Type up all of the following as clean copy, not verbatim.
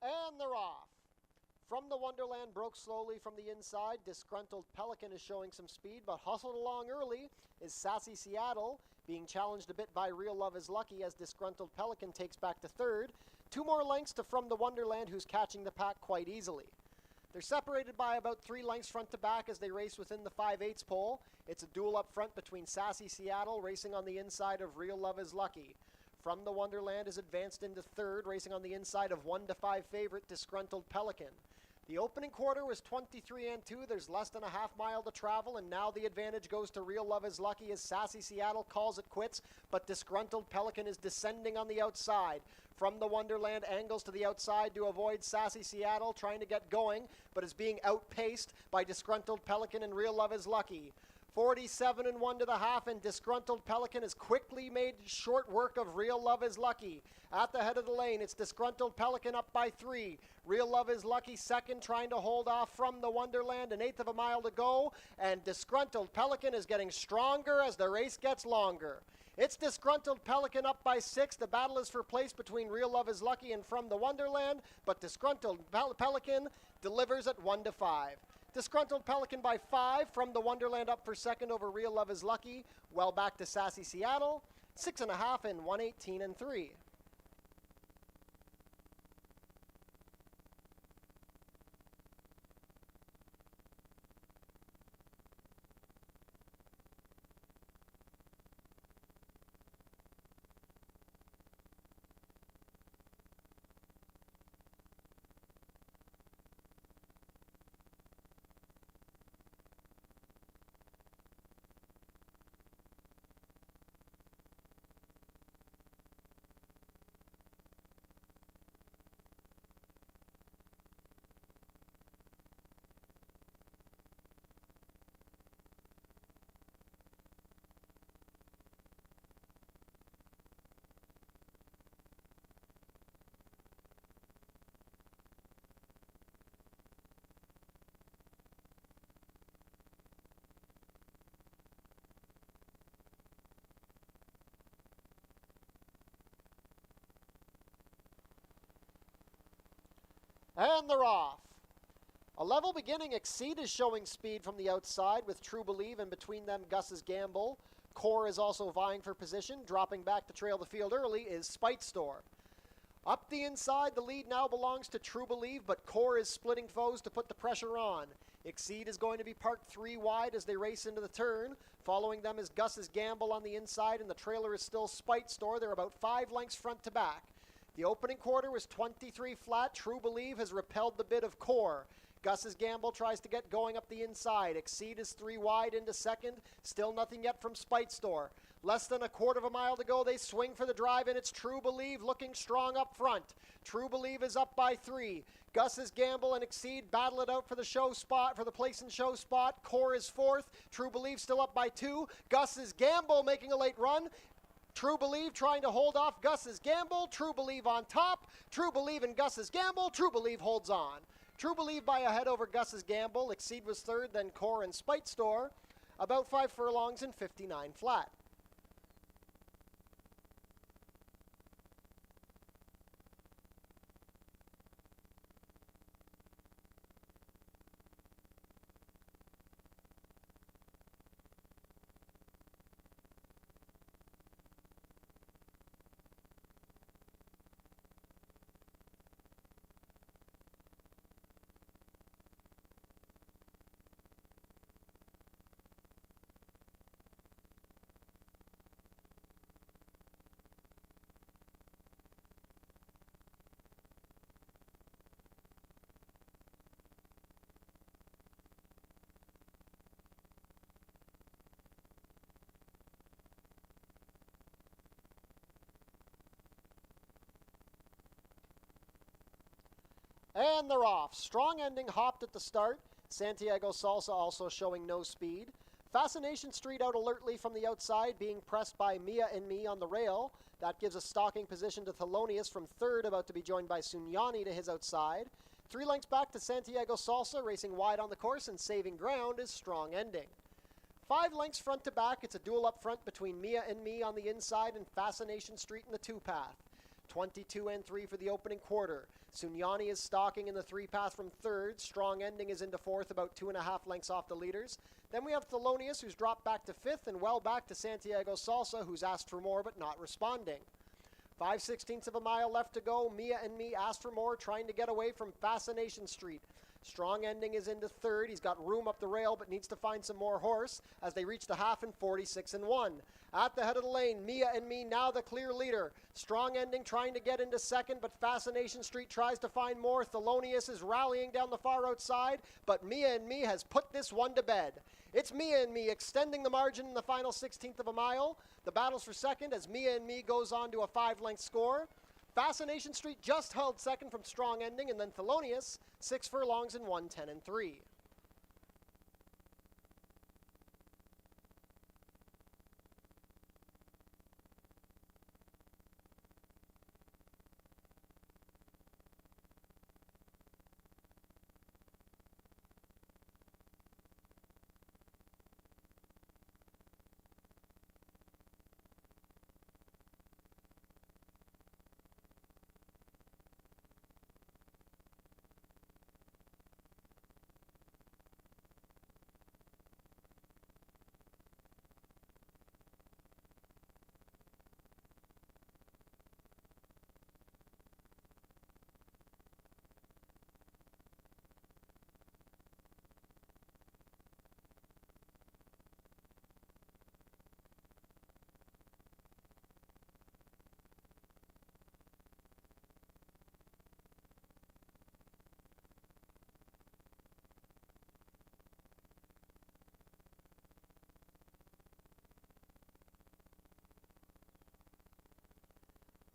And they're off. From the Wonderland broke slowly from the inside. Disgruntled Pelican is showing some speed, but hustled along early is Sassy Seattle, being challenged a bit by Real Love is Lucky as Disgruntled Pelican takes back to third. 2 more lengths to From the Wonderland, who's catching the pack quite easily. They're separated by about 3 lengths front to back as they race within the 5/8 pole. It's a duel up front between Sassy Seattle racing on the inside of Real Love is Lucky. From the Wonderland is advanced into third, racing on the inside of 1-5 favorite Disgruntled Pelican. The opening quarter was 23-2. There's less than a half mile to travel, and now the advantage goes to Real Love is Lucky as Sassy Seattle calls it quits, but Disgruntled Pelican is descending on the outside. From the Wonderland angles to the outside to avoid Sassy Seattle, trying to get going, but is being outpaced by Disgruntled Pelican and Real Love is Lucky. 47-1 to the half, and Disgruntled Pelican has quickly made short work of Real Love is Lucky. At the head of the lane, it's Disgruntled Pelican up by 3. Real Love is Lucky second, trying to hold off From the Wonderland. 1/8 of a mile to go, and Disgruntled Pelican is getting stronger as the race gets longer. It's Disgruntled Pelican up by 6. The battle is for place between Real Love is Lucky and From the Wonderland, but Disgruntled Pelican delivers at 1-5. Disgruntled Pelican by 5. From the Wonderland up for second over Real Love is Lucky. Well back to Sassy Seattle. 6.5 in 1:18-3. And they're off. A level beginning, Exceed is showing speed from the outside with True Believe, and between them Gus's Gamble. Core is also vying for position. Dropping back to trail the field early is Spite Store. Up the inside, the lead now belongs to True Believe, but Core is splitting foes to put the pressure on. Exceed is going to be parked 3 wide as they race into the turn. Following them is Gus's Gamble on the inside, and the trailer is still Spite Store. They're about 5 lengths front to back. The opening quarter was 23 flat. True Believe has repelled the bid of Core. Gus's Gamble tries to get going up the inside. Exceed is 3 wide into second. Still nothing yet from Spite Store. Less than a quarter of a mile to go. They swing for the drive, and it's True Believe looking strong up front. True Believe is up by 3. Gus's Gamble and Exceed battle it out for the show spot, for the place in show spot. Core is 4th. True Believe still up by 2. Gus's Gamble making a late run. True Believe trying to hold off Gus's Gamble. True Believe on top. True Believe and Gus's Gamble. True Believe holds on. True Believe by a head over Gus's Gamble. Exceed was 3rd, then Core and Spite Store. About 5 furlongs and 59 flat. And they're off. Strong Ending hopped at the start. Santiago Salsa also showing no speed. Fascination Street out alertly from the outside, being pressed by Mia and Me on the rail. That gives a stalking position to Thelonious from 3rd, about to be joined by Sunyani to his outside. 3 lengths back to Santiago Salsa, racing wide on the course, and saving ground is Strong Ending. 5 lengths front to back, it's a duel up front between Mia and Me on the inside and Fascination Street in the 2-path. 22 and 3 for the opening quarter. Sunyani is stalking in the 3-path from third. Strong Ending is into fourth, about 2.5 lengths off the leaders. Then we have Thelonious, who's dropped back to fifth, and well back to Santiago Salsa, who's asked for more but not responding. 5/16 of a mile left to go. Mia and Me asked for more, trying to get away from Fascination Street. Strong Ending is into third. He's got room up the rail, but needs to find some more horse as they reach the half in 46 and 1. At the head of the lane, Mia and Me now the clear leader. Strong Ending trying to get into second, but Fascination Street tries to find more. Thelonious is rallying down the far outside, but Mia and Me has put this one to bed. It's Mia and Me extending the margin in the final 16th of a mile. The battles for second as Mia and Me goes on to a 5-length score. Fascination Street just held second from Strong Ending, and then Thelonious 6 furlongs in 1:10 and 3.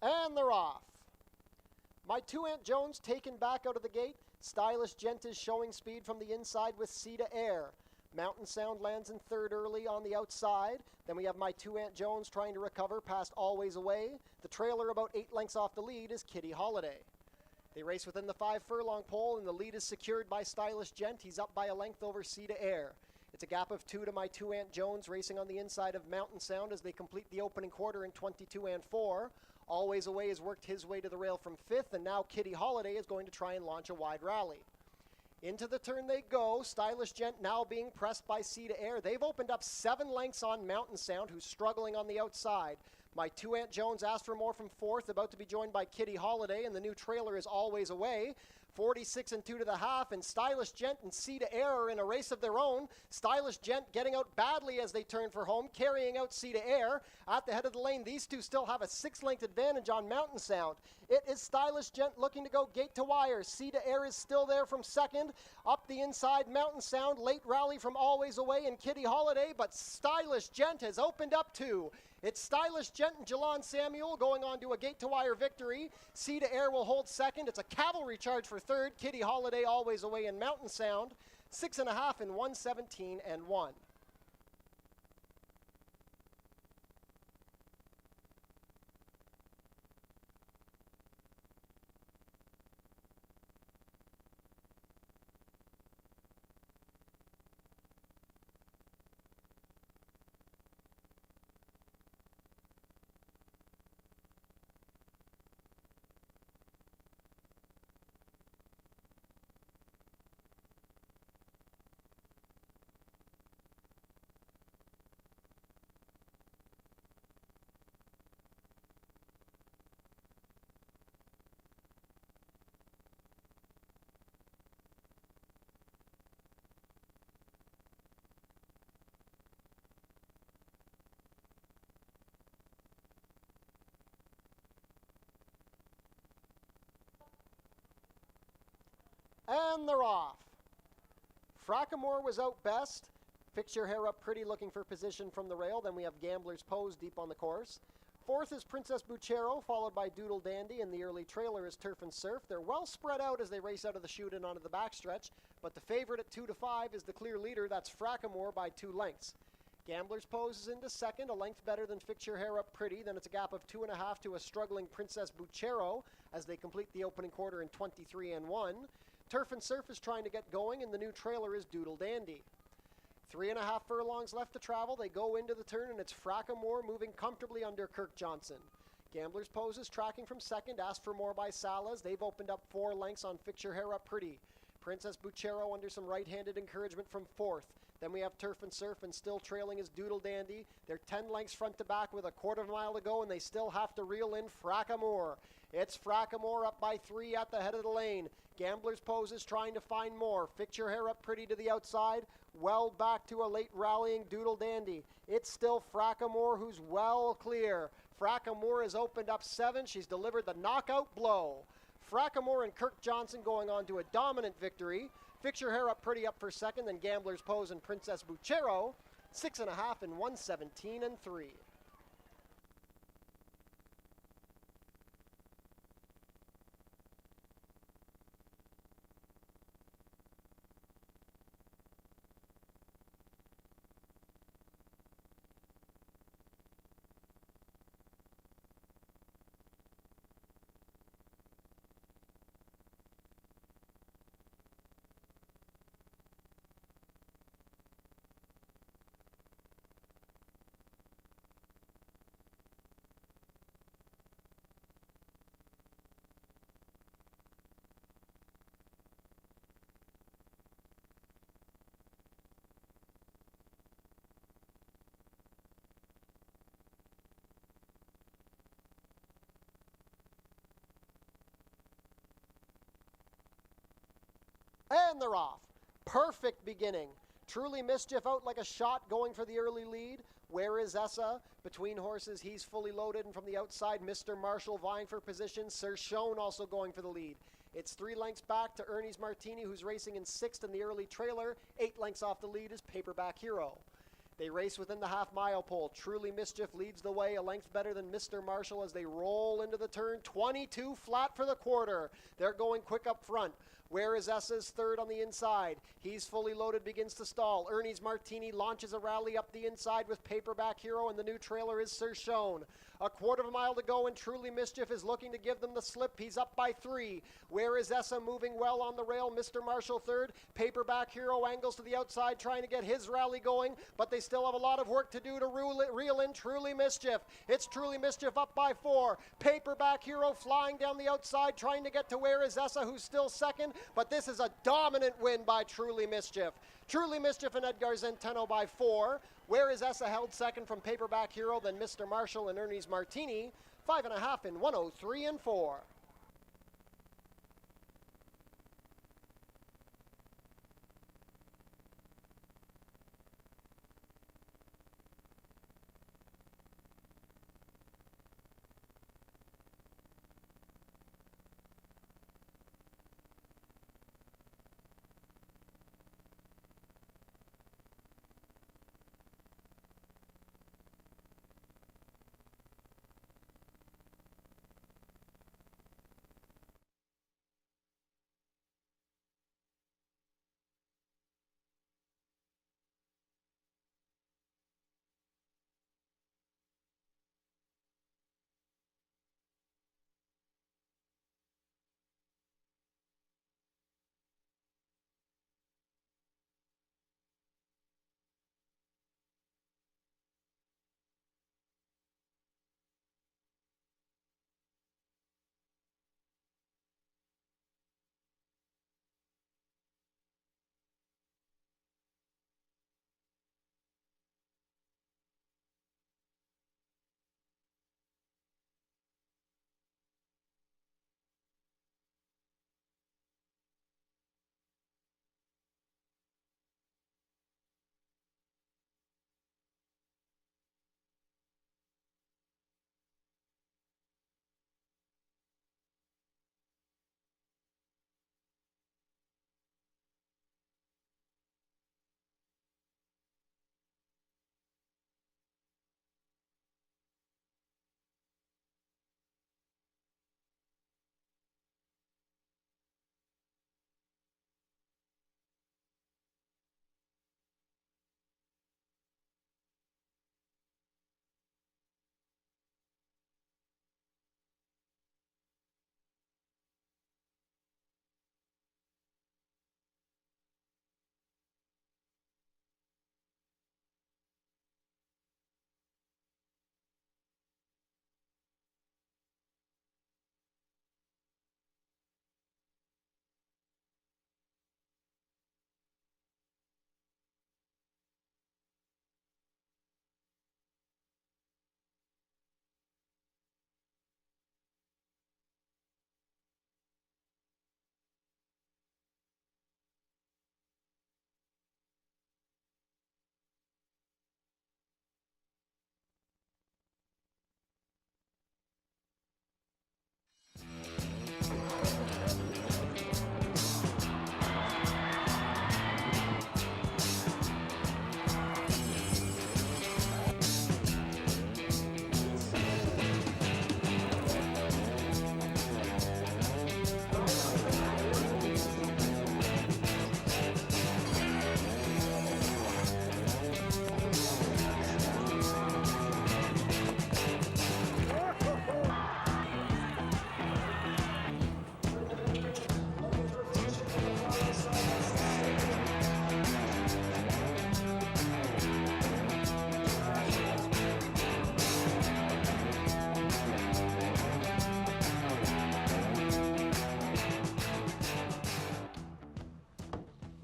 And they're off. My 2 Aunt Jones taken back out of the gate. Stylish Gent is showing speed from the inside with Sea to Air. Mountain Sound lands in third early on the outside. Then we have My 2 Aunt Jones trying to recover past Always Away. The trailer about 8 lengths off the lead is Kitty Holiday. They race within the 5-furlong pole, and the lead is secured by Stylish Gent. He's up by a length over Sea to Air. It's a gap of 2 to My 2 Aunt Jones racing on the inside of Mountain Sound as they complete the opening quarter in 22 and 4. Always Away has worked his way to the rail from 5th, and now Kitty Holiday is going to try and launch a wide rally. Into the turn they go. Stylish Gent now being pressed by Sea to Air. They've opened up 7 lengths on Mountain Sound, who's struggling on the outside. My 2 Aunt Jones asked for more from 4th, about to be joined by Kitty Holiday, and the new trailer is Always Away. 46 and 2 to the half, and Stylish Gent and Sea to Air are in a race of their own. Stylish Gent getting out badly as they turn for home, carrying out Sea to Air. At the head of the lane, these two still have a 6-length advantage on Mountain Sound. It is Stylish Gent looking to go gate to wire. Sea to Air is still there from second. Up the inside, Mountain Sound, late rally from Always Away and Kitty Holiday, but Stylish Gent has opened up 2. It's Stylish Gent and Jalon Samuel going on to a gate-to-wire victory. Sea to Air will hold second. It's a cavalry charge for third. Kitty Holiday Always Away in Mountain Sound. 6.5 in 1:17 and 1. And they're off. Frackamore was out best. Fix Your Hair Up Pretty looking for position from the rail. Then we have Gambler's Pose deep on the course. 4th is Princess Buchero, followed by Doodle Dandy, and the early trailer is Turf and Surf. They're well spread out as they race out of the chute and onto the backstretch, but the favorite at 2 to 5 is the clear leader. That's Frackamore by 2 lengths. Gambler's Pose is into second, a length better than Fix Your Hair Up Pretty. Then it's a gap of 2.5 to a struggling Princess Buchero as they complete the opening quarter in 23 and 1. Turf and Surf is trying to get going, and the new trailer is Doodle Dandy. 3.5 furlongs left to travel. They go into the turn, and it's Frackamore moving comfortably under Kirk Johnson. Gambler's Pose is tracking from second. Asked for More by Salas. They've opened up 4 lengths on Fix Your Hair Up Pretty. Princess Buchero under some right-handed encouragement from fourth. Then we have Turf and Surf, and still trailing is Doodle Dandy. They're 10 lengths front to back with a quarter of a mile to go, and they still have to reel in Frackamore. It's Frackamore up by 3 at the head of the lane. Gambler's Pose is trying to find more. Fix Your Hair Up Pretty to the outside. Well back to a late rallying Doodle Dandy. It's still Frackamore who's well clear. Frackamore has opened up 7. She's delivered the knockout blow. Frackamore and Kirk Johnson going on to a dominant victory. Fix Your Hair Up Pretty up for second, then Gambler's Pose and Princess Buchero, 6.5 and 1:17 and 3. And they're off. Perfect beginning. Truly Mischief out like a shot going for the early lead. Where is Essa? Between horses, he's fully loaded, and from the outside, Mr. Marshall vying for position. Sir Shone also going for the lead. It's 3 lengths back to Ernie's Martini, who's racing in 6th in the early trailer. 8 lengths off the lead is Paperback Hero. They race within the half-mile pole. Truly Mischief leads the way, a length better than Mr. Marshall as they roll into the turn. 22 flat for the quarter. They're going quick up front. Where is Essa's third on the inside? He's fully loaded, begins to stall. Ernie's Martini launches a rally up the inside with Paperback Hero, and the new trailer is Sir Shone. A quarter of a mile to go, and Truly Mischief is looking to give them the slip. He's up by 3. Where is Essa moving well on the rail? Mr. Marshall third. Paperback Hero angles to the outside, trying to get his rally going, but they still have a lot of work to do to reel in Truly Mischief. It's Truly Mischief up by 4. Paperback Hero flying down the outside, trying to get to Where is Essa, who's still second, but this is a dominant win by Truly Mischief. Truly Mischief and Edgar Zenteno by 4. Where is Essa held second from Paperback Hero, then Mr. Marshall and Ernie's Martini, 5.5 in 1:03 and 4.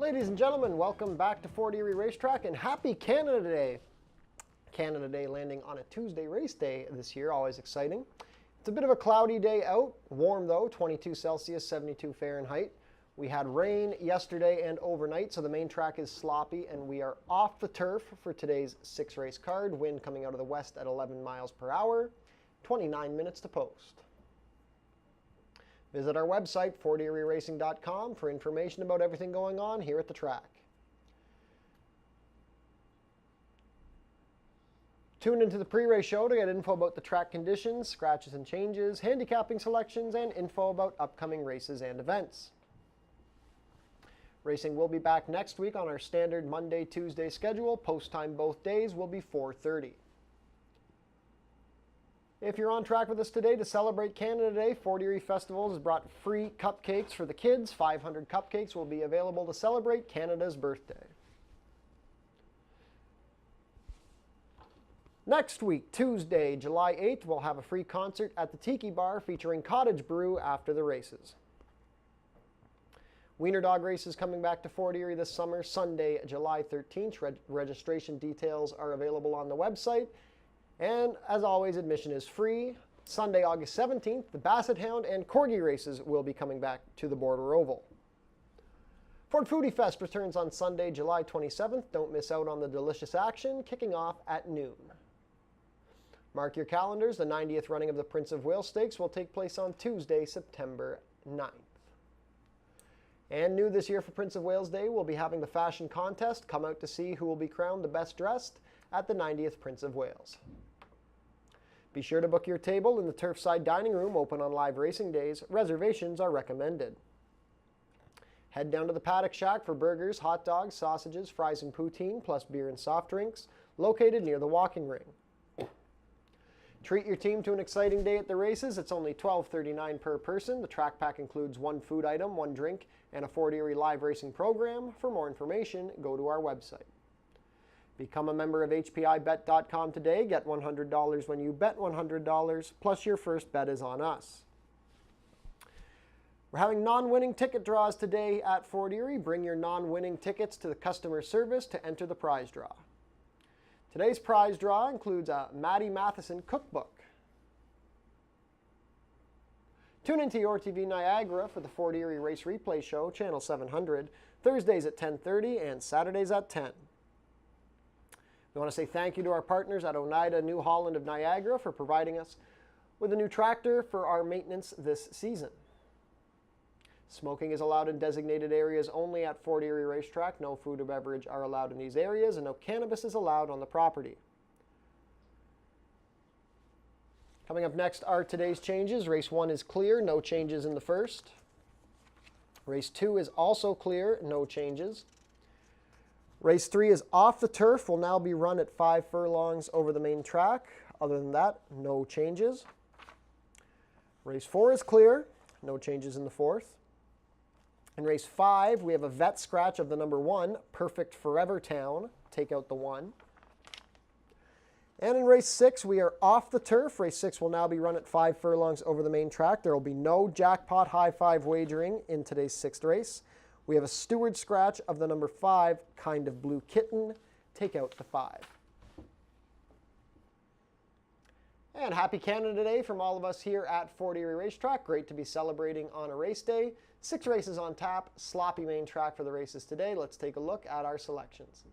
Ladies and gentlemen, welcome back to Fort Erie Racetrack and happy Canada Day. Canada Day landing on a Tuesday race day this year, always exciting. It's a bit of a cloudy day out, warm though, 22 Celsius, 72 Fahrenheit. We had rain yesterday and overnight, so the main track is sloppy and we are off the turf for today's 6-race card. Wind coming out of the west at 11 miles per hour, 29 minutes to post. Visit our website, fortierieracing.com, for information about everything going on here at the track. Tune into the pre-race show to get info about the track conditions, scratches and changes, handicapping selections, and info about upcoming races and events. Racing will be back next week on our standard Monday-Tuesday schedule. Post time both days will be 4:30. If you're on track with us today to celebrate Canada Day, Fort Erie Festivals has brought free cupcakes for the kids. 500 cupcakes will be available to celebrate Canada's birthday. Next week, Tuesday, July 8th, we'll have a free concert at the Tiki Bar featuring Cottage Brew after the races. Wiener Dog races coming back to Fort Erie this summer, Sunday, July 13th. Registration details are available on the website. And as always, admission is free. Sunday, August 17th, the Basset Hound and Corgi races will be coming back to the Border Oval. Fort Foodie Fest returns on Sunday, July 27th. Don't miss out on the delicious action, kicking off at noon. Mark your calendars, the 90th running of the Prince of Wales Stakes will take place on Tuesday, September 9th. And new this year for Prince of Wales Day, we'll be having the fashion contest. Come out to see who will be crowned the best dressed at the 90th Prince of Wales. Be sure to book your table in the Turfside Dining Room, open on live racing days. Reservations are recommended. Head down to the Paddock Shack for burgers, hot dogs, sausages, fries and poutine, plus beer and soft drinks, located near the walking ring. Treat your team to an exciting day at the races. It's only $12.39 per person. The track pack includes one food item, one drink, and a Fort Erie live racing program. For more information, go to our website. Become a member of HPIBet.com today. Get $100 when you bet $100, plus your first bet is on us. We're having non-winning ticket draws today at Fort Erie. Bring your non-winning tickets to the customer service to enter the prize draw. Today's prize draw includes a Maddie Matheson cookbook. Tune into Your TV Niagara for the Fort Erie Race Replay Show, Channel 700, Thursdays at 10:30 and Saturdays at 10. We want to say thank you to our partners at Oneida New Holland of Niagara for providing us with a new tractor for our maintenance this season. Smoking is allowed in designated areas only at Fort Erie Racetrack. No food or beverage are allowed in these areas, and no cannabis is allowed on the property. Coming up next are today's changes. Race 1 is clear, no changes in the first. Race 2 is also clear, no changes. Race 3 is off the turf, will now be run at 5 furlongs over the main track. Other than that, no changes. Race 4 is clear, no changes in the fourth. In race 5, we have a vet scratch of the number 1, Perfect Forever Town. Take out the 1. And in race 6, we are off the turf. Race 6 will now be run at 5 furlongs over the main track. There will be no jackpot high five wagering in today's 6th race. We have a steward scratch of the number 5, Kind of Blue Kitten. Take out the 5. And happy Canada Day from all of us here at Fort Erie Racetrack. Great to be celebrating on a race day. 6 races on tap, sloppy main track for the races today. Let's take a look at our selections.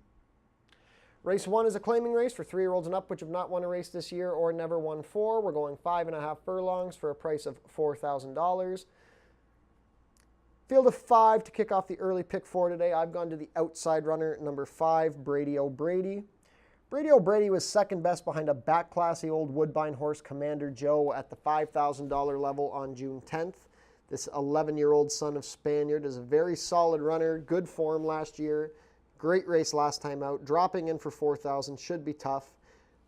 Race 1 is a claiming race for 3-year-olds and up which have not won a race this year or never won 4. We're going 5.5 furlongs for a price of $4,000. Field of 5 to kick off the early pick 4 today. I've gone to the outside runner, number 5, Brady O'Brady. Brady O'Brady was second best behind a back-classy old Woodbine horse, Commander Joe, at the $5,000 level on June 10th. This 11-year-old son of Spaniard is a very solid runner, good form last year, great race last time out. Dropping in for $4,000 should be tough.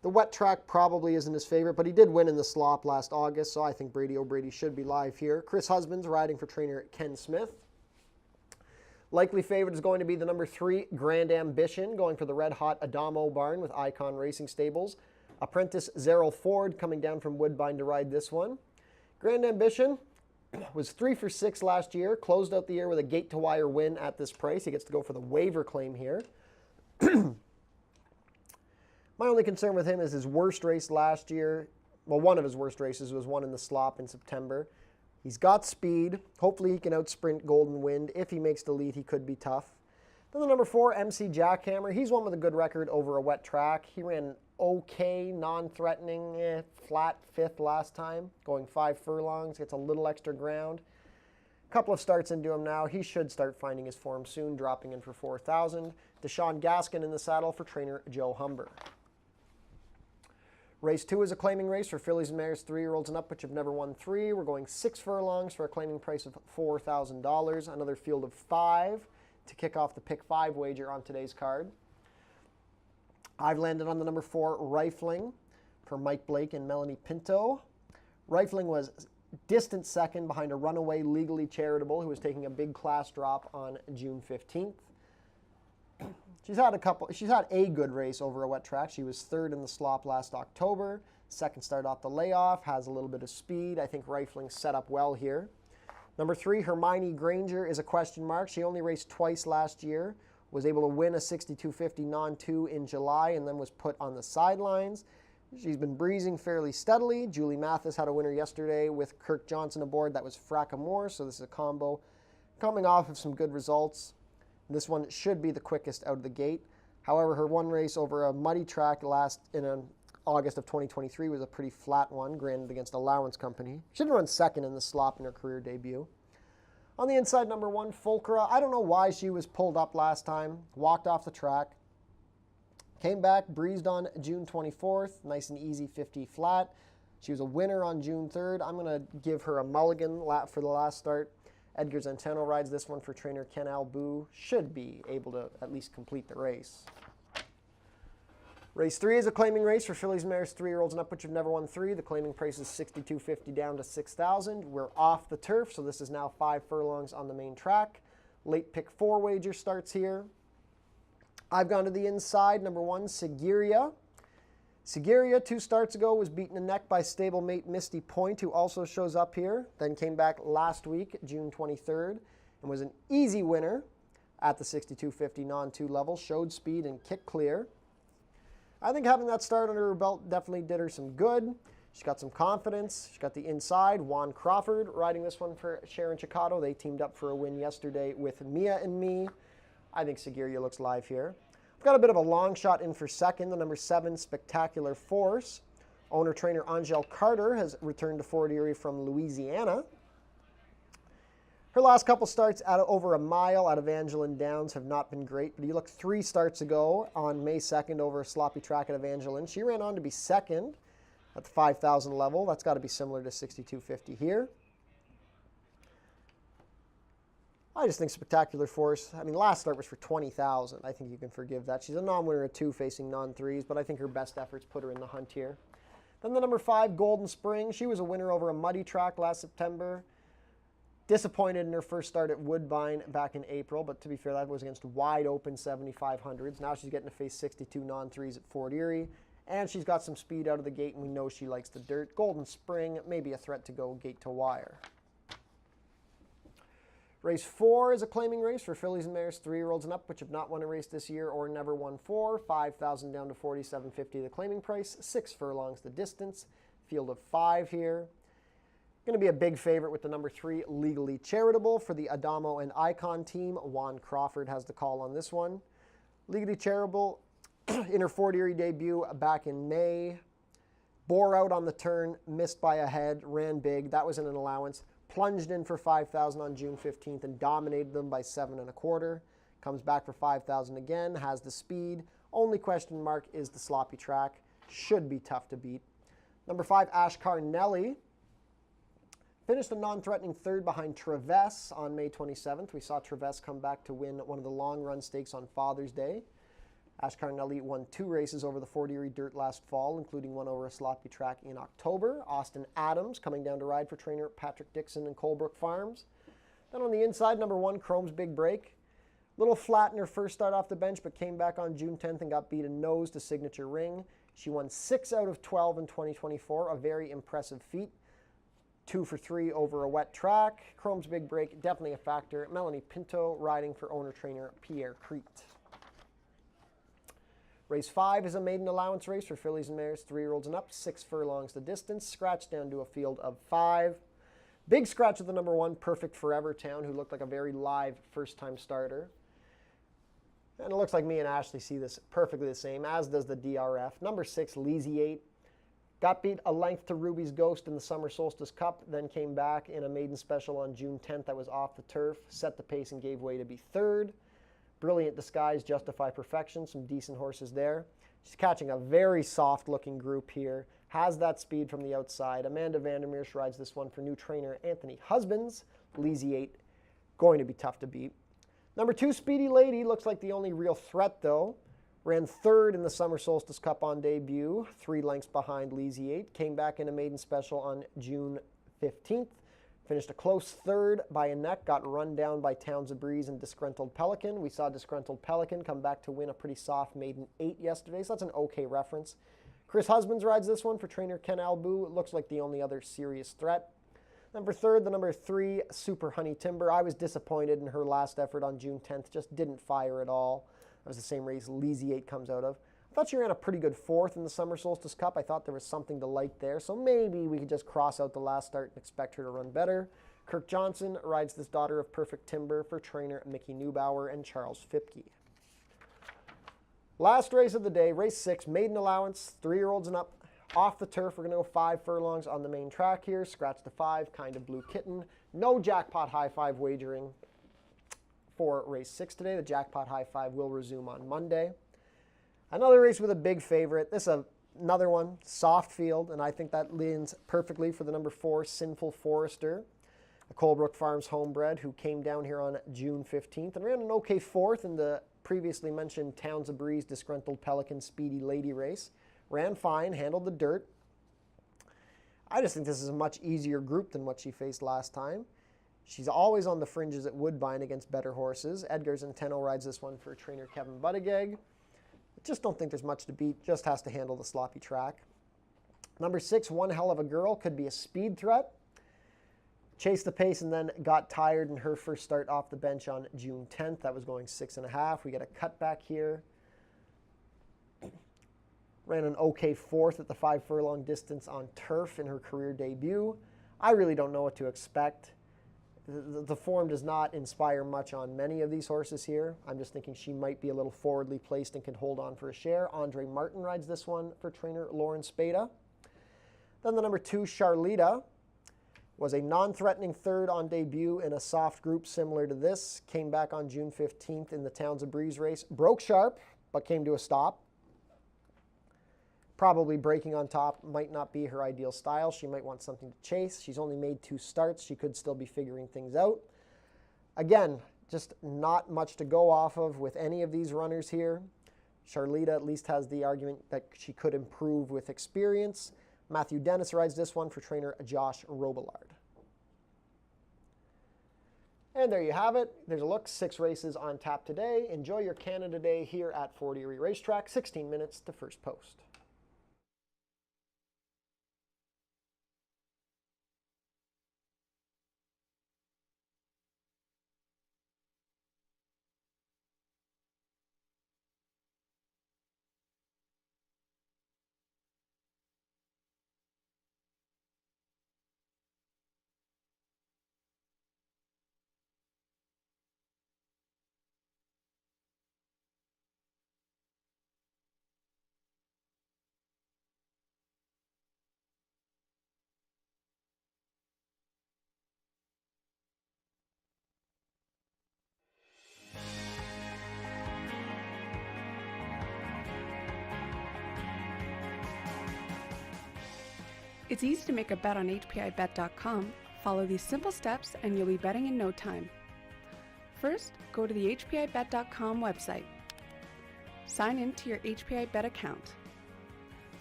The wet track probably isn't his favorite, but he did win in the slop last August, so I think Brady O'Brady should be live here. Chris Husbands riding for trainer Ken Smith. Likely favorite is going to be the number 3, Grand Ambition, going for the red-hot Adamo barn with Icon Racing Stables. Apprentice Zerrell Ford coming down from Woodbine to ride this one. Grand Ambition, was 3 for 6 last year, closed out the year with a gate-to-wire win at this price. He gets to go for the waiver claim here. My only concern with him is his worst race last year. Well, one of his worst races was one in the slop in September. He's got speed. Hopefully he can outsprint Golden Wind. If he makes the lead, he could be tough. Then the number 4, MC Jackhammer. He's one with a good record over a wet track. He ran okay, non-threatening, flat 5th last time, going 5 furlongs, gets a little extra ground. A couple of starts into him now. He should start finding his form soon, dropping in for 4,000. Deshaun Gaskin in the saddle for trainer Joe Humber. Race 2 is a claiming race for fillies and mares 3-year-olds and up, which have never won 3. We're going 6 furlongs for a claiming price of $4,000. Another field of 5 to kick off the pick 5 wager on today's card. I've landed on the number 4, Rifling, for Mike Blake and Melanie Pinto. Rifling was distant second behind a runaway Legally Charitable, who was taking a big class drop on June 15th. She's had a good race over a wet track. She was 3rd in the slop last October. Second start off the layoff, has a little bit of speed. I think Rifling's set up well here. Number 3, Hermione Granger is a question mark. She only raced twice last year, was able to win a 62.50 non-2 in July, and then was put on the sidelines. She's been breezing fairly steadily. Julie Mathis had a winner yesterday with Kirk Johnson aboard. That was Frackamore, so this is a combo coming off of some good results. This one should be the quickest out of the gate. However, her one race over a muddy track in August of 2023 was a pretty flat one, granted against Allowance Company. She didn't run second in the slop in her career debut. On the inside, number 1, Fulcra. I don't know why she was pulled up last time, walked off the track, came back, breezed on June 24th, nice and easy 50 flat. She was a winner on June 3rd. I'm going to give her a mulligan for the last start. Edgar Zenteno rides this one for trainer Ken Albu. Should be able to at least complete the race. Race 3 is a claiming race for fillies and mares 3-year-olds and up, which have never won 3. The claiming price is $62.50 down to $6,000. We're off the turf, so this is now 5 furlongs on the main track. Late pick 4 wager starts here. I've gone to the inside. Number 1, Sigiriya. Sigiriya, 2 starts ago, was beaten in neck by stablemate Misty Point, who also shows up here. Then came back last week, June 23rd, and was an easy winner at the 62.50 non-2 level. Showed speed and kicked clear. I think having that start under her belt definitely did her some good. She's got some confidence. She's got the inside. Juan Crawford riding this one for Sharon Chicotto. They teamed up for a win yesterday with Mia and Me. I think Sigiriya looks live here. I've got a bit of a long shot in for second, the number 7, Spectacular Force. Owner-trainer Angel Carter has returned to Fort Erie from Louisiana. Her last couple starts over a mile out of Evangeline Downs have not been great, but you look 3 starts ago on May 2nd over a sloppy track at Evangeline. She ran on to be second at the 5,000 level. That's got to be similar to 62.50 here. I just think Spectacular Force, last start was for 20,000. I think you can forgive that. She's a non-winner at 2 facing non-3s, but I think her best efforts put her in the hunt here. Then the number 5, Golden Spring. She was a winner over a muddy track last September. Disappointed in her first start at Woodbine back in April, but to be fair, that was against wide open 7,500s. Now she's getting to face 62 non-3s at Fort Erie, and she's got some speed out of the gate, and we know she likes the dirt. Golden Spring, maybe a threat to go gate to wire. Race 4 is a claiming race for fillies and mares 3-year-olds and up, which have not won a race this year or never won 4. 5,000 down to $47.50 the claiming price. 6 furlongs the distance. Field of 5 here. Going to be a big favorite with the number 3, Legally Charitable for the Adamo and Icon team. Juan Crawford has the call on this one. Legally Charitable in her Fort Erie debut back in May. Bore out on the turn, missed by a head, ran big. That was in an allowance. Plunged in for 5,000 on June 15th and dominated them by 7 1/4. Comes back for 5,000 again, has the speed. Only question mark is the sloppy track. Should be tough to beat. Number 5, Ashkar Nelly. Finished a non-threatening 3rd behind Traves on May 27th. We saw Traves come back to win one of the long-run stakes on Father's Day. Ashkar Nelly won 2 races over the Fort Erie Dirt last fall, including one over a sloppy track in October. Austin Adams coming down to ride for trainer Patrick Dixon and Colebrook Farms. Then on the inside, number 1, Chrome's Big Break. Little flat in her first start off the bench, but came back on June 10th and got beaten nose to Signature Ring. She won 6 out of 12 in 2024, a very impressive feat. 2 for 3 over a wet track. Chrome's big break, definitely a factor. Melanie Pinto riding for owner-trainer Pierre Crete. Race 5 is a maiden allowance race for fillies and mares, 3-year-olds and up, 6 furlongs the distance, scratched down to a field of 5. Big scratch of the number 1, Perfect Forever Town, who looked like a very live first-time starter. And it looks like me and Ashley see this perfectly the same, as does the DRF. Number 6, Leasy 8. Got beat a length to Ruby's Ghost in the Summer Solstice Cup, then came back in a maiden special on June 10th that was off the turf, set the pace and gave way to be 3rd. Brilliant Disguise, Justify Perfection, some decent horses there. She's catching a very soft-looking group here. Has that speed from the outside. Amanda Vandermeersch rides this one for new trainer Anthony Husbands. Leasy 8, going to be tough to beat. Number 2, Speedy Lady, looks like the only real threat, though. Ran 3rd in the Summer Solstice Cup on debut, 3 lengths behind Leasy 8. Came back in a maiden special on June 15th. Finished a close 3rd by a neck, got run down by Towns of Breeze and Disgruntled Pelican. We saw Disgruntled Pelican come back to win a pretty soft maiden 8 yesterday, so that's an okay reference. Chris Husbands rides this one for trainer Ken Albu. Looks like the only other serious threat. Number 3rd, the number 3, Super Honey Timber. I was disappointed in her last effort on June 10th, just didn't fire at all. That was the same race Leasy 8 comes out of. I thought she ran a pretty good 4th in the Summer Solstice Cup. I thought there was something to like there, so maybe we could just cross out the last start and expect her to run better. Kirk Johnson rides this Daughter of Perfect Timber for trainer Mickey Neubauer and Charles Fipke. Last race of the day, race 6, maiden allowance, 3-year-olds and up. Off the turf, we're going to go 5 furlongs on the main track here. Scratch the 5, Kind of Blue Kitten. No jackpot high 5 wagering for race 6 today. The jackpot high 5 will resume on Monday. Another race with a big favorite. This is another one, soft field, and I think that leans perfectly for the number 4, Sinful Forester, a Colebrook Farms homebred who came down here on June 15th and ran an okay 4th in the previously mentioned Towns of Breeze, Disgruntled Pelican, Speedy Lady race. Ran fine, handled the dirt. I just think this is a much easier group than what she faced last time. She's always on the fringes at Woodbine against better horses. Edgar Centeno rides this one for trainer Kevin Buttigieg. I just don't think there's much to beat, just has to handle the sloppy track. Number 6, One Hell of a Girl, could be a speed threat. Chased the pace and then got tired in her first start off the bench on June 10th. That was going 6.5. We get a cutback here. Ran an okay 4th at the 5 furlong distance on turf in her career debut. I really don't know what to expect. The form does not inspire much on many of these horses here. I'm just thinking she might be a little forwardly placed and can hold on for a share. Andre Martin rides this one for trainer Lauren Spada. Then the number 2, Charlita, was a non-threatening 3rd on debut in a soft group similar to this. Came back on June 15th in the Towns of Breeze race. Broke sharp, but came to a stop. Probably breaking on top might not be her ideal style. She might want something to chase. She's only made 2 starts. She could still be figuring things out. Again, just not much to go off of with any of these runners here. Charlita at least has the argument that she could improve with experience. Matthew Dennis rides this one for trainer Josh Robillard. And there you have it. There's a look. 6 races on tap today. Enjoy your Canada Day here at Fort Erie Racetrack. 16 minutes to first post. It's easy to make a bet on HPIBet.com. Follow these simple steps and you'll be betting in no time. First, go to the HPIBet.com website. Sign in to your HPIBet account.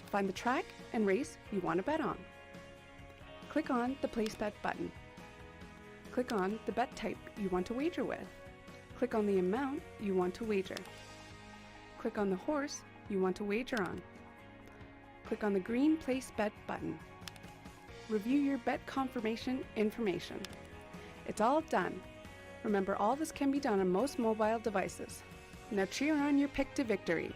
Find the track and race you want to bet on. Click on the Place Bet button. Click on the bet type you want to wager with. Click on the amount you want to wager. Click on the horse you want to wager on. Click on the green Place Bet button. review your bet confirmation information. It's all done. Remember, all this can be done on most mobile devices. Now cheer on your pick to victory.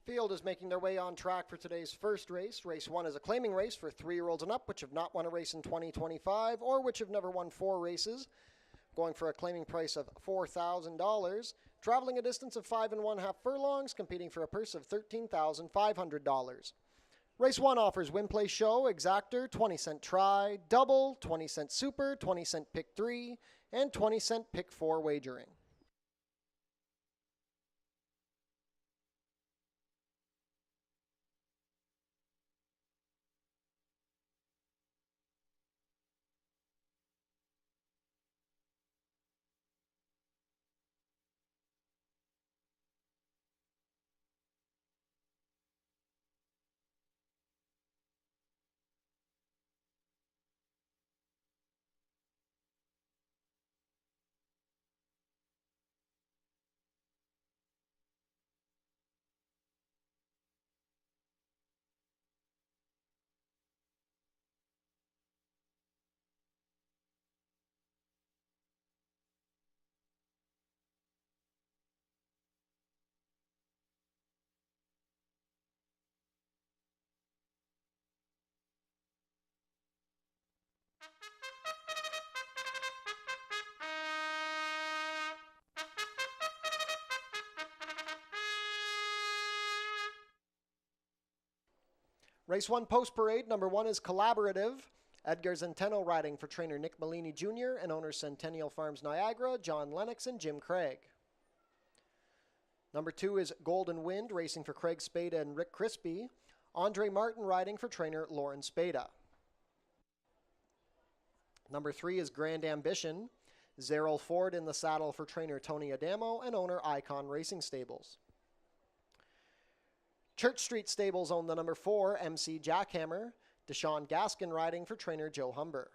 Field is making their way on track for today's first race. Race 1 is a claiming race for 3-year-olds and up, which have not won a race in 2025 or which have never won 4 races, going for a claiming price of $4,000, traveling a distance of 5 1/2 furlongs, competing for a purse of $13,500. Race 1 offers win, play, show, exactor, 20-cent try, double, 20-cent super, 20-cent pick 3, and 20-cent pick 4 wagering. Race 1 post parade, number 1 is Collaborative. Edgar Zenteno riding for trainer Nick Malini Jr. and owners Centennial Farms Niagara, John Lennox, and Jim Craig. Number 2 is Golden Wind racing for Craig Spada and Rick Crispy. Andre Martin riding for trainer Lauren Spada. Number 3 is Grand Ambition. Zerrell Ford in the saddle for trainer Tony Adamo and owner Icon Racing Stables. Church Street Stables own the number 4, MC Jackhammer. Deshaun Gaskin riding for trainer Joe Humber.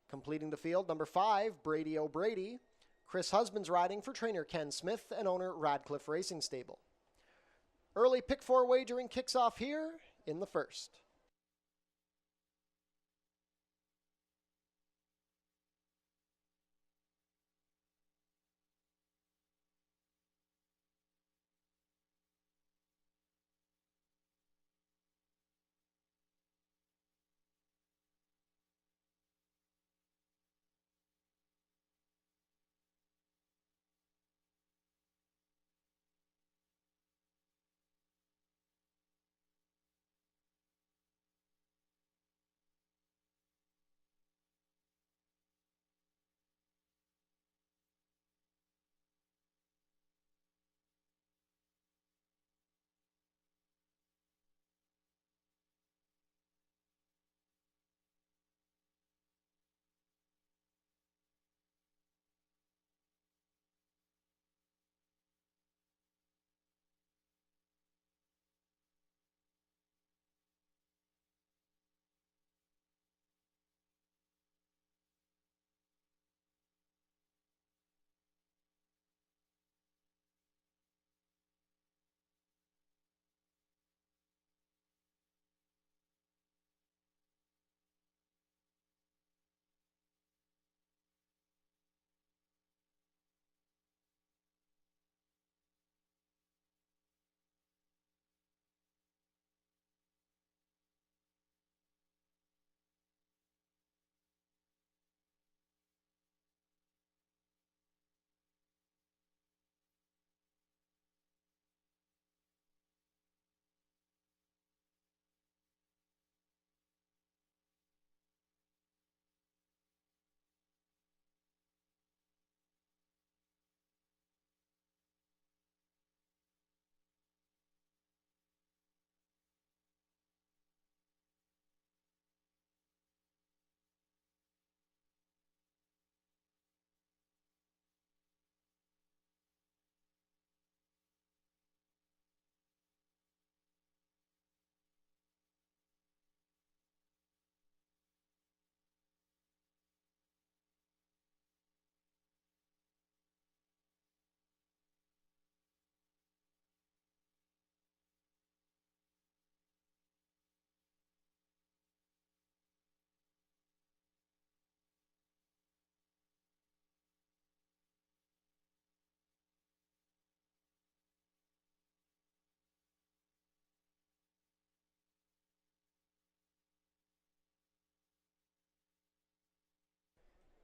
Completing the field, number 5, Brady O'Brady. Chris Husbands riding for trainer Ken Smith and owner Radcliffe Racing Stable. Early pick 4 wagering kicks off here in the first.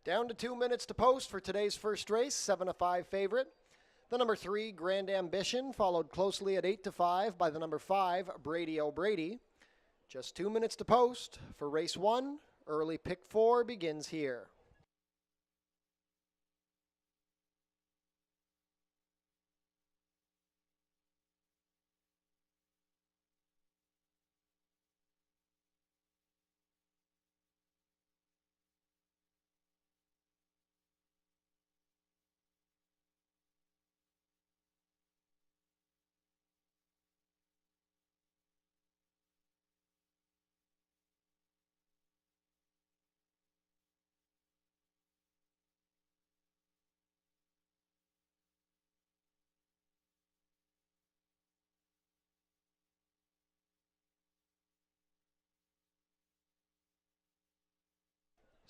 Down to 2 minutes to post for today's first race, 7-5 favorite. The number 3, Grand Ambition, followed closely at 8-5 by the number 5, Brady O'Brady. Just 2 minutes to post for race 1. Early pick 4 begins here.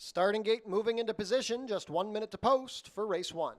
Starting gate moving into position, just 1 minute to post for race 1.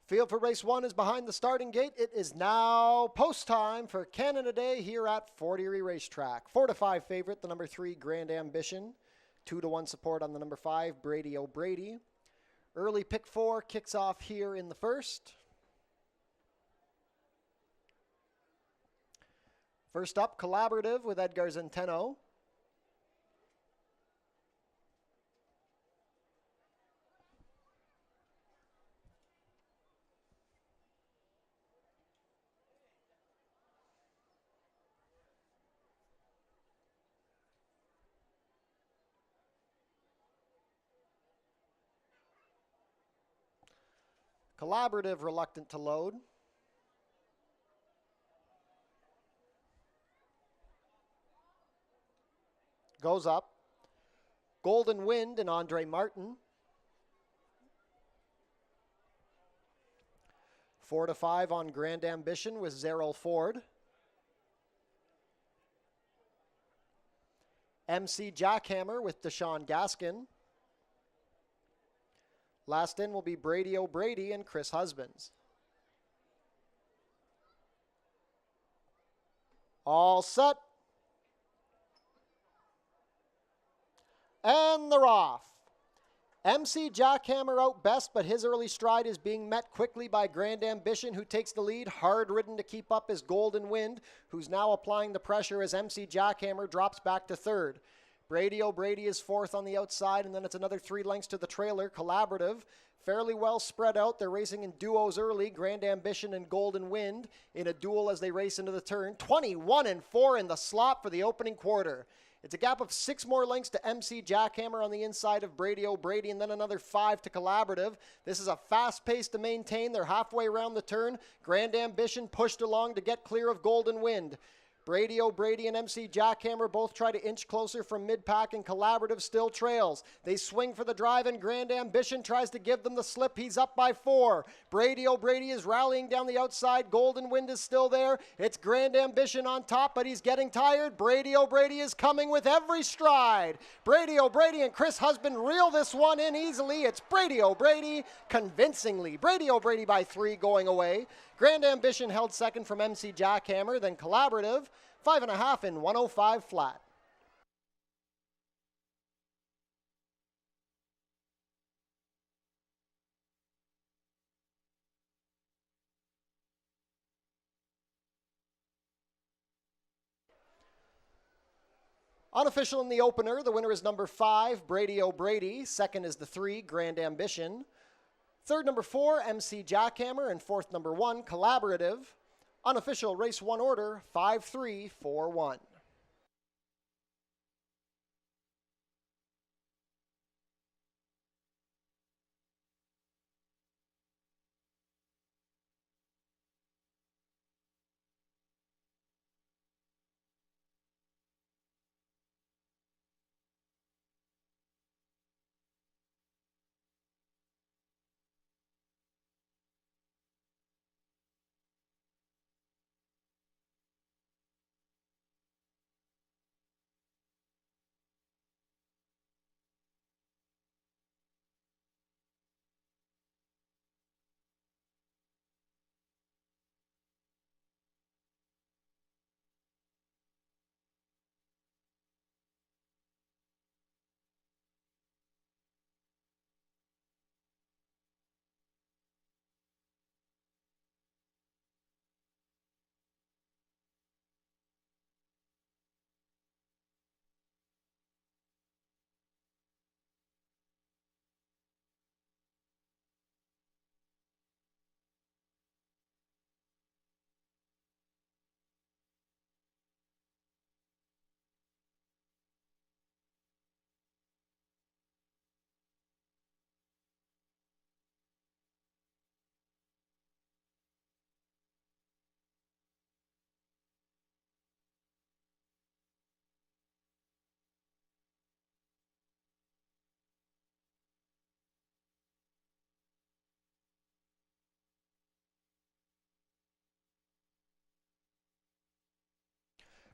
Field for race 1 is behind the starting gate. It is now post time for Canada Day here at Fort Erie Racetrack. 4-5 favorite, the number 3 Grand Ambition. 2-1 support on the number 5 Brady O'Brady. Early pick 4 kicks off here in the first. First up, Collaborative with Edgar Zenteno. Collaborative reluctant to load. Goes up. Golden Wind and Andre Martin. 4 to 5 on Grand Ambition with Zerrell Ford. MC Jackhammer with Deshaun Gaskin. Last in will be Brady O'Brady and Chris Husbands. All set. And they're off. MC Jackhammer out best, but his early stride is being met quickly by Grand Ambition, who takes the lead. Hard-ridden to keep up is Golden Wind, who's now applying the pressure as MC Jackhammer drops back to third. Brady O'Brady is fourth on the outside, and then it's another 3 lengths to the trailer. Collaborative, fairly well spread out. They're racing in duos early, Grand Ambition and Golden Wind in a duel as they race into the turn. 21-4 in the slot for the opening quarter. It's a gap of 6 more lengths to MC Jackhammer on the inside of Brady O'Brady, and then another 5 to Collaborative. This is a fast pace to maintain. They're halfway around the turn. Grand Ambition pushed along to get clear of Golden Wind. Brady O'Brady and MC Jackhammer both try to inch closer from mid-pack, and Collaborative still trails. They swing for the drive, and Grand Ambition tries to give them the slip. He's up by 4. Brady O'Brady is rallying down the outside. Golden Wind is still there. It's Grand Ambition on top, but he's getting tired. Brady O'Brady is coming with every stride. Brady O'Brady and Chris Husband reel this one in easily. It's Brady O'Brady convincingly. Brady O'Brady by 3 going away. Grand Ambition held second from MC Jackhammer, then Collaborative, 5.5 in 105 flat. Unofficial in the opener, the winner is number 5, Brady O'Brady. Second is the 3, Grand Ambition. Third, number 4, MC Jackhammer, and fourth, number 1, Collaborative. Unofficial race 1 order, 5-3-4-1.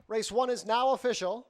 Race 1 is now official.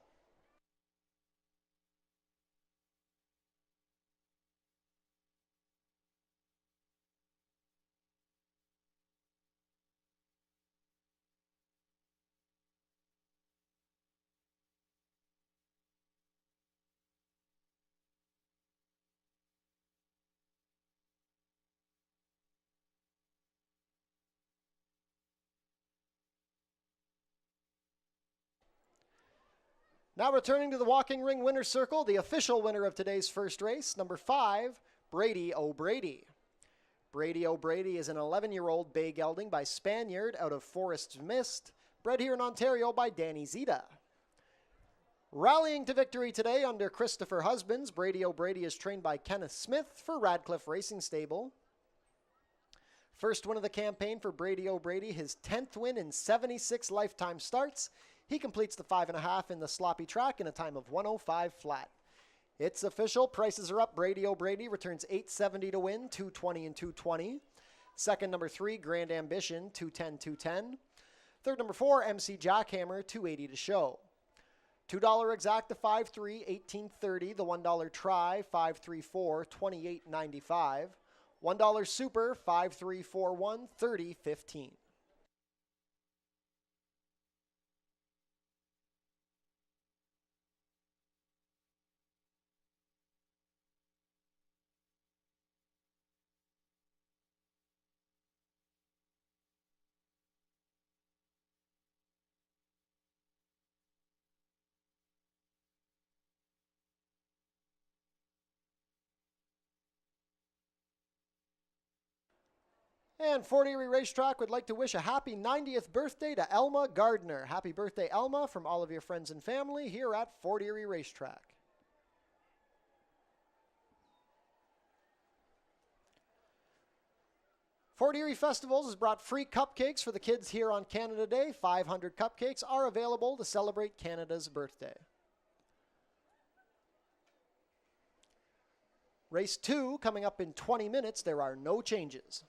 Now returning to the walking ring winner's circle, the official winner of today's first race, number 5, Brady O'Brady. Brady O'Brady is an 11-year-old bay gelding by Spaniard out of Forest's Mist, bred here in Ontario by Danny Zita. Rallying to victory today under Christopher Husbands, Brady O'Brady is trained by Kenneth Smith for Radcliffe Racing Stable. First win of the campaign for Brady O'Brady, his 10th win in 76 lifetime starts. He completes the 5.5 in the sloppy track in a time of 105 flat. It's official. Prices are up. Brady O'Brady returns $870 to win, $220 and $220. Second, number 3, Grand Ambition, $210, $210. Third, number 4, MC Jackhammer, $280 to show. $2 exacta 5-3, $18.30. The $1 try, 5-3-4, $28.95. $1 super, 5-3-4-1, $30.15. And Fort Erie Racetrack would like to wish a happy 90th birthday to Elma Gardner. Happy birthday, Elma, from all of your friends and family here at Fort Erie Racetrack. Fort Erie Festivals has brought free cupcakes for the kids here on Canada Day. 500 cupcakes are available to celebrate Canada's birthday. Race 2 coming up in 20 minutes. There are no changes.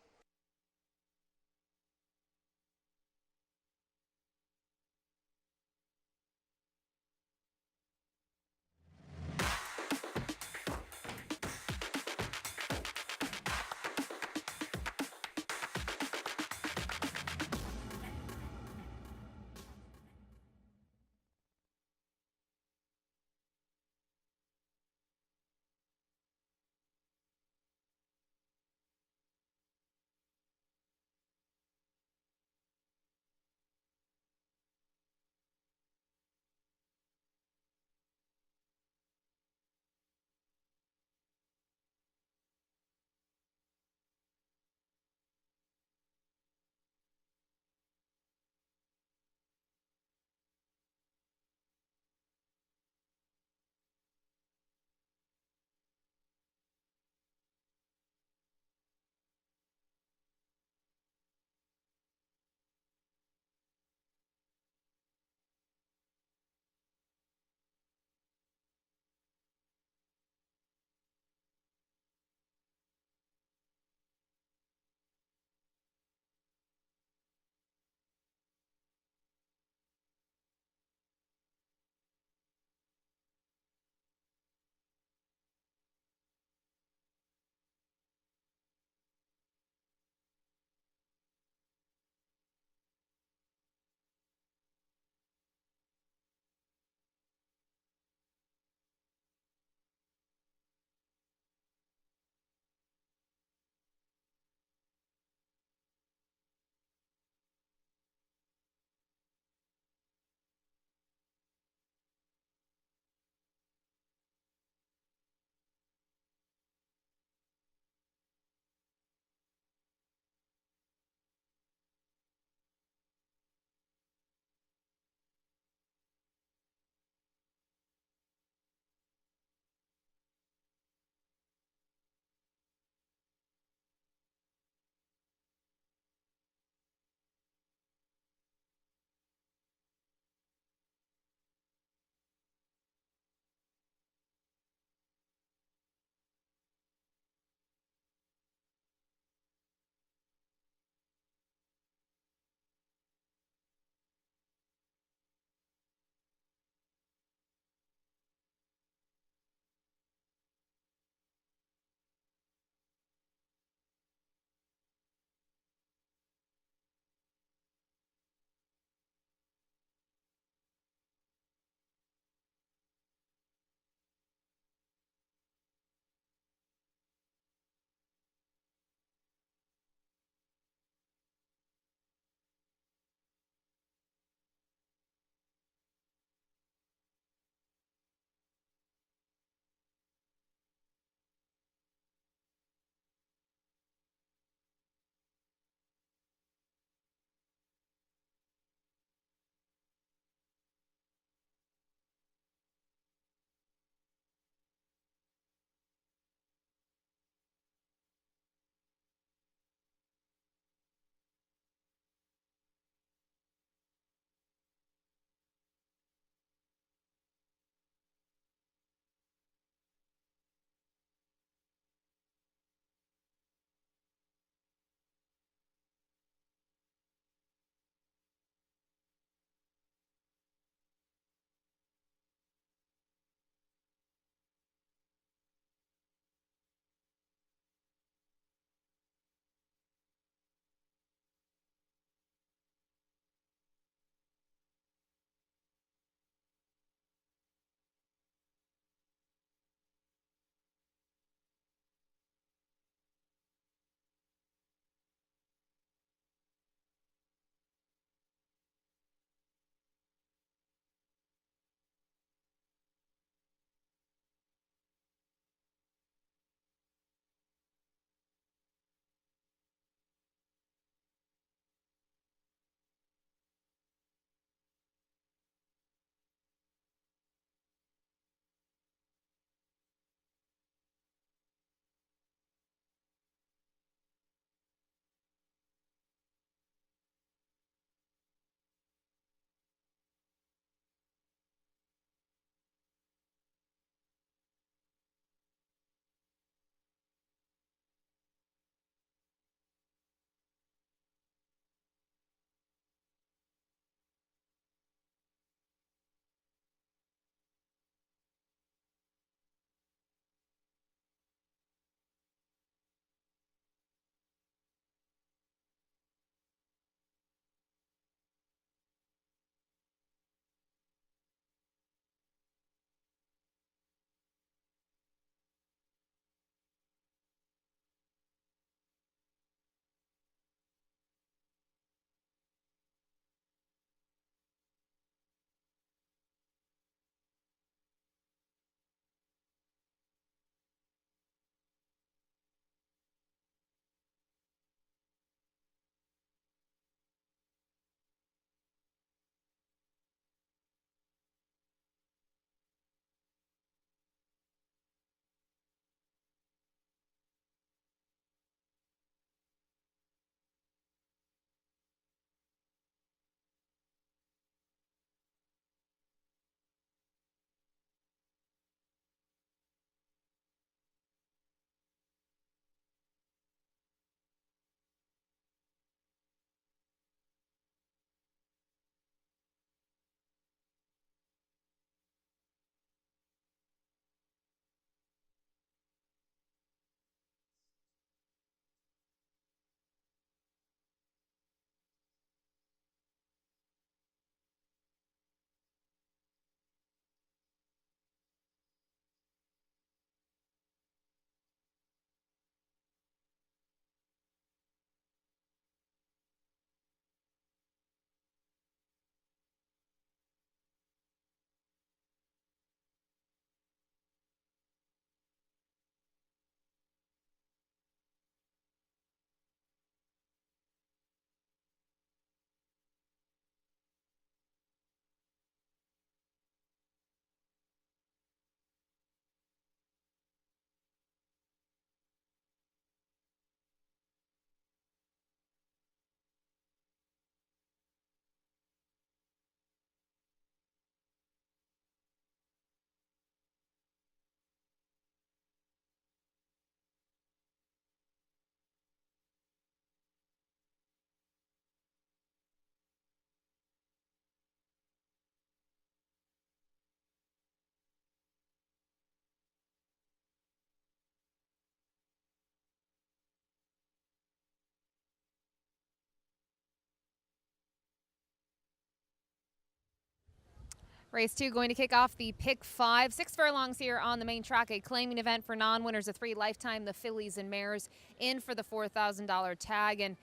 Race 2 going to kick off the pick 5. 6 furlongs here on the main track. A claiming event for non-winners of 3 lifetime. The fillies and mares in for the $4,000 tag. And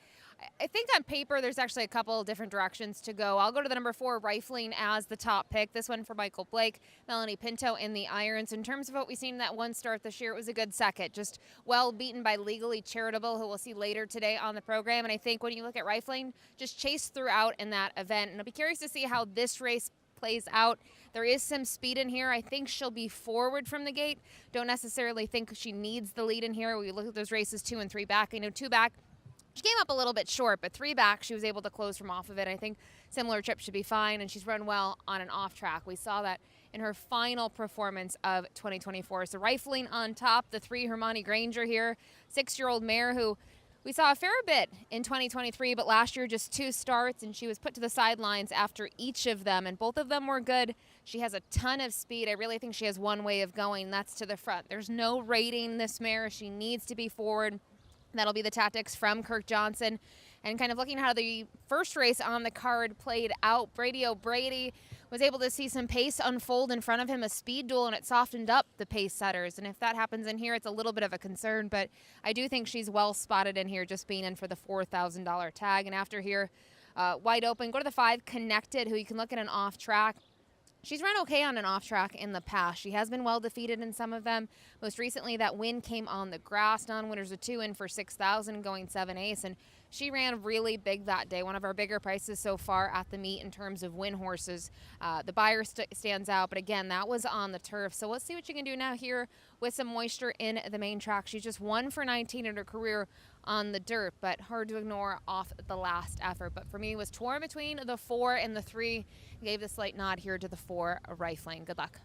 I think on paper there's actually a couple different directions to go. I'll go to the number 4, Rifling, as the top pick. This one for Michael Blake, Melanie Pinto in the irons. In terms of what we've seen in that one start this year, it was a good second. Just well beaten by Legally Charitable, who we'll see later today on the program. And I think when you look at Rifling, just chased throughout in that event. And I'll be curious to see how this race plays out. There is some speed in here. I think she'll be forward from the gate. Don't necessarily think she needs the lead in here. We look at those races 2 and 3 back. 2 back, she came up a little bit short, but 3 back, she was able to close from off of it. I think similar trip should be fine, and she's run well on an off track. We saw that in her final performance of 2024. So Rifling on top, the 3 Hermione Granger here, 6-year-old mare who we saw a fair bit in 2023, but last year just 2 starts, and she was put to the sidelines after each of them, and both of them were good. She has a ton of speed. I really think she has one way of going, that's to the front. There's no rating this mare. She needs to be forward. That'll be the tactics from Kirk Johnson. And kind of looking at how the first race on the card played out, Brady O'Brady was able to see some pace unfold in front of him, a speed duel, and it softened up the pace setters. And if that happens in here, it's a little bit of a concern, but I do think she's well spotted in here, just being in for the $4,000 tag. And after here, wide open, go to the 5, Connected, who you can look at an off track. She's run okay on an off track in the past. She has been well defeated in some of them. Most recently, that win came on the grass. Non-winners of 2 in for 6,000, going 7/8, and she ran really big that day. One of our bigger prices so far at the meet in terms of win horses. The buyer stands out, but again, that was on the turf. So let's see what you can do now here with some moisture in the main track. She's just 1 for 19 in her career on the dirt, but hard to ignore off the last effort. But for me, it was torn between the 4 and the 3. Gave the slight nod here to the 4, Rifling. Good luck.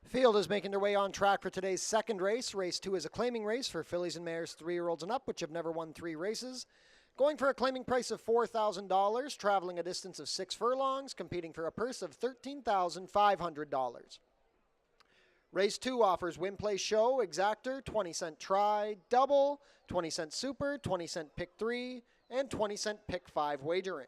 Field is making their way on track for today's second race. Race 2 is a claiming race for fillies and mares 3-year-olds and up, which have never won 3 races. Going for a claiming price of $4,000, traveling a distance of 6 furlongs, competing for a purse of $13,500. Race 2 offers win, play, show, exactor, 20-cent try, double, 20-cent super, 20-cent pick 3, and 20-cent pick 5 wagering.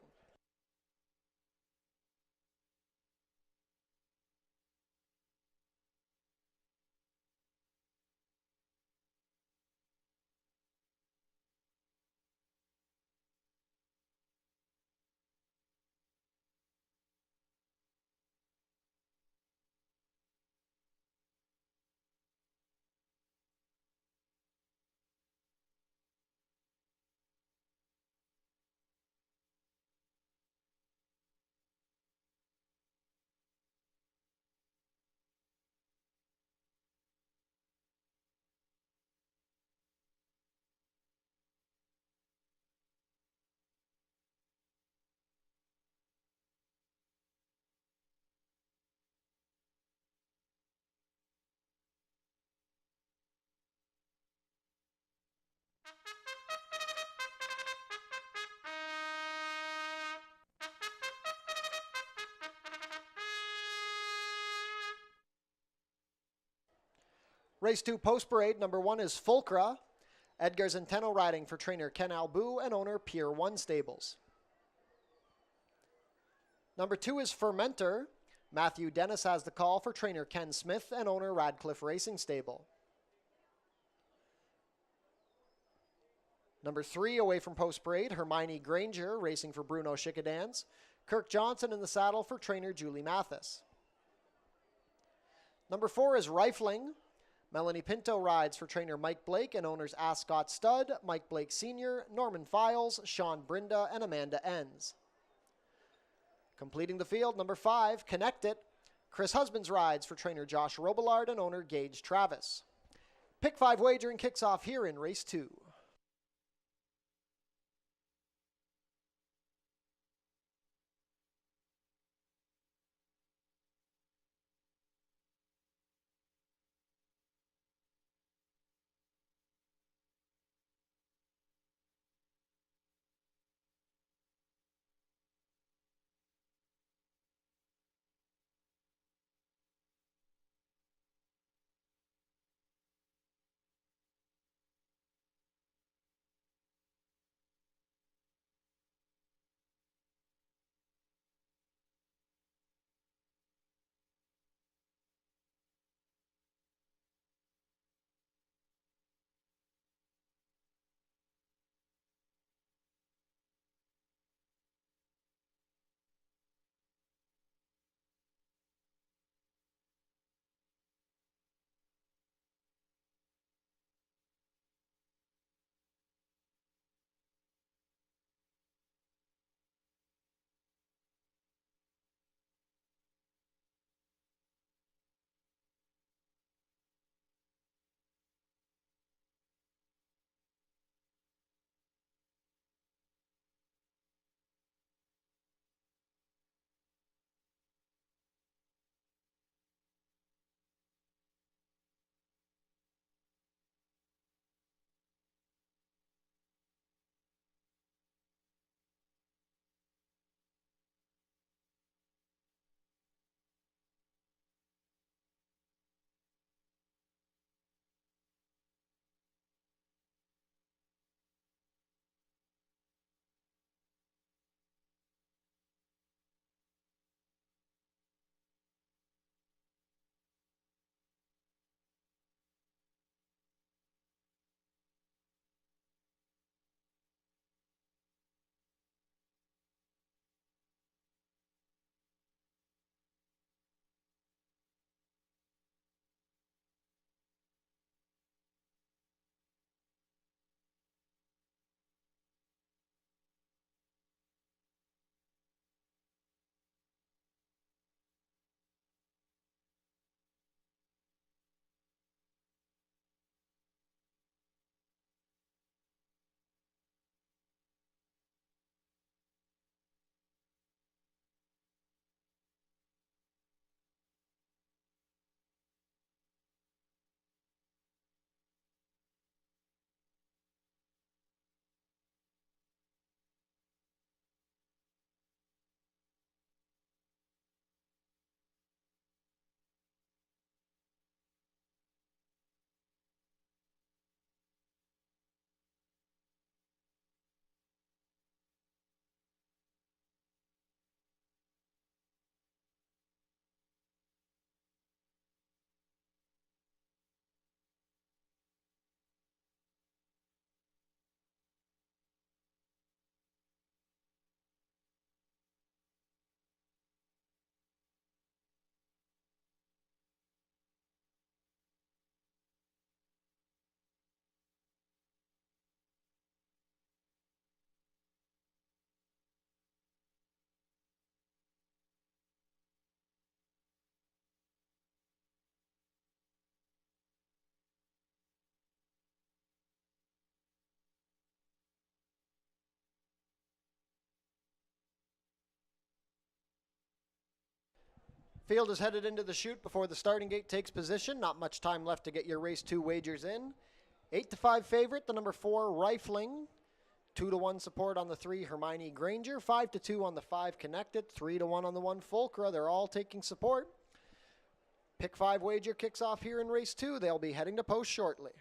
Race 2 post parade, number 1 is Fulcra. Edgar Zenteno riding for trainer Ken Albu and owner Pier 1 Stables. Number 2 is Fermenter. Matthew Dennis has the call for trainer Ken Smith and owner Radcliffe Racing Stable. Number 3, away from post parade, Hermione Granger racing for Bruno Chickadans. Kirk Johnson in the saddle for trainer Julie Mathis. Number 4 is Rifling. Melanie Pinto rides for trainer Mike Blake and owners Ascot Stud, Mike Blake Sr., Norman Files, Sean Brinda, and Amanda Enns. Completing the field, number 5, Connect It. Chris Husbands rides for trainer Josh Robillard and owner Gage Travis. Pick 5 wagering kicks off here in race 2. Field is headed into the chute before the starting gate takes position. Not much time left to get your race 2 wagers in. 8-5 favorite, the number 4 Rifling. 2-1 support on the 3 Hermione Granger. 5-2 on the 5 Connected. 3-1 on the 1 Fulcra. They're all taking support. Pick 5 wager kicks off here in race 2. They'll be heading to post shortly.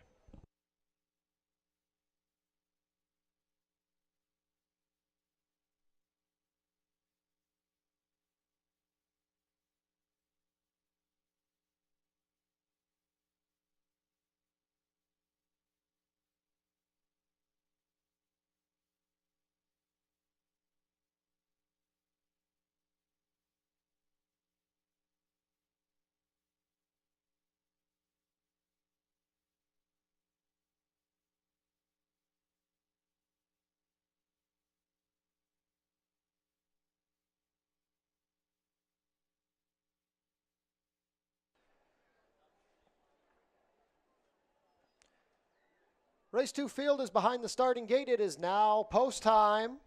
Race 2 field is behind the starting gate. It is now post time.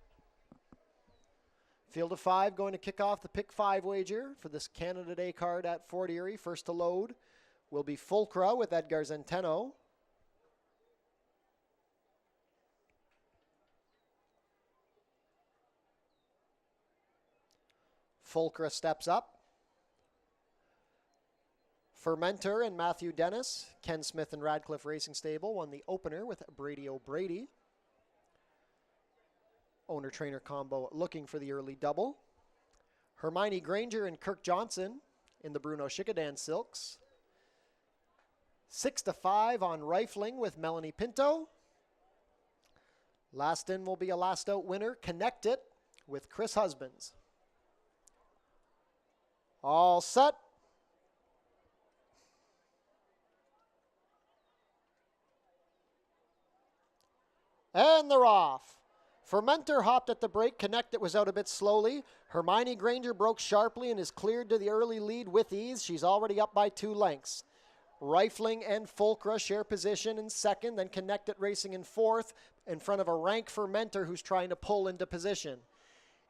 Field of 5 going to kick off the pick 5 wager for this Canada Day card at Fort Erie. First to load will be Fulcra with Edgar Zenteno. Fulcra steps up. Fermenter and Matthew Dennis, Ken Smith and Radcliffe Racing Stable, won the opener with Brady O'Brady. Owner-trainer combo looking for the early double. Hermione Granger and Kirk Johnson in the Bruno Schickadan Silks. 6-5 on Rifling with Melanie Pinto. Last in will be a last out winner, Connect It, with Chris Husbands. All set. And they're off. Fermenter hopped at the break. Connect It was out a bit slowly. Hermione Granger broke sharply and is cleared to the early lead with ease. She's already up by 2 lengths. Rifling and Fulcra share position in second, then Connect It racing in fourth in front of a rank Fermenter who's trying to pull into position.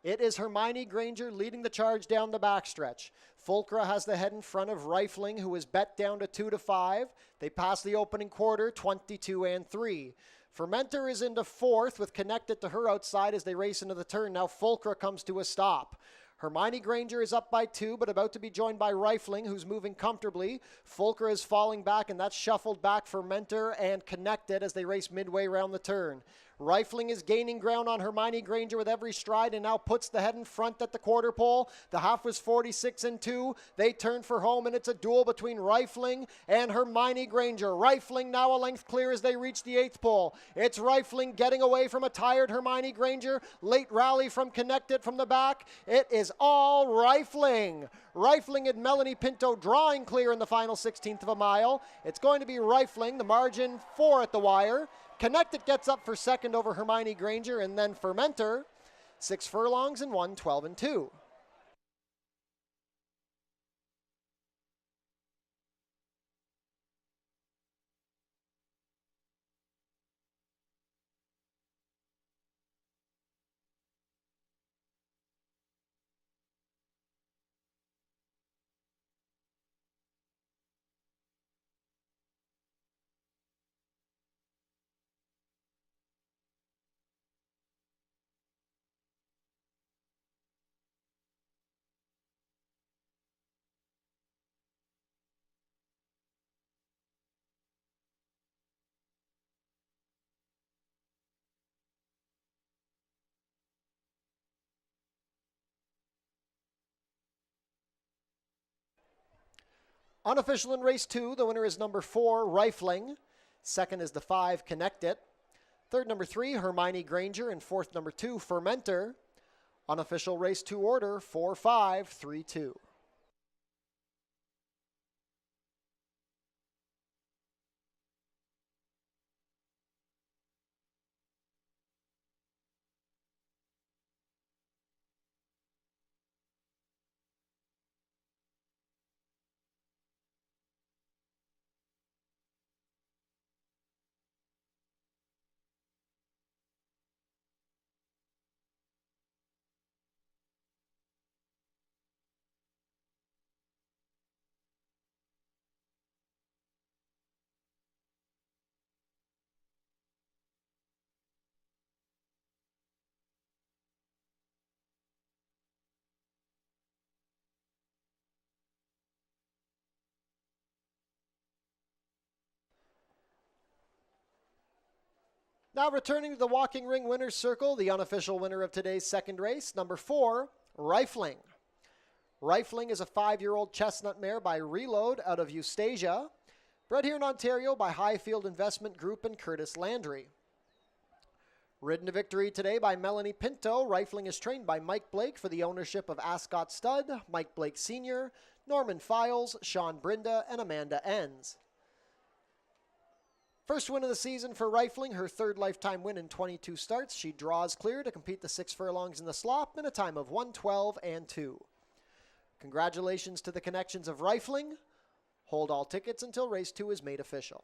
It is Hermione Granger leading the charge down the backstretch. Fulcra has the head in front of Rifling, who is bet down to 2-5. They pass the opening quarter, 22-3. Fermenter is into fourth with Connect It to her outside as they race into the turn. Now Fulcra comes to a stop. Hermione Granger is up by 2, but about to be joined by Rifling, who's moving comfortably. Fulcra is falling back, and that's shuffled back Fermenter and Connect It as they race midway around the turn. Rifling is gaining ground on Hermione Granger with every stride and now puts the head in front at the quarter pole. The half was 46-2. They turn for home, and it's a duel between Rifling and Hermione Granger. Rifling now a length clear as they reach the 8th pole. It's Rifling getting away from a tired Hermione Granger. Late rally from Connect It from the back. It is all Rifling. Rifling and Melanie Pinto drawing clear in the final 16th of a mile. It's going to be Rifling, the margin 4 at the wire. Connect It gets up for second over Hermione Granger, and then Fermenter, 6 furlongs and 1, 12-2. Unofficial in race 2, the winner is number 4, Rifling. Second is the 5, Connect It. Third, number 3, Hermione Granger. And fourth, number 2, Fermenter. Unofficial race 2 order, 4-5-3-2. Now returning to the walking ring winner's circle, the unofficial winner of today's second race, number 4, Rifling. Rifling is a 5-year-old chestnut mare by Reload out of Eustasia, bred here in Ontario by Highfield Investment Group and Curtis Landry. Ridden to victory today by Melanie Pinto, Rifling is trained by Mike Blake for the ownership of Ascot Stud, Mike Blake Sr., Norman Files, Sean Brinda, and Amanda Enns. First win of the season for Rifling, her third lifetime win in 22 starts. She draws clear to compete the 6 furlongs in the slop in a time of 1:12 and 2. Congratulations to the connections of Rifling. Hold all tickets until race 2 is made official.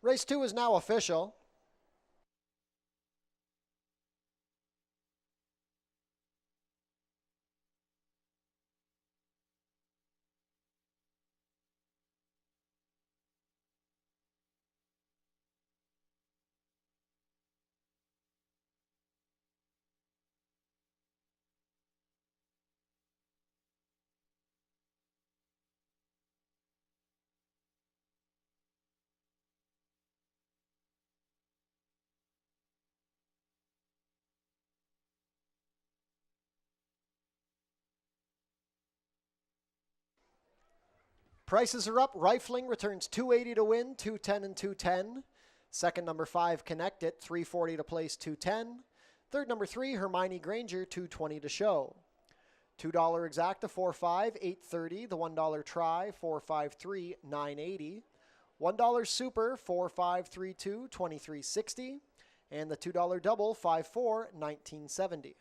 Race 2 is now official. Prices are up. Rifling returns $280 to win, $210 and $210. Second, number 5, Connect It, $340 to place, $210. Third, number 3, Hermione Granger, $220 to show. $2 exacta, $4.5, $8.30. The $1 try, $4.53, $9.80. $1 super, $4.532, $23.60. And the $2 double, $5.4, $19.70.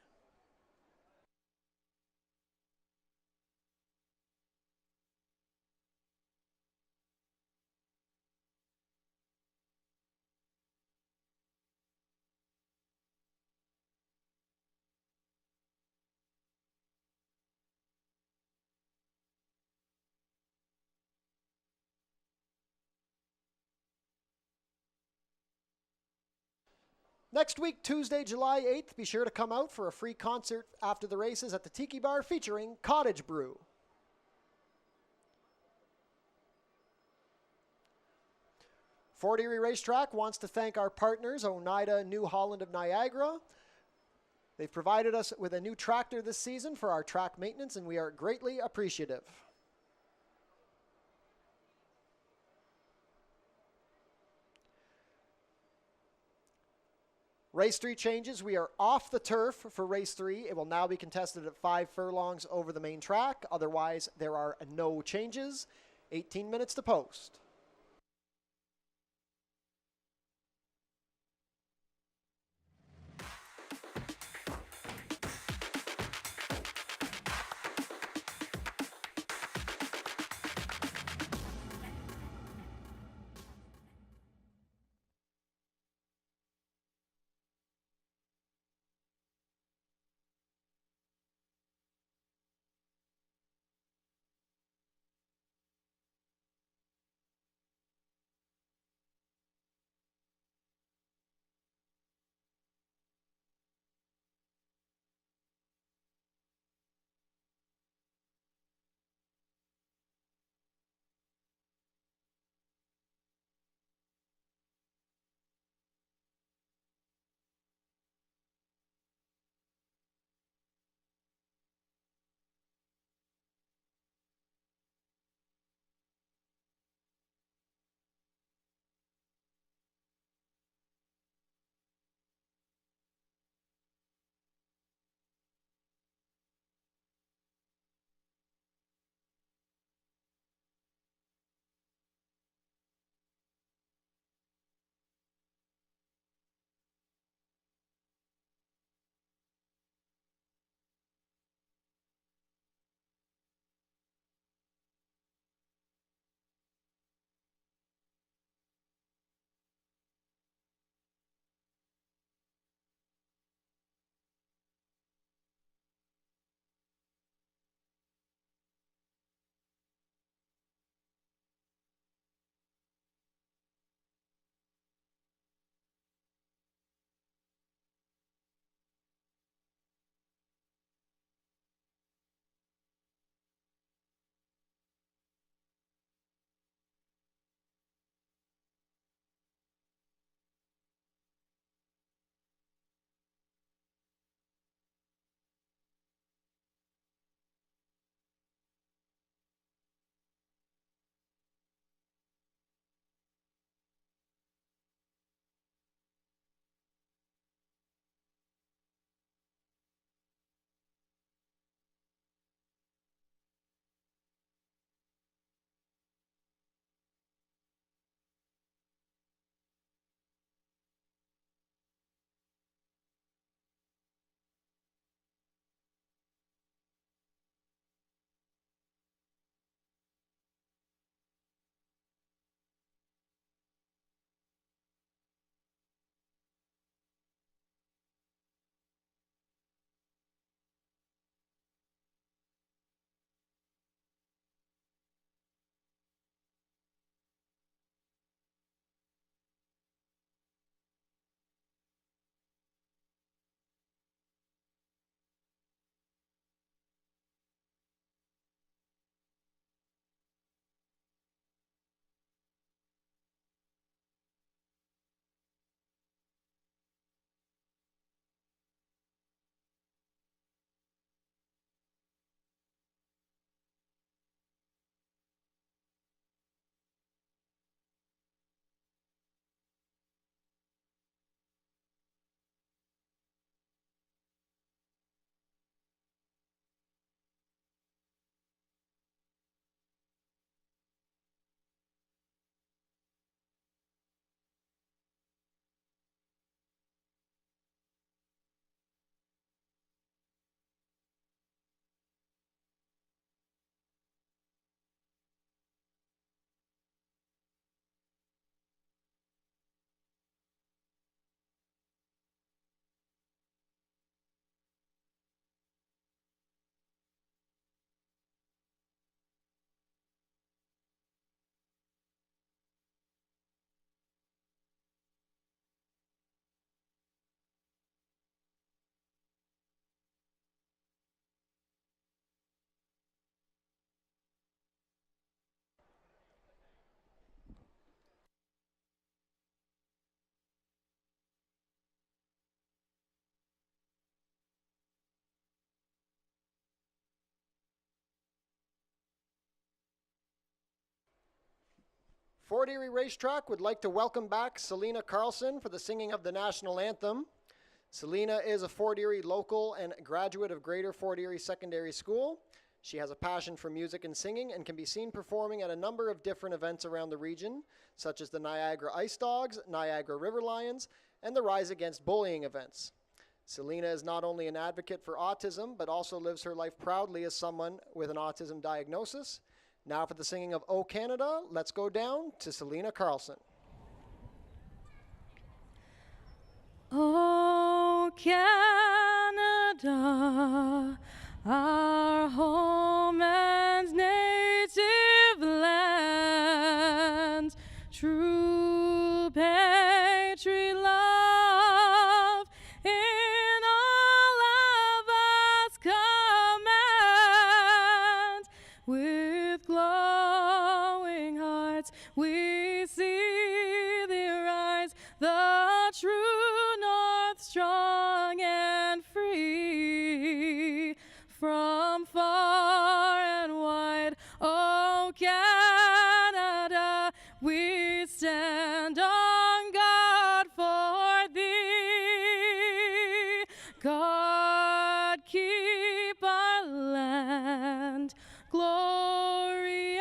Next week, Tuesday, July 8th, be sure to come out for a free concert after the races at the Tiki Bar featuring Cottage Brew. Fort Erie Racetrack wants to thank our partners, Oneida New Holland of Niagara. They've provided us with a new tractor this season for our track maintenance, and we are greatly appreciative. Race 3 changes. We are off the turf for race 3. It will now be contested at 5 furlongs over the main track. Otherwise, there are no changes. 18 minutes to post. Fort Erie Racetrack would like to welcome back Selena Carlson for the singing of the national anthem. Selena is a Fort Erie local and graduate of Greater Fort Erie Secondary School. She has a passion for music and singing and can be seen performing at a number of different events around the region, such as the Niagara Ice Dogs, Niagara River Lions, and the Rise Against Bullying events. Selena is not only an advocate for autism, but also lives her life proudly as someone with an autism diagnosis. Now for the singing of O Canada, let's go down to Selena Carlson. O Canada, our home and native land, true patriot love in all of us command. With glowing hearts we see thee rise, the true north, strong and free. From far and wide, O Canada, we stand on guard for thee. God, keep our land glorious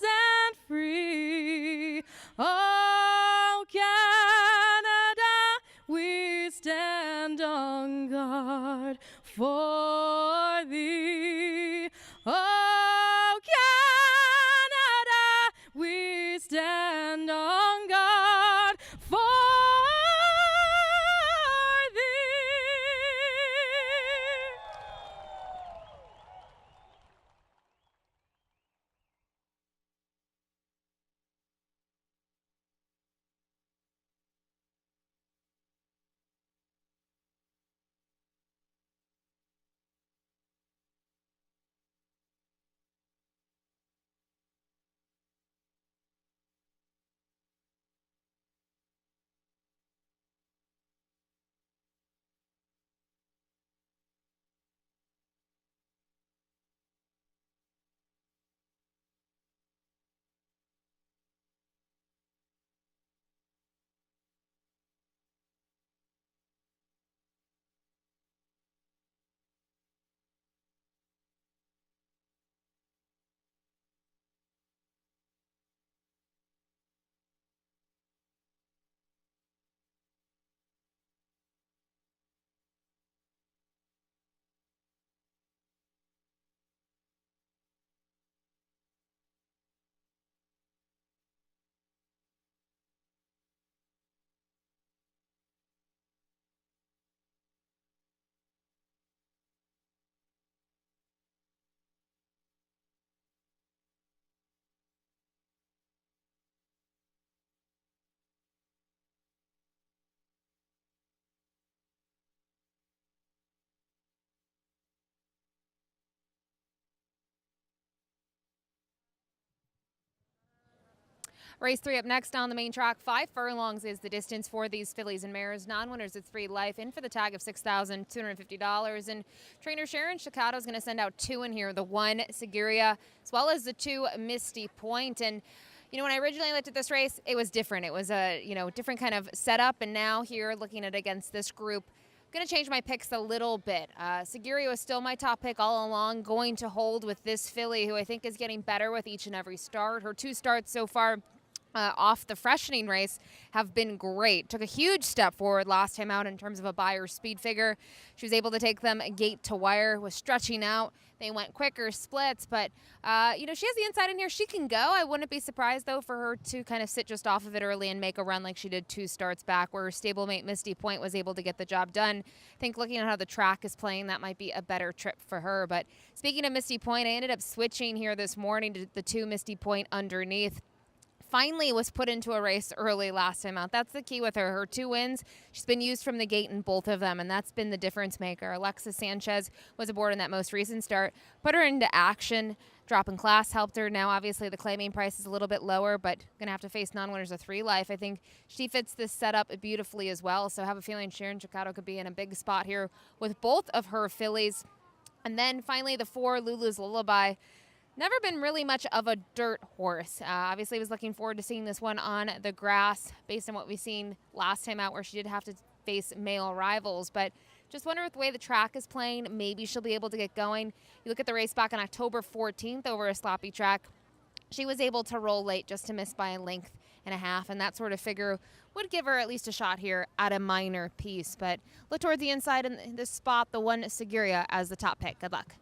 and free. O Canada, we stand on guard for thee. O Canada, we stand on guard for thee. Race 3 up next on the main track. 5 furlongs is the distance for these fillies and mares. Non-winners of 3 life in for the tag of $6,250. And trainer Sharon Chicato is going to send out 2 in here. The 1 Seguria as well as the 2 Misty Point. And you know, when I originally looked at this race, it was different. It was a, different kind of setup. And now here, looking at it against this group, I'm going to change my picks a little bit. Seguria was still my top pick all along, going to hold with this filly, who I think is getting better with each and every start. Her 2 starts so far off the freshening race have been great. Took a huge step forward last time out in terms of a buyer speed figure. She was able to take them gate to wire, was stretching out. They went quicker splits, but she has the inside in here. She can go. I wouldn't be surprised though for her to kind of sit just off of it early and make a run like she did 2 starts back, where her stablemate Misty Point was able to get the job done. I think looking at how the track is playing, that might be a better trip for her. But speaking of Misty Point, I ended up switching here this morning to the 2 Misty Point underneath. Finally was put into a race early last time out. That's the key with her. Her 2 wins, she's been used from the gate in both of them, and that's been the difference maker. Alexis Sanchez was aboard in that most recent start, put her into action. Drop in class helped her. Now, obviously, the claiming price is a little bit lower, but going to have to face non-winners of 3 life. I think she fits this setup beautifully as well, so I have a feeling Sharon Chicato could be in a big spot here with both of her fillies. And then finally, the 4 Lulu's Lullaby. Never been really much of a dirt horse. Obviously, was looking forward to seeing this one on the grass based on what we've seen last time out where she did have to face male rivals. But just wonder with the way the track is playing, maybe she'll be able to get going. You look at the race back on October 14th over a sloppy track. She was able to roll late just to miss by a length and a half, and that sort of figure would give her at least a shot here at a minor piece. But look toward the inside in this spot, the one Seguria as the top pick. Good luck.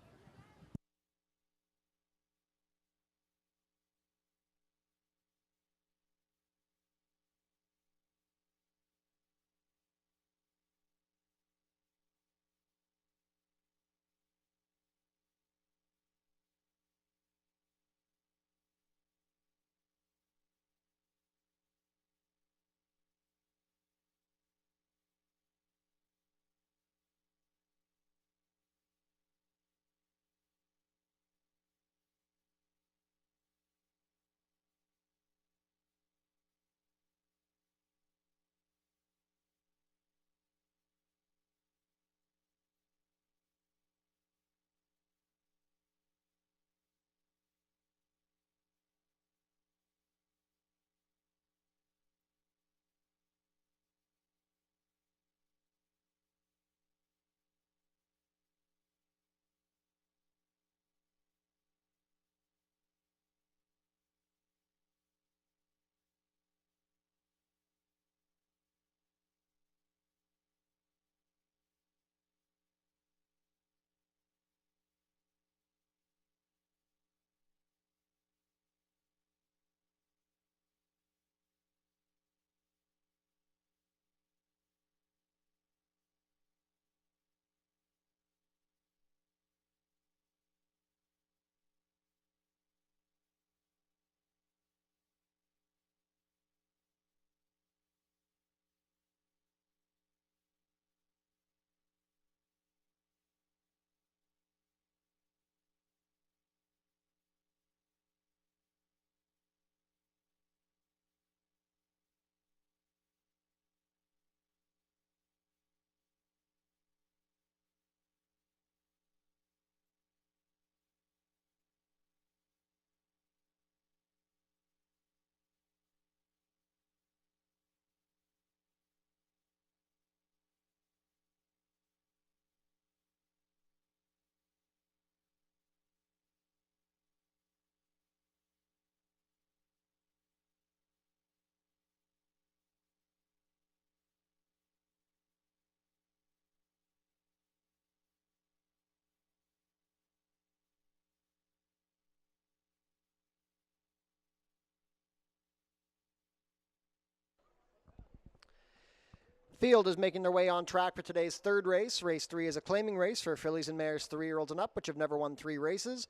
Field is making their way on track for today's third race. Race 3 is a claiming race for fillies and mares 3-year-olds and up, which have never won 3 races.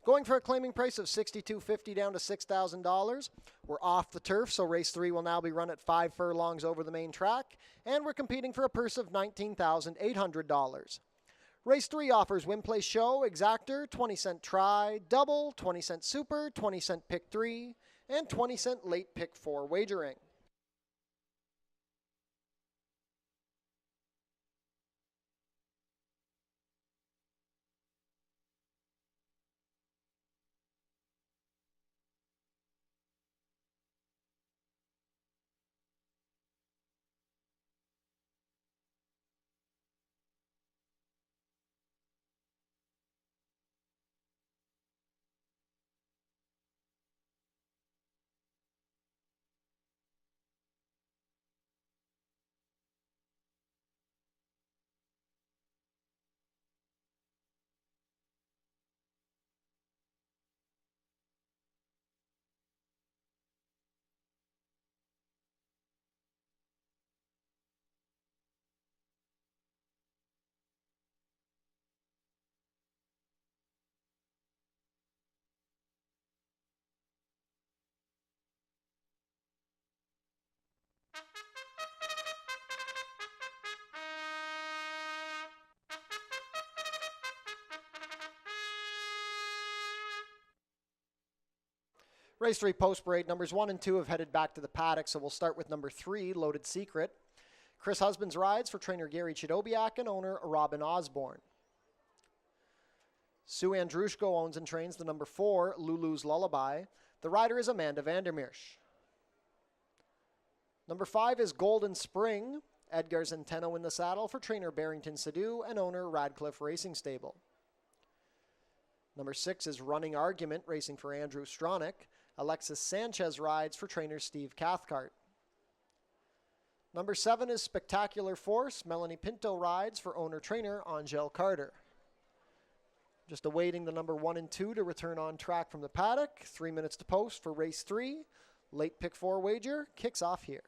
Going for a claiming price of $6,250 down to $6,000. We're off the turf, so race 3 will now be run at 5 furlongs over the main track, and we're competing for a purse of $19,800. Race 3 offers win, place, show, exactor, 20-cent try, double, 20-cent super, 20-cent pick 3, and 20-cent late pick 4 wagering. Race 3 post parade numbers 1 and 2 have headed back to the paddock, so we'll start with number 3, Loaded Secret. Chris Husbands rides for trainer Gary Chidobiak and owner Robin Osborne. Sue Andrushko owns and trains the number 4, Lulu's Lullaby. The rider is Amanda Vandermeersch. Number 5 is Golden Spring. Edgar Centeno in the saddle for trainer Barrington Sadu and owner Radcliffe Racing Stable. Number 6 is Running Argument, racing for Andrew Stronach. Alexis Sanchez rides for trainer Steve Cathcart. Number 7 is Spectacular Force. Melanie Pinto rides for owner-trainer Angel Carter. Just awaiting the number 1 and 2 to return on track from the paddock. 3 minutes to post for race 3. Late pick 4 wager kicks off here.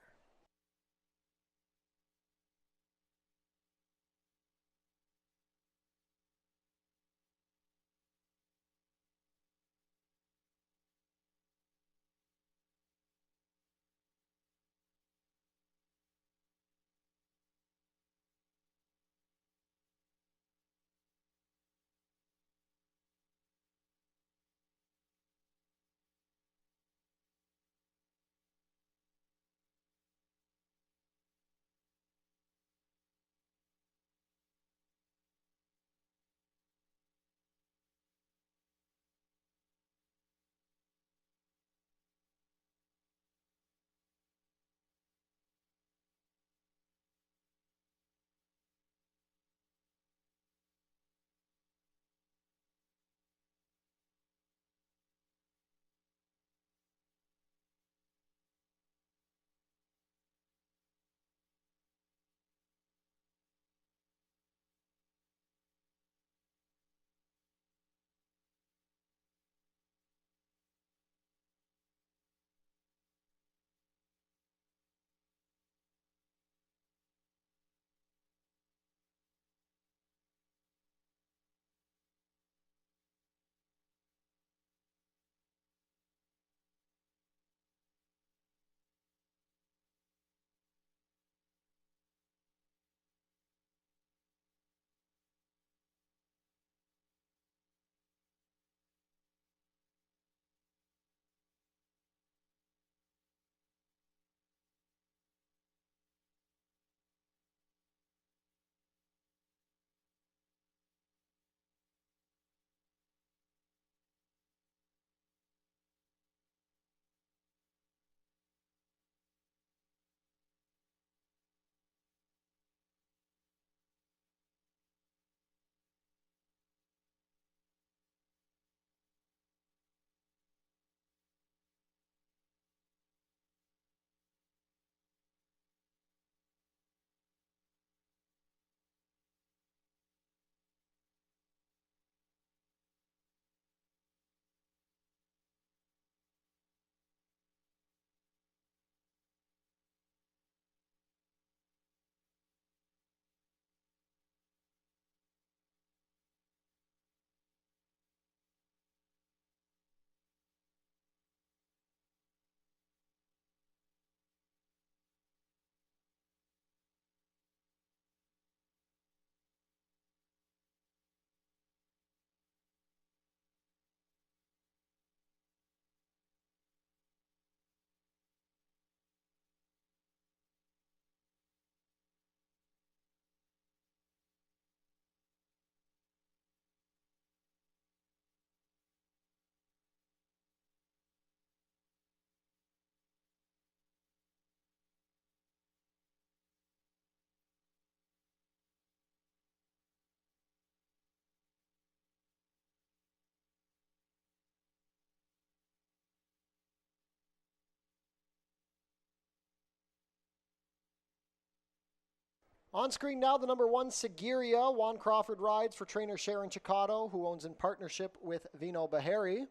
On screen now, the number 1, Seguiria. Juan Crawford rides for trainer Sharon Chicotto, who owns in partnership with Vino Bahari.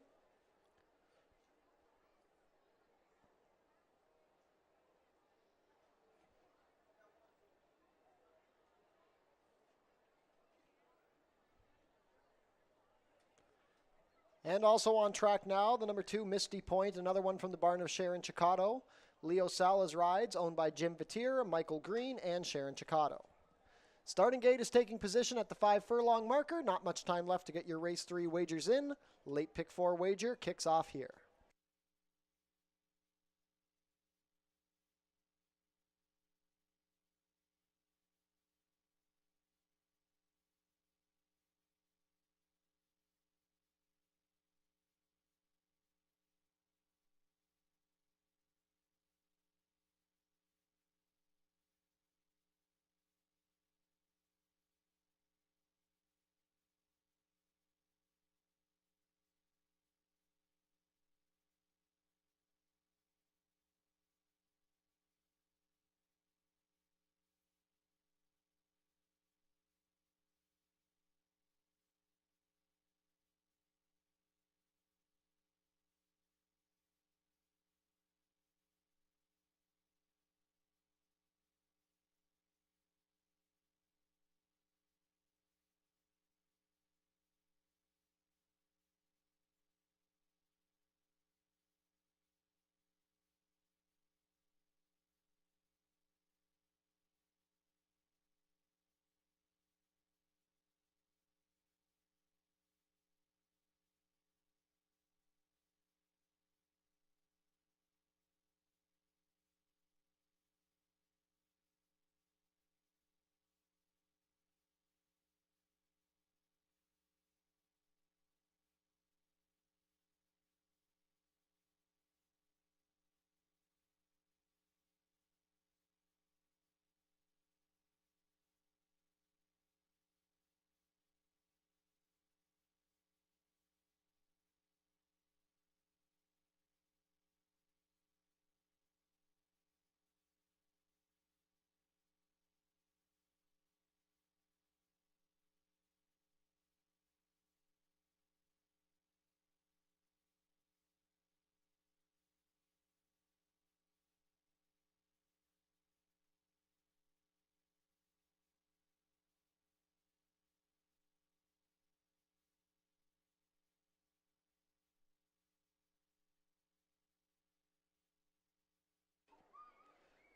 And also on track now, the number 2, Misty Point, another one from the barn of Sharon Chicotto. Leo Salas rides, owned by Jim Vatier, Michael Green, and Sharon Chicotto. Starting gate is taking position at the 5 furlong marker. Not much time left to get your race 3 wagers in. Late pick 4 wager kicks off here.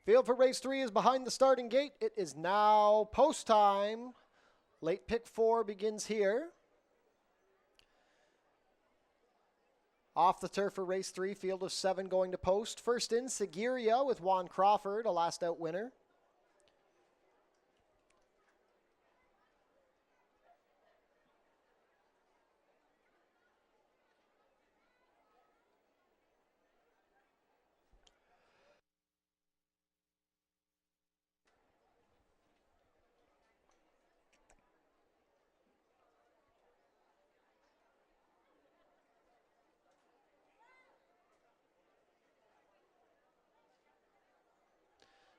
Field for race 3 is behind the starting gate. It is now post time. Late pick 4 begins here. Off the turf for race 3, field of 7 going to post. First in, Sigiriya with Juan Crawford, a last out winner.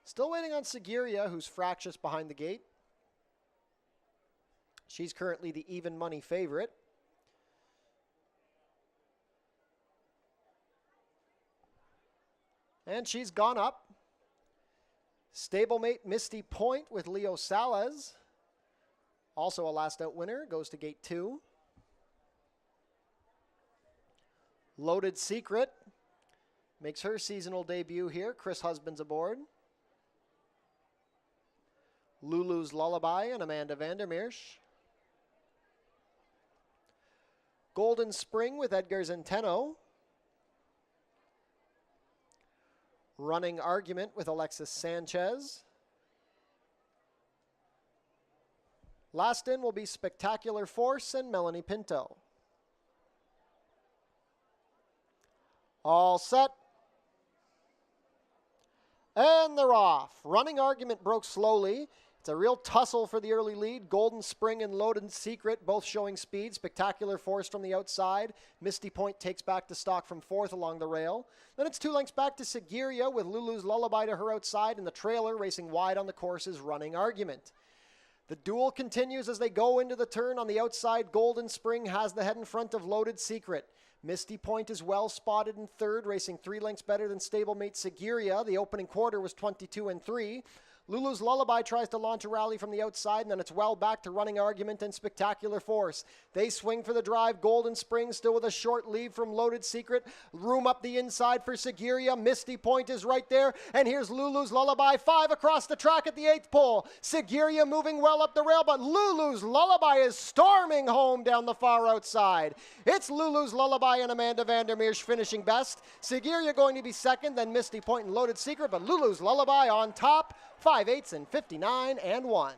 Still waiting on Sigiriya, who's fractious behind the gate. She's currently the even money favorite. And she's gone up. Stablemate Misty Point with Leo Salas. Also a last out winner, goes to gate 2. Loaded Secret makes her seasonal debut here. Chris Husband's aboard. Lulu's Lullaby and Amanda Vandermeersch. Golden Spring with Edgar Zenteno. Running Argument with Alexis Sanchez. Last in will be Spectacular Force and Melanie Pinto. All set. And they're off. Running Argument broke slowly. It's a real tussle for the early lead. Golden Spring and Loaded Secret both showing speed. Spectacular Force from the outside. Misty Point takes back the stock from 4th along the rail. Then it's 2 lengths back to Sigiriya with Lulu's Lullaby to her outside, and the trailer racing wide on the course is Running Argument. The duel continues as they go into the turn. On the outside, Golden Spring has the head in front of Loaded Secret. Misty Point is well spotted in 3rd, racing 3 lengths better than stablemate Sigiriya. The opening quarter was 22-3. Lulu's Lullaby tries to launch a rally from the outside, and then it's well back to Running Argument and Spectacular Force. They swing for the drive. Golden Spring still with a short lead from Loaded Secret. Room up the inside for Sigiriya. Misty Point is right there, and here's Lulu's Lullaby. 5 across the track at the 8th pole. Sigiriya moving well up the rail, but Lulu's Lullaby is storming home down the far outside. It's Lulu's Lullaby and Amanda Vandermeersch finishing best. Sigiriya going to be second, then Misty Point and Loaded Secret, but Lulu's Lullaby on top. 5/8 and 59 and 1.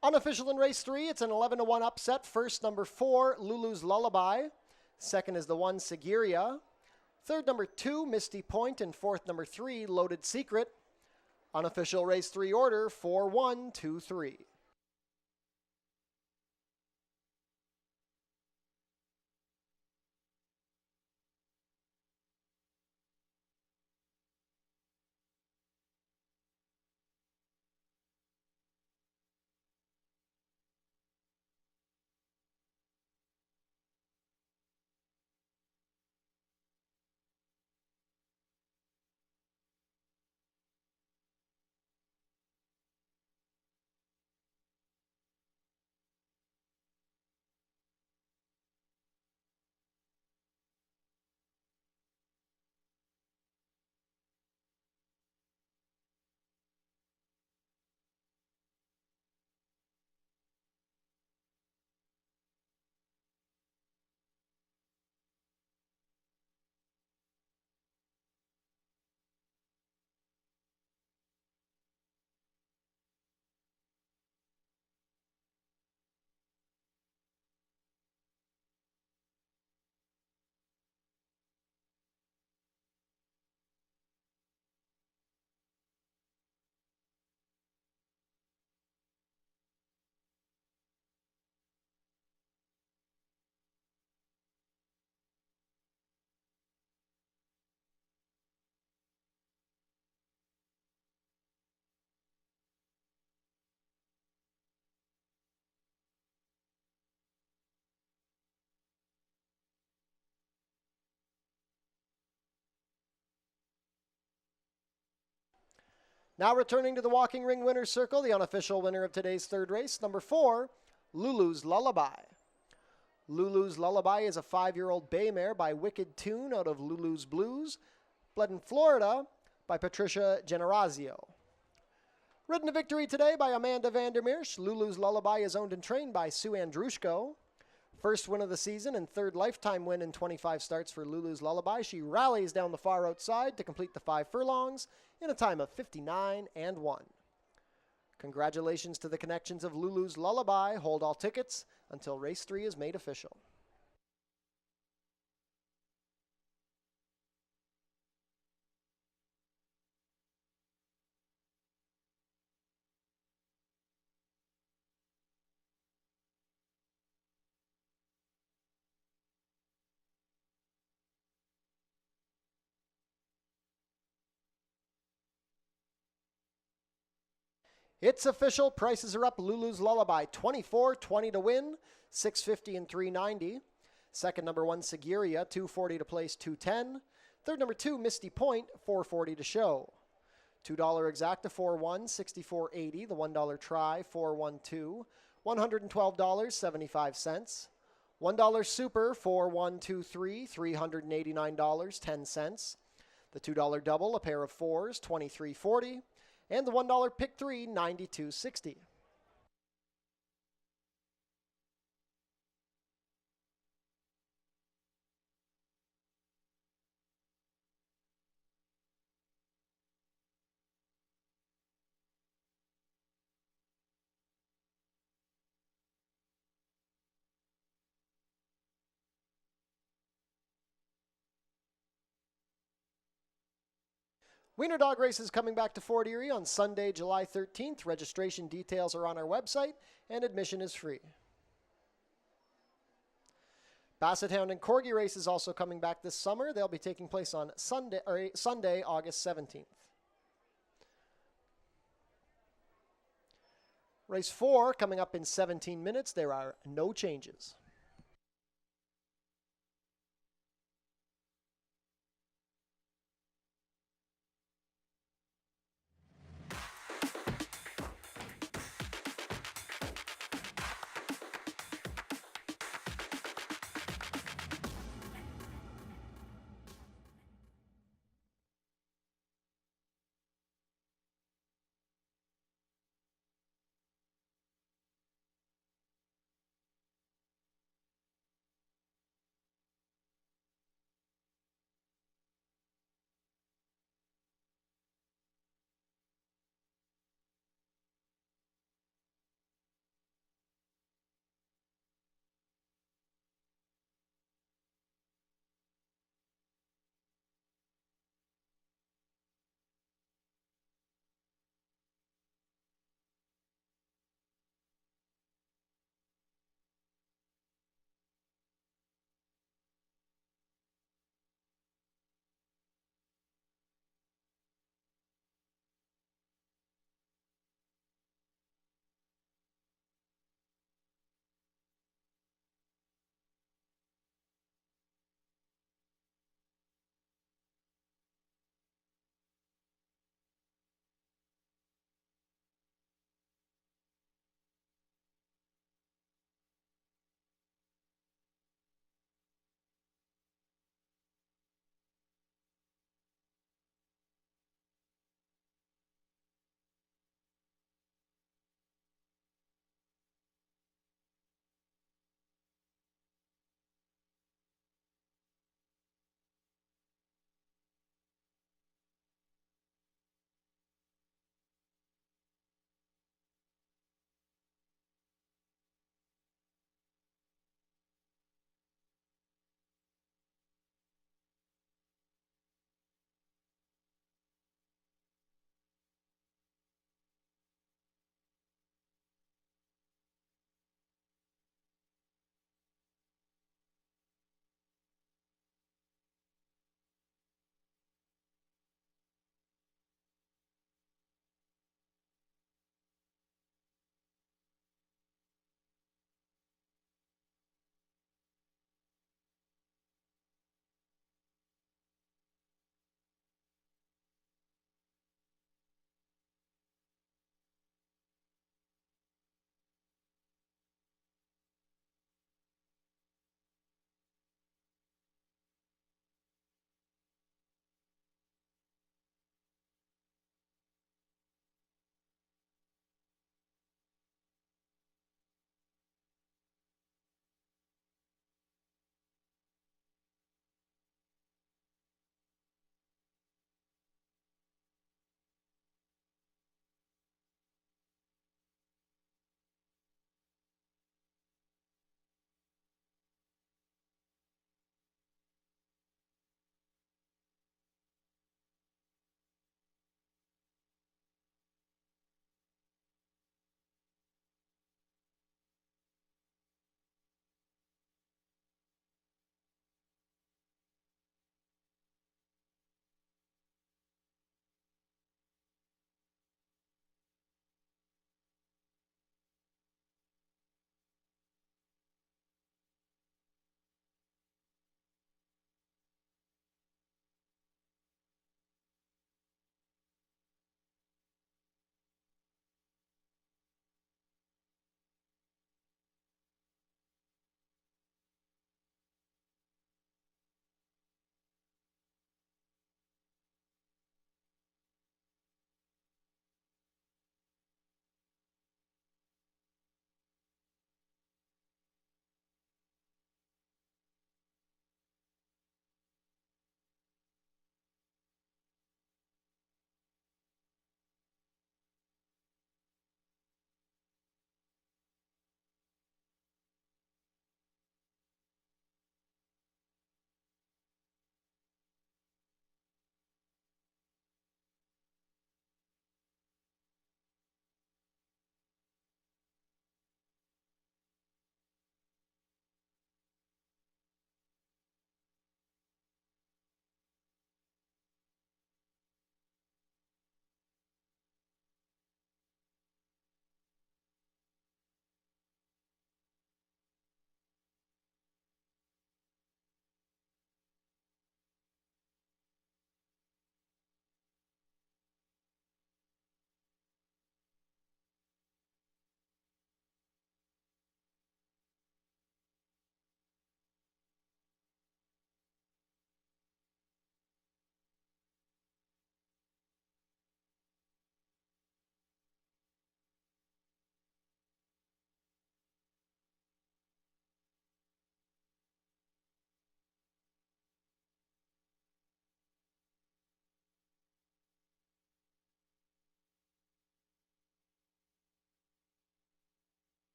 Unofficial in race 3, it's an 11-1 upset. First, number 4, Lulu's Lullaby. Second is the 1, Sigiriya. Third, number 2, Misty Point. And fourth, number 3, Loaded Secret. Unofficial race 3 order, 4-1-2-3. Now returning to the walking ring winner's circle, the unofficial winner of today's third race, number 4, Lulu's Lullaby. Lulu's Lullaby is a 5-year-old bay mare by Wicked Tune out of Lulu's Blues, bred in Florida by Patricia Generazio. Ridden to victory today by Amanda Vandermeersch, Lulu's Lullaby is owned and trained by Sue Andrushko. First win of the season and third lifetime win in 25 starts for Lulu's Lullaby. She rallies down the far outside to complete the 5 furlongs in a time of 59-1. Congratulations to the connections of Lulu's Lullaby. Hold all tickets until race 3 is made official. It's official. Prices are up. Lulu's Lullaby, $24.20 to win, $6.50 and $3.90. Second, number 1, Seguria, $2.40 to place, $2.10. Third, number 2, Misty Point, $4.40 to show. $2 exacta, 4-1, $64.80. The $1 try, 4-1-2, $112.75. $1 super, 4-1-2-3, $389.10. The $2 double, a pair of 4s, $23.40. And the $1 pick 3, $92.60. Wiener Dog Races coming back to Fort Erie on Sunday, July 13th. Registration details are on our website, and admission is free. Basset Hound and Corgi races also coming back this summer. They'll be taking place on Sunday, August 17th. Race 4 coming up in 17 minutes. There are no changes.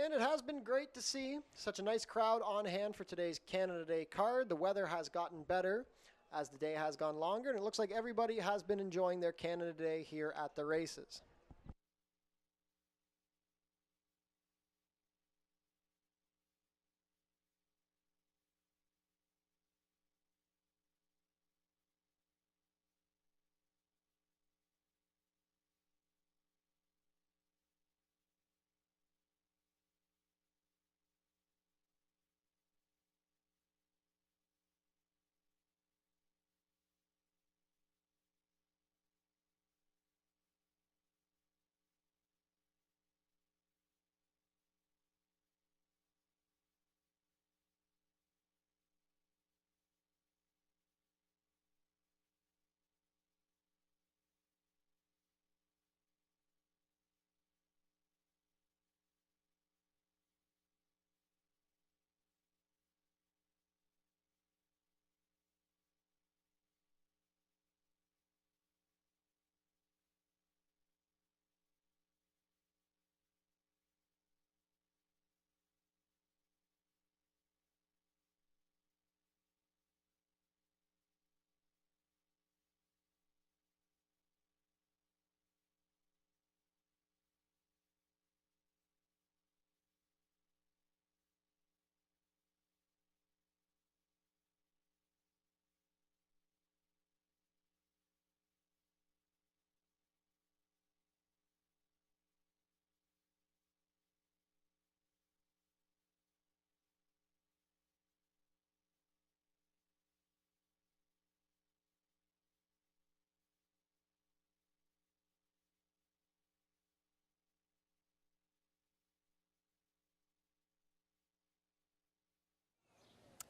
And it has been great to see such a nice crowd on hand for today's Canada Day card. The weather has gotten better as the day has gone longer, and it looks like everybody has been enjoying their Canada Day here at the races.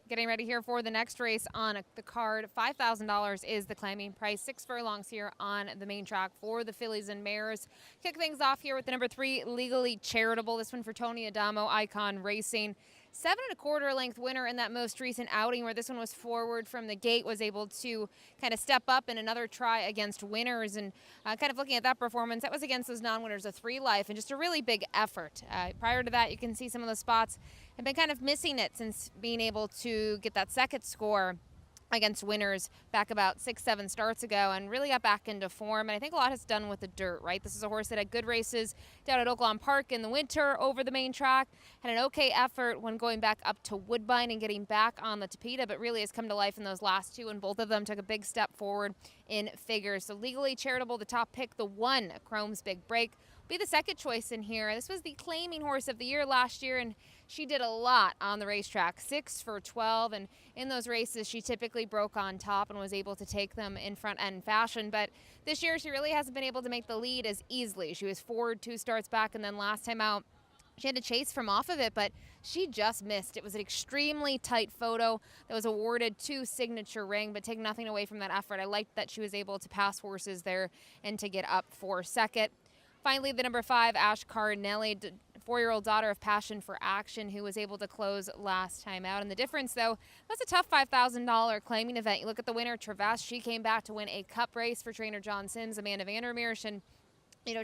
Getting ready here for the next race on the card. $5,000 is the claiming price. 6 furlongs here on the main track for the fillies and mares. Kick things off here with the number 3, Legally Charitable. This one for Tony Adamo, Icon Racing. 7 1/4 length winner in that most recent outing, where this one was forward from the gate, was able to kind of step up in another try against winners. And kind of looking at that performance, that was against those non-winners of 3 Life, and just a really big effort. Prior to that, you can see some of the spots have been kind of missing it since being able to get that second score against winners back about 6-7 starts ago, and really got back into form. And I think a lot has done with the dirt, right? This is a horse that had good races down at Oaklawn Park in the winter over the main track, had an okay effort when going back up to Woodbine and getting back on the Tapeta, but really has come to life in those last 2, and both of them took a big step forward in figures. So Legally Charitable, the top pick. The 1, Chrome's Big Break, be the second choice in here. This was the claiming horse of the year last year, and she did a lot on the racetrack. 6 for 12, and in those races she typically broke on top and was able to take them in front end fashion. But this year she really hasn't been able to make the lead as easily. She was forward 2 starts back, and then last time out she had to chase from off of it, but she just missed. It was an extremely tight photo that was awarded to Signature Ring, but take nothing away from that effort. I liked that she was able to pass horses there and to get up for second. Finally, the number 5, Ash Cardinelli, 4-year-old daughter of Passion for Action, who was able to close last time out. And the difference, though, that's a tough $5,000 claiming event. You look at the winner, Traverse. She came back to win a cup race for trainer John Sims, Amanda Vandermeersch, and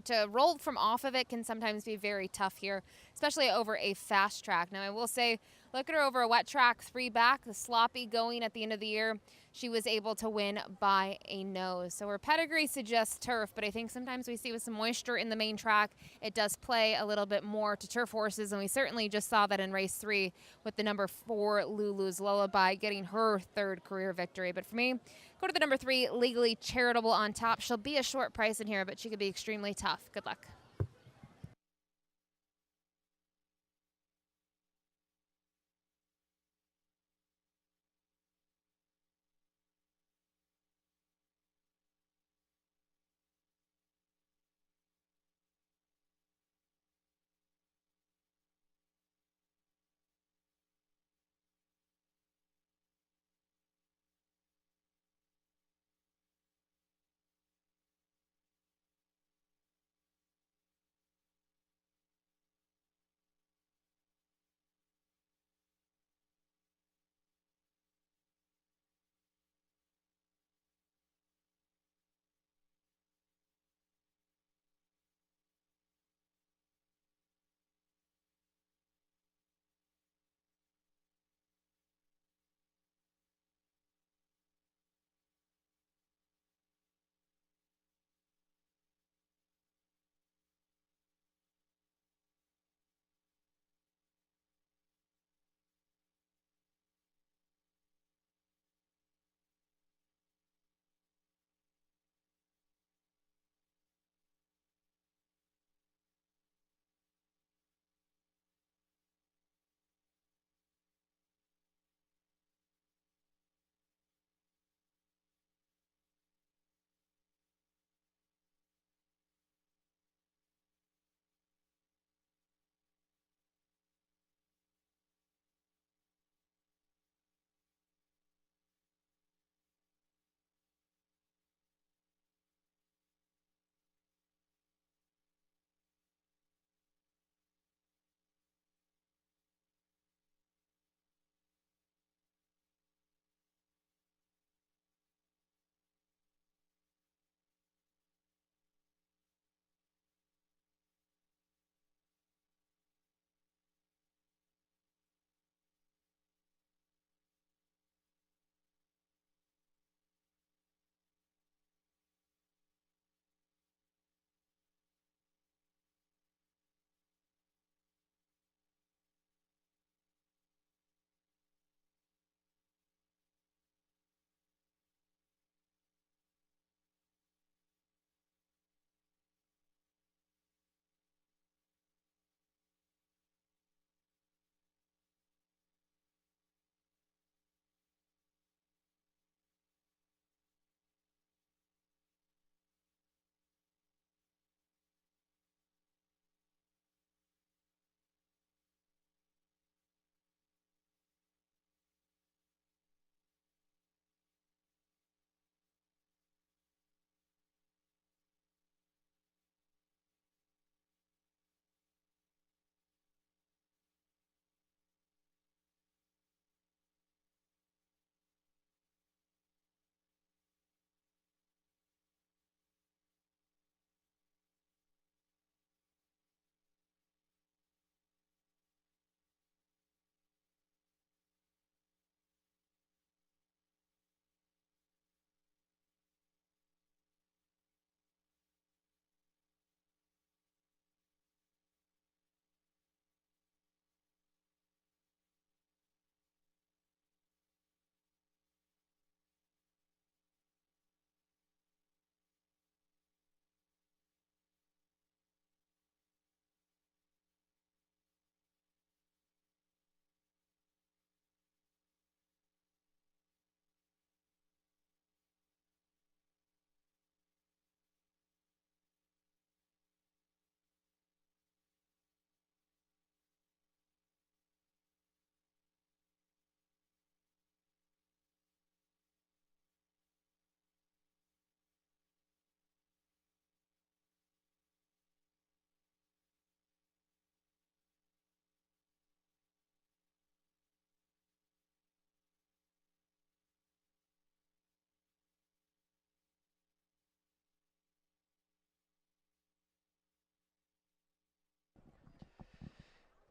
to roll from off of it can sometimes be very tough here, especially over a fast track. Now, I will say, look at her over a wet track, 3 back, the sloppy going at the end of the year. She was able to win by a nose. So her pedigree suggests turf, but I think sometimes we see with some moisture in the main track, it does play a little bit more to turf horses, and we certainly just saw that in race 3 with the number 4, Lulu's Lullaby, getting her 3rd career victory. But for me, go to the number 3, Legally Charitable on top. She'll be a short price in here, but she could be extremely tough. Good luck.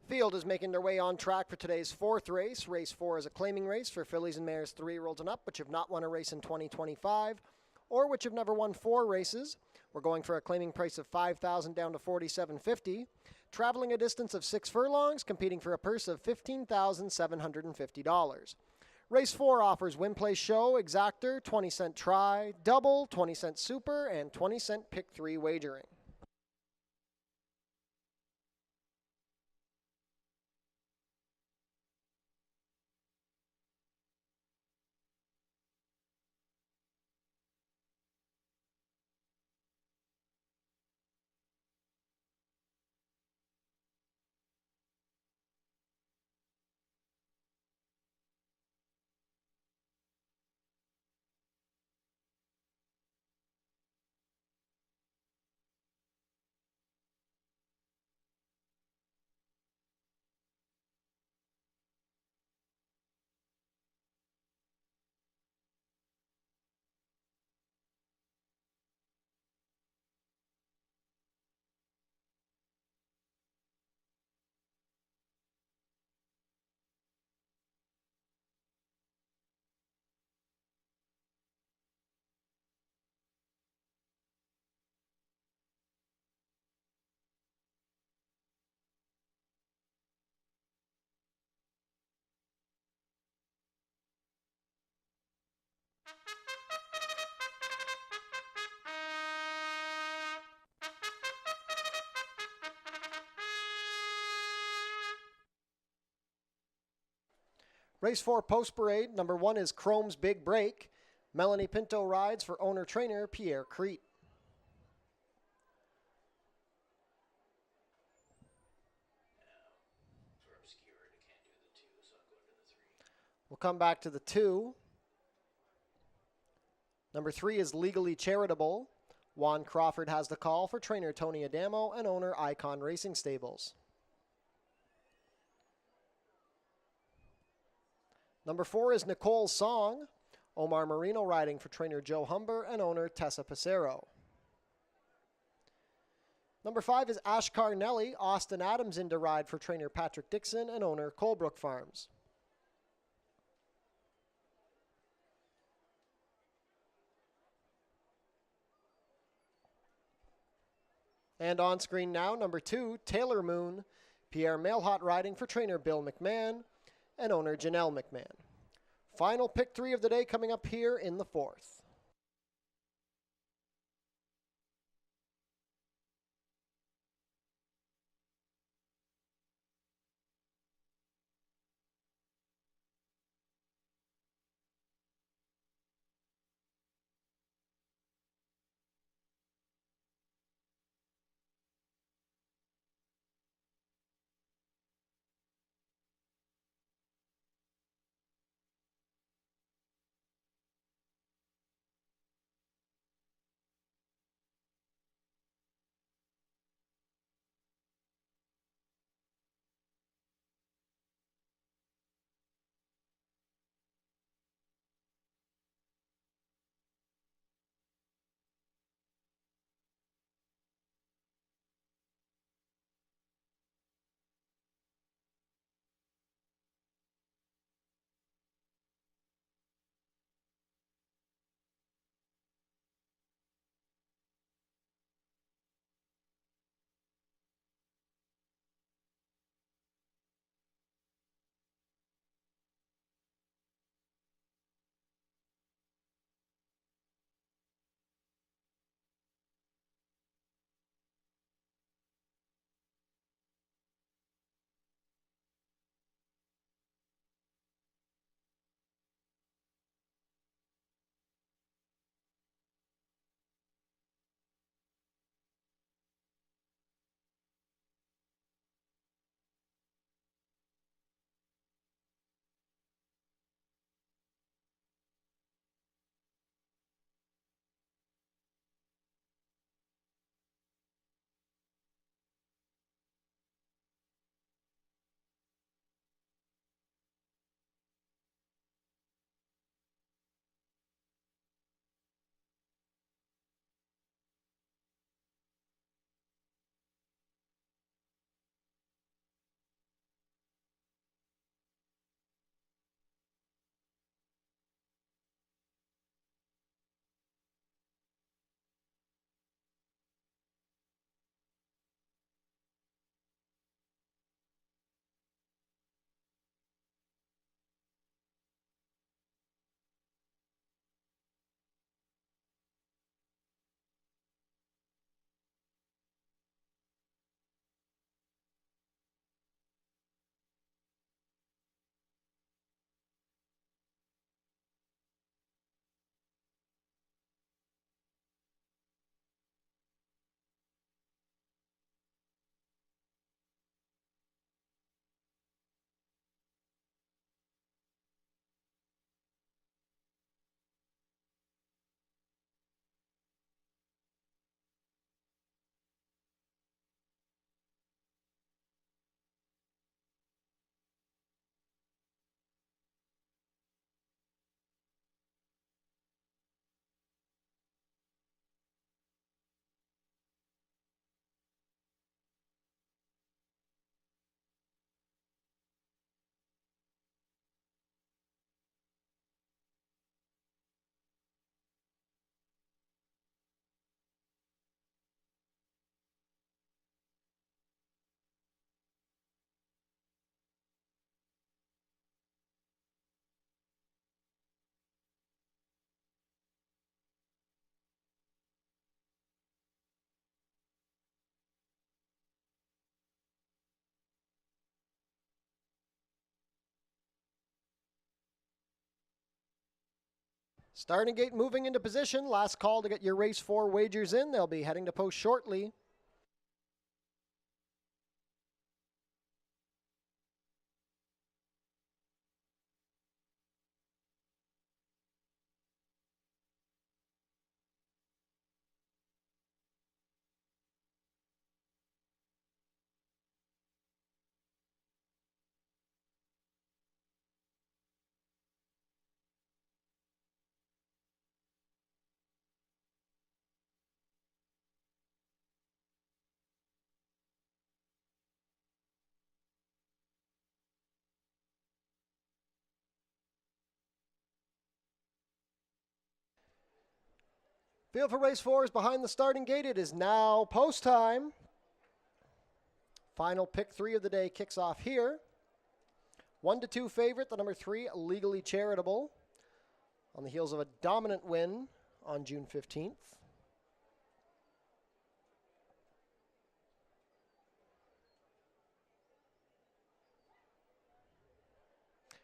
Field is making their way on track for today's fourth race. Race 4 is a claiming race for fillies and mares 3-year-olds and up, which have not won a race in 2025, or which have never won 4 races. We're going for a claiming price of $5,000 down to $4,750. Traveling a distance of 6 furlongs, competing for a purse of $15,750. Race 4 offers win, play, show, exactor, 20-cent try, double, 20-cent super, and 20-cent pick 3 wagering. Race 4 post parade. Number 1 is Chrome's Big Break. Melanie Pinto rides for owner-trainer Pierre Crete. We'll come back to the 2. Number 3 is Legally Charitable. Juan Crawford has the call for trainer Tony Adamo and owner Icon Racing Stables. Number 4 is Nicole's Song. Omar Marino riding for trainer Joe Humber and owner Tessa Passero. Number 5 is Ashkar Nelly. Austin Adams in to ride for trainer Patrick Dixon and owner Colebrook Farms. And on screen now, number 2, Taylor Moon. Pierre Mailhot riding for trainer Bill McMahon and owner Janelle McMahon. Final pick 3 of the day coming up here in the 4th. Starting gate moving into position. Last call to get your race 4 wagers in. They'll be heading to post shortly. Field for race 4 is behind the starting gate. It is now post time. Final pick 3 of the day kicks off here. 1-2 favorite, the number 3, Legally Charitable, on the heels of a dominant win on June 15th.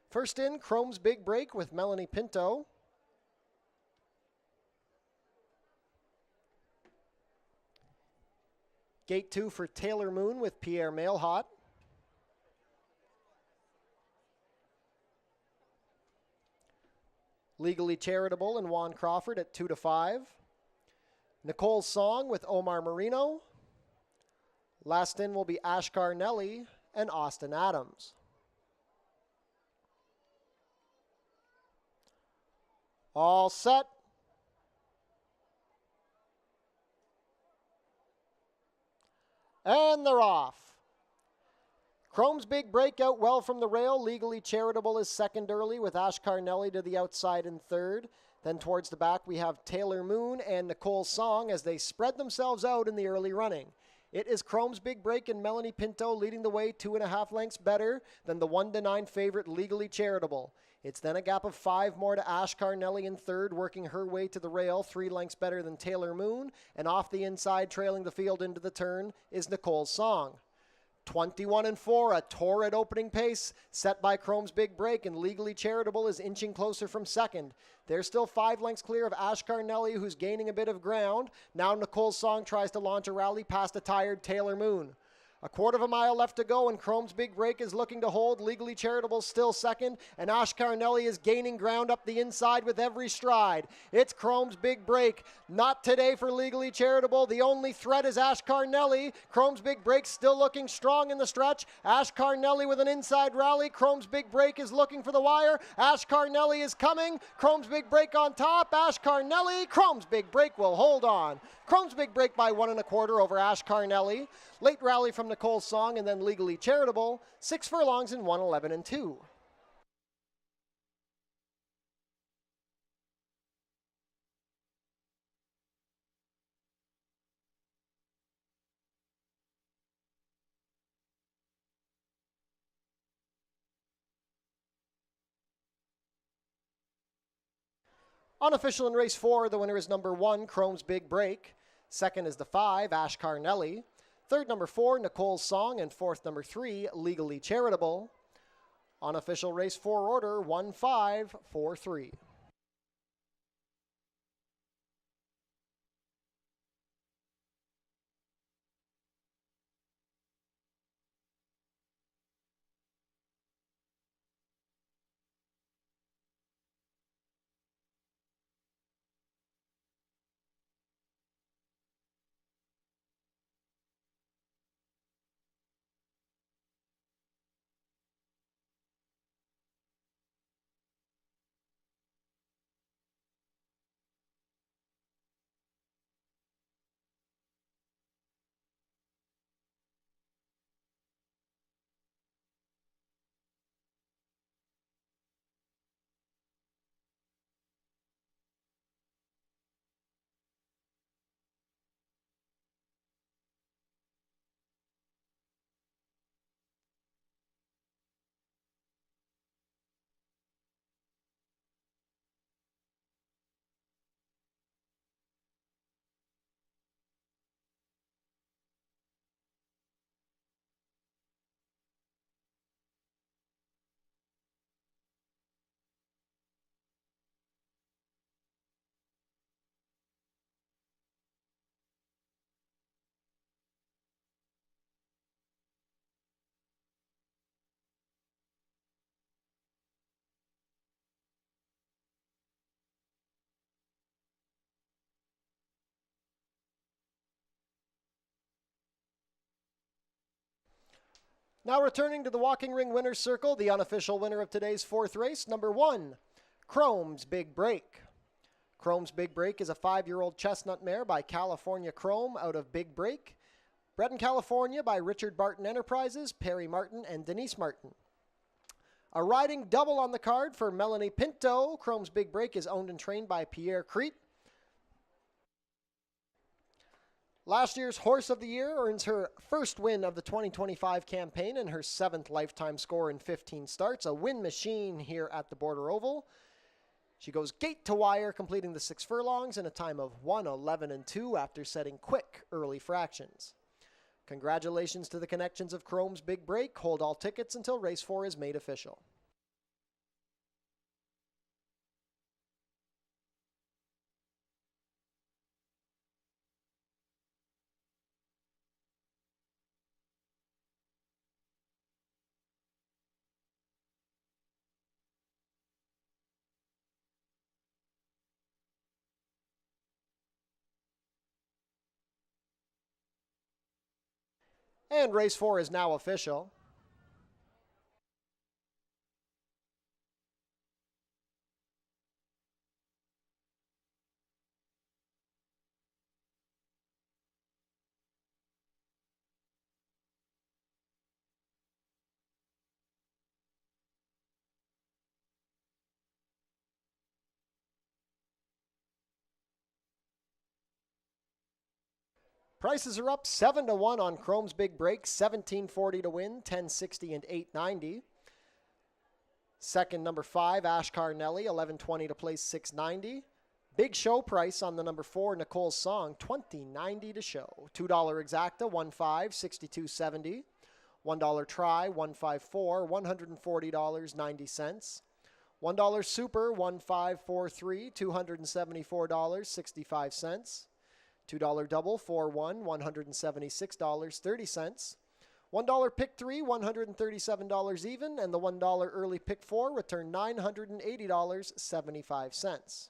First in, Chrome's Big Break with Melanie Pinto. Gate 2 for Taylor Moon with Pierre Mailhot. Legally Charitable and Juan Crawford at 2-5. Nicole's Song with Omar Marino. Last in will be Ashkar Nelly and Austin Adams. All set. And they're off. Chrome's Big Breakout well from the rail. Legally Charitable is second early with Ashkar Nelly to the outside in third. Then towards the back we have Taylor Moon and Nicole Song as they spread themselves out in the early running. It is Chrome's Big Break and Melanie Pinto leading the way 2.5 lengths better than the 1-9 favorite Legally Charitable. It's then a gap of 5 more to Ashkar Nelly in third, working her way to the rail, 3 lengths better than Taylor Moon, and off the inside, trailing the field into the turn, is Nicole's Song. 21-4, a torrid opening pace set by Chrome's Big Break, and Legally Charitable is inching closer from second. They're still 5 lengths clear of Ashkar Nelly, who's gaining a bit of ground. Now Nicole's Song tries to launch a rally past a tired Taylor Moon. A quarter of a mile left to go, and Chrome's Big Break is looking to hold. Legally Charitable still second, and Ashkar Nelly is gaining ground up the inside with every stride. It's Chrome's Big Break. Not today for Legally Charitable. The only threat is Ashkar Nelly. Chrome's Big Break still looking strong in the stretch. Ashkar Nelly with an inside rally. Chrome's Big Break is looking for the wire. Ashkar Nelly is coming. Chrome's Big Break on top. Ashkar Nelly. Chrome's Big Break will hold on. Chrome's Big Break by 1 1/4 over Ashkar Nelly. Late rally from Nicole's Song and then Legally Charitable. 6 furlongs in 1:11 2. Unofficial in race 4, the winner is number 1, Chrome's Big Break. Second is the 5, Ashkar Nelly. Third, number 4, Nicole's Song. And fourth, number 3, Legally Charitable. Unofficial race 4 order, 1-5-4-3. Now returning to the walking ring winner's circle, the unofficial winner of today's fourth race, number 1, Chrome's Big Break. Chrome's Big Break is a 5-year-old chestnut mare by California Chrome out of Big Break. Bred in California by Richard Barton Enterprises, Perry Martin, and Denise Martin. A riding double on the card for Melanie Pinto. Chrome's Big Break is owned and trained by Pierre Crete. Last year's Horse of the Year earns her first win of the 2025 campaign and her 7th lifetime score in 15 starts. A win machine here at the Border Oval. She goes gate to wire, completing the 6 furlongs in a time of 1:11.2 after setting quick early fractions. Congratulations to the connections of Chrome's Big Break. Hold all tickets until race 4 is made official. And race 4 is now official. Prices are up 7-1 on Chrome's Big Break, $17.40 to win, $10.60 and $8.90. Second, number 5, Ash Carnelli, $11.20 to place, $6.90. Big show price on the number 4, Nicole's Song, $20.90 to show. $2 exacta, $1.5, $62.70. $1 try, $154, $140.90. $1 super, $1.543, $274.65. $2 double, 4-1, $176.30. $1 pick 3, $137 even, and the $1 early pick 4 returned $980.75.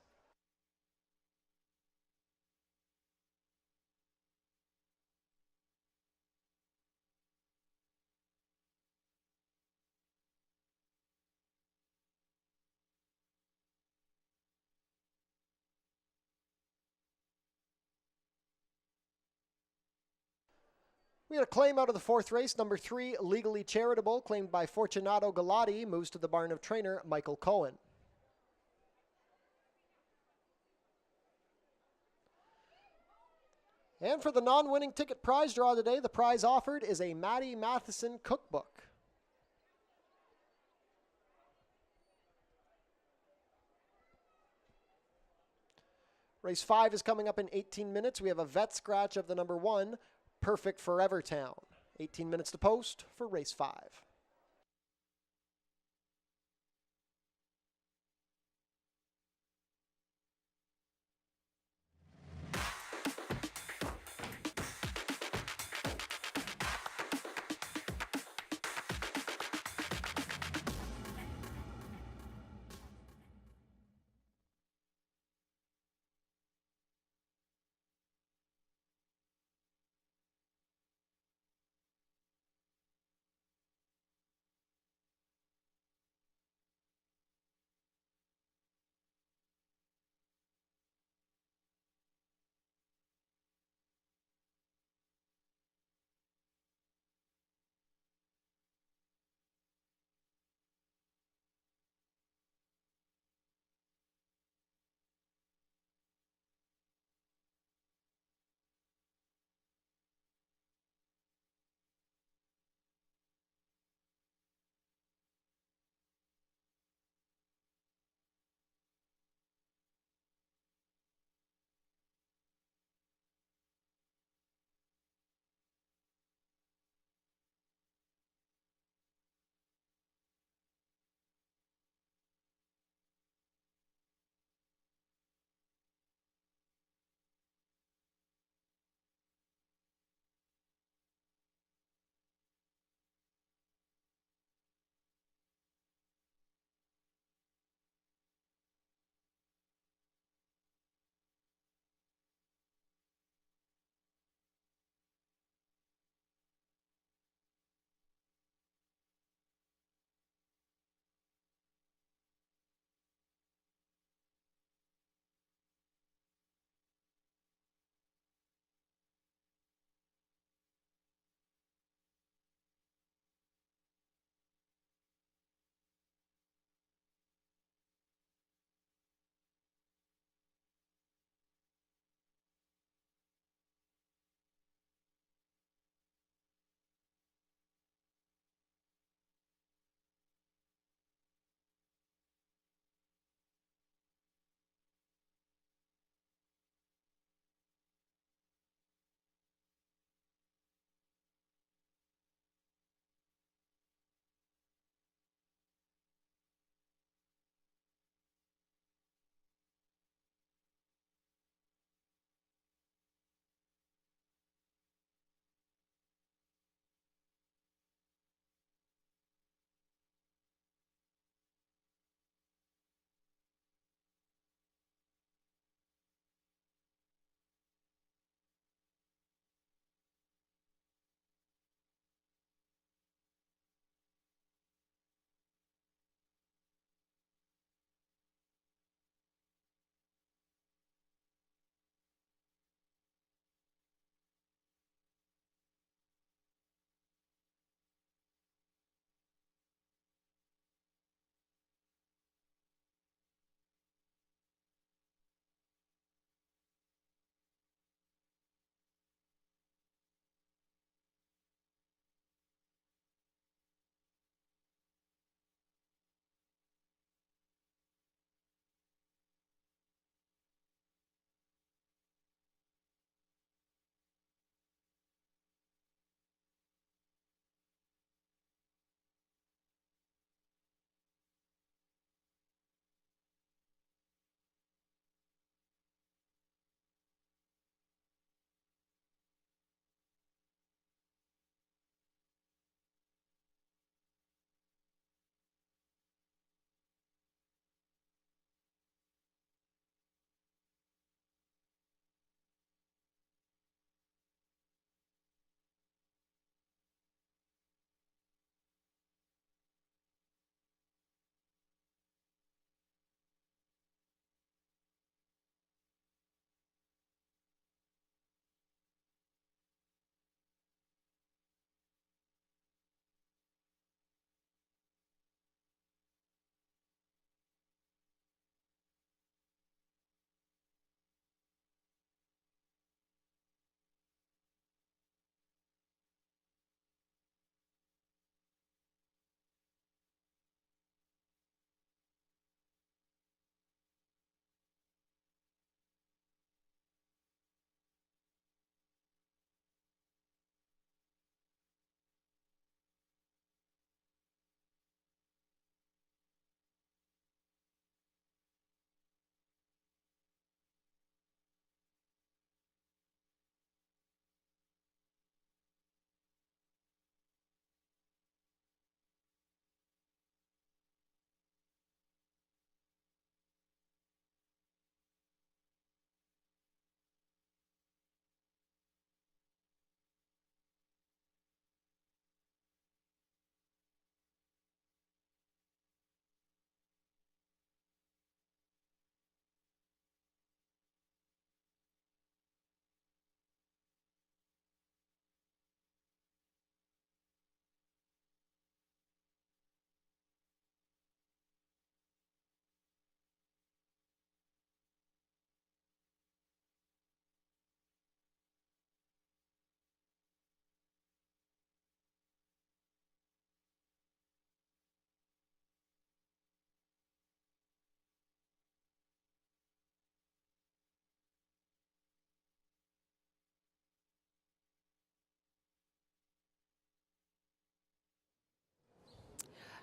We had a claim out of the 4th race. Number 3, Legally Charitable, claimed by Fortunato Galati, moves to the barn of trainer Michael Cohen. And for the non-winning ticket prize draw today, the prize offered is a Maddie Matheson cookbook. Race 5 is coming up in 18 minutes. We have a vet scratch of the number 1, Perfect Forever Town. 18 minutes to post for race 5.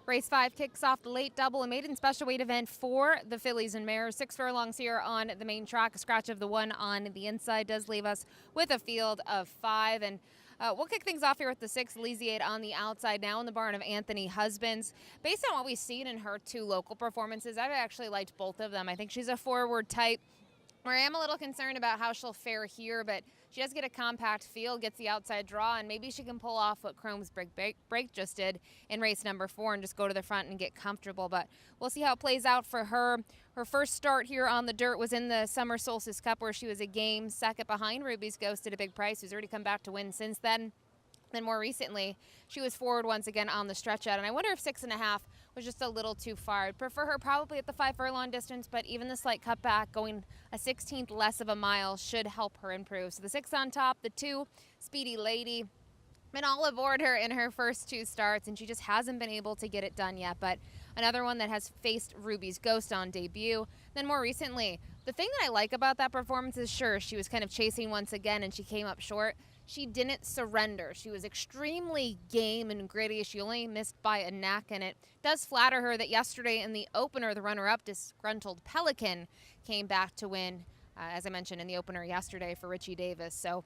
Race 5 kicks off the late double, a maiden special weight event for the fillies and mares. 6 furlongs here on the main track. A scratch of the 1 on the inside does leave us with a field of 5. And we'll kick things off here with the 6, Elysiate on the outside, now in the barn of Anthony Husbands. Based on what we've seen in her 2 local performances, I've actually liked both of them. I think she's a forward type, where I am a little concerned about how she'll fare here, but she does get a compact field, gets the outside draw, and maybe she can pull off what Chrome's break just did in race number 4 and just go to the front and get comfortable. But we'll see how it plays out for her. Her first start here on the dirt was in the Summer Solstice Cup, where she was a game second behind Ruby's Ghost at a big price, who's already come back to win since then. Then more recently, she was forward once again on the stretch out, and I wonder if 6.5 was just a little too far. I'd prefer her probably at the 5 furlong distance, but even the slight cutback, going a 16th less of a mile, should help her improve. So the 6 on top, the 2, Speedy Lady, been all aboard her in her first 2 starts, and she just hasn't been able to get it done yet. But another one that has faced Ruby's Ghost on debut. Then more recently, the thing that I like about that performance is, sure, she was kind of chasing once again and she came up short. She didn't surrender. She was extremely game and gritty. She only missed by a neck, and it does flatter her that yesterday in the opener, the runner-up, Disgruntled Pelican, came back to win, as I mentioned, in the opener yesterday for Richie Davis. So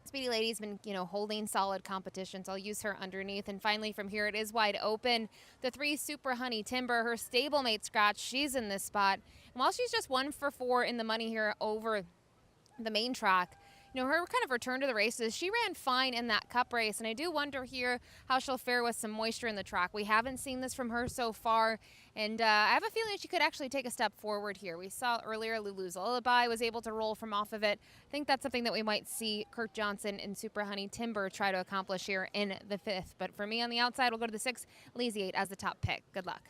Speedy Lady's been, holding solid competition, so I'll use her underneath. And finally, from here, it is wide open. The 3, Super Honey Timber, her stablemate Scratch, she's in this spot. And while she's just 1 for 4 in the money here over the main track, her kind of return to the races, she ran fine in that cup race, and I do wonder here how she'll fare with some moisture in the track. We haven't seen this from her so far, and I have a feeling she could actually take a step forward here. We saw earlier Lulu's Lullaby was able to roll from off of it. I think that's something that we might see Kirk Johnson and Super Honey Timber try to accomplish here in the 5th. But for me on the outside, we'll go to the 6, Elysiate, as the top pick. Good luck.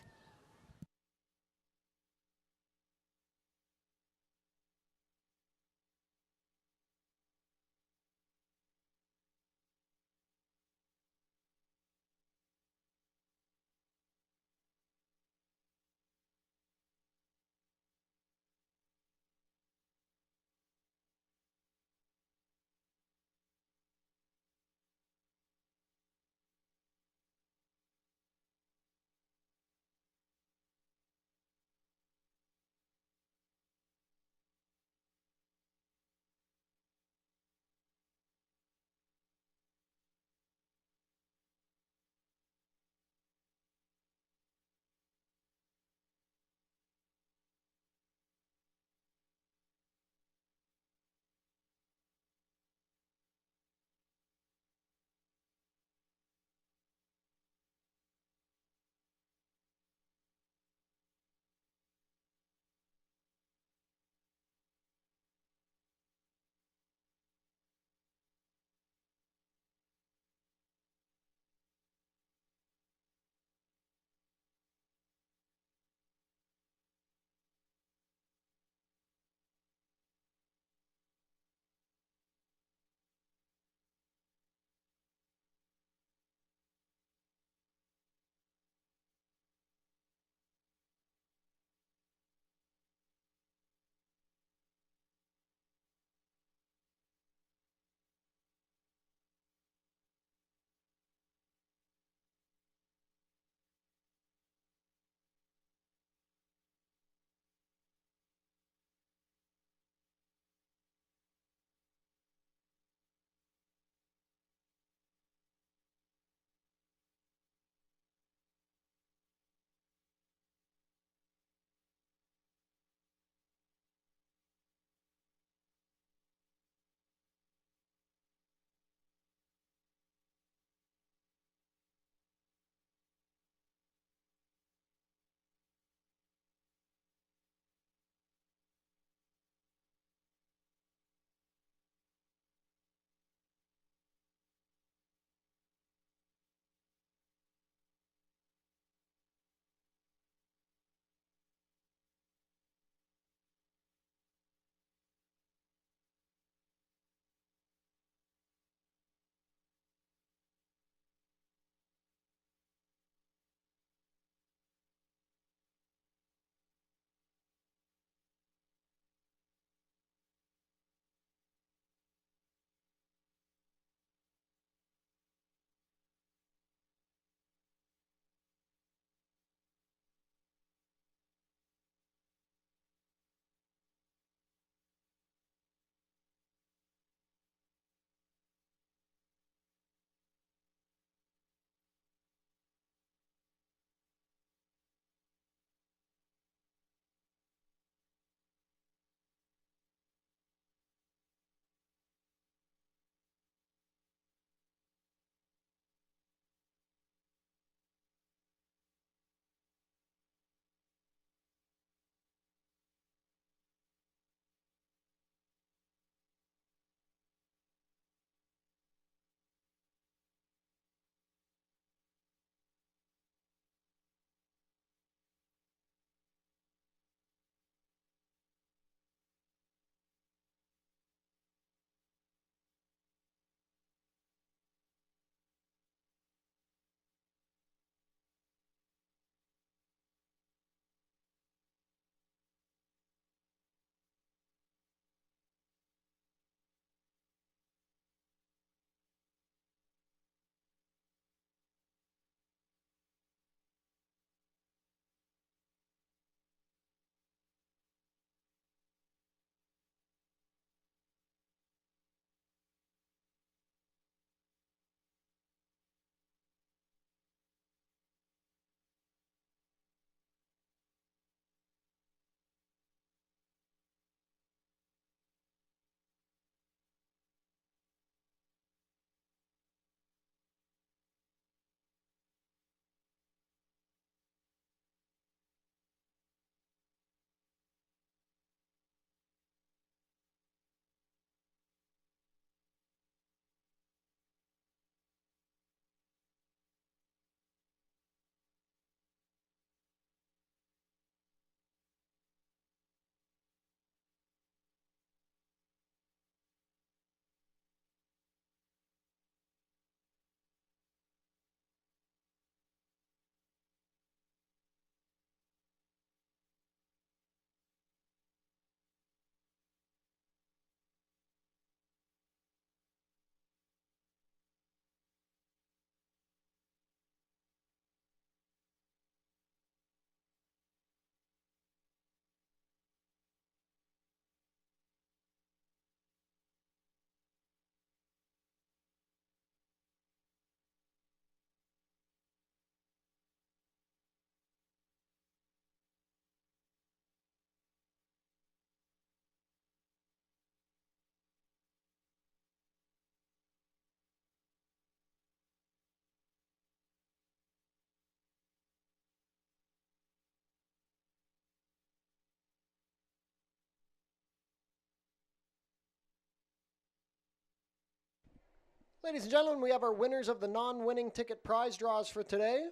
Ladies and gentlemen, we have our winners of the non-winning ticket prize draws for today.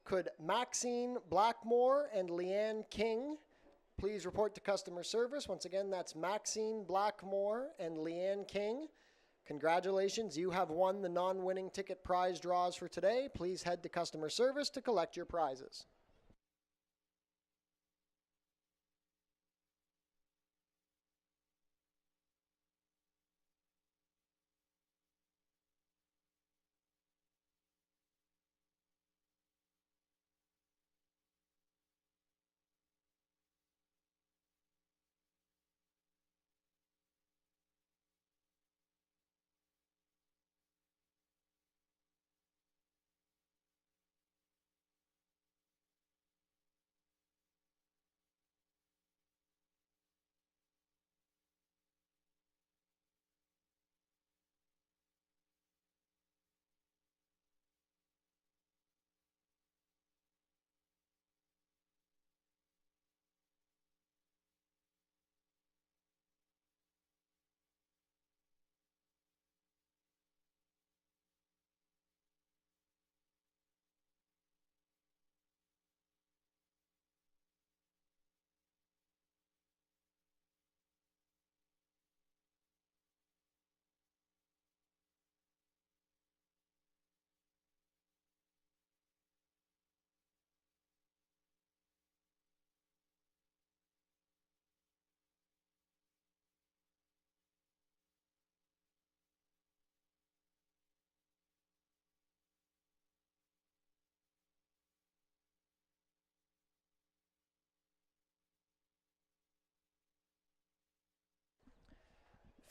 Could Maxine Blackmore and Leanne King please report to customer service? Once again, that's Maxine Blackmore and Leanne King. Congratulations, you have won the non-winning ticket prize draws for today. Please head to customer service to collect your prizes.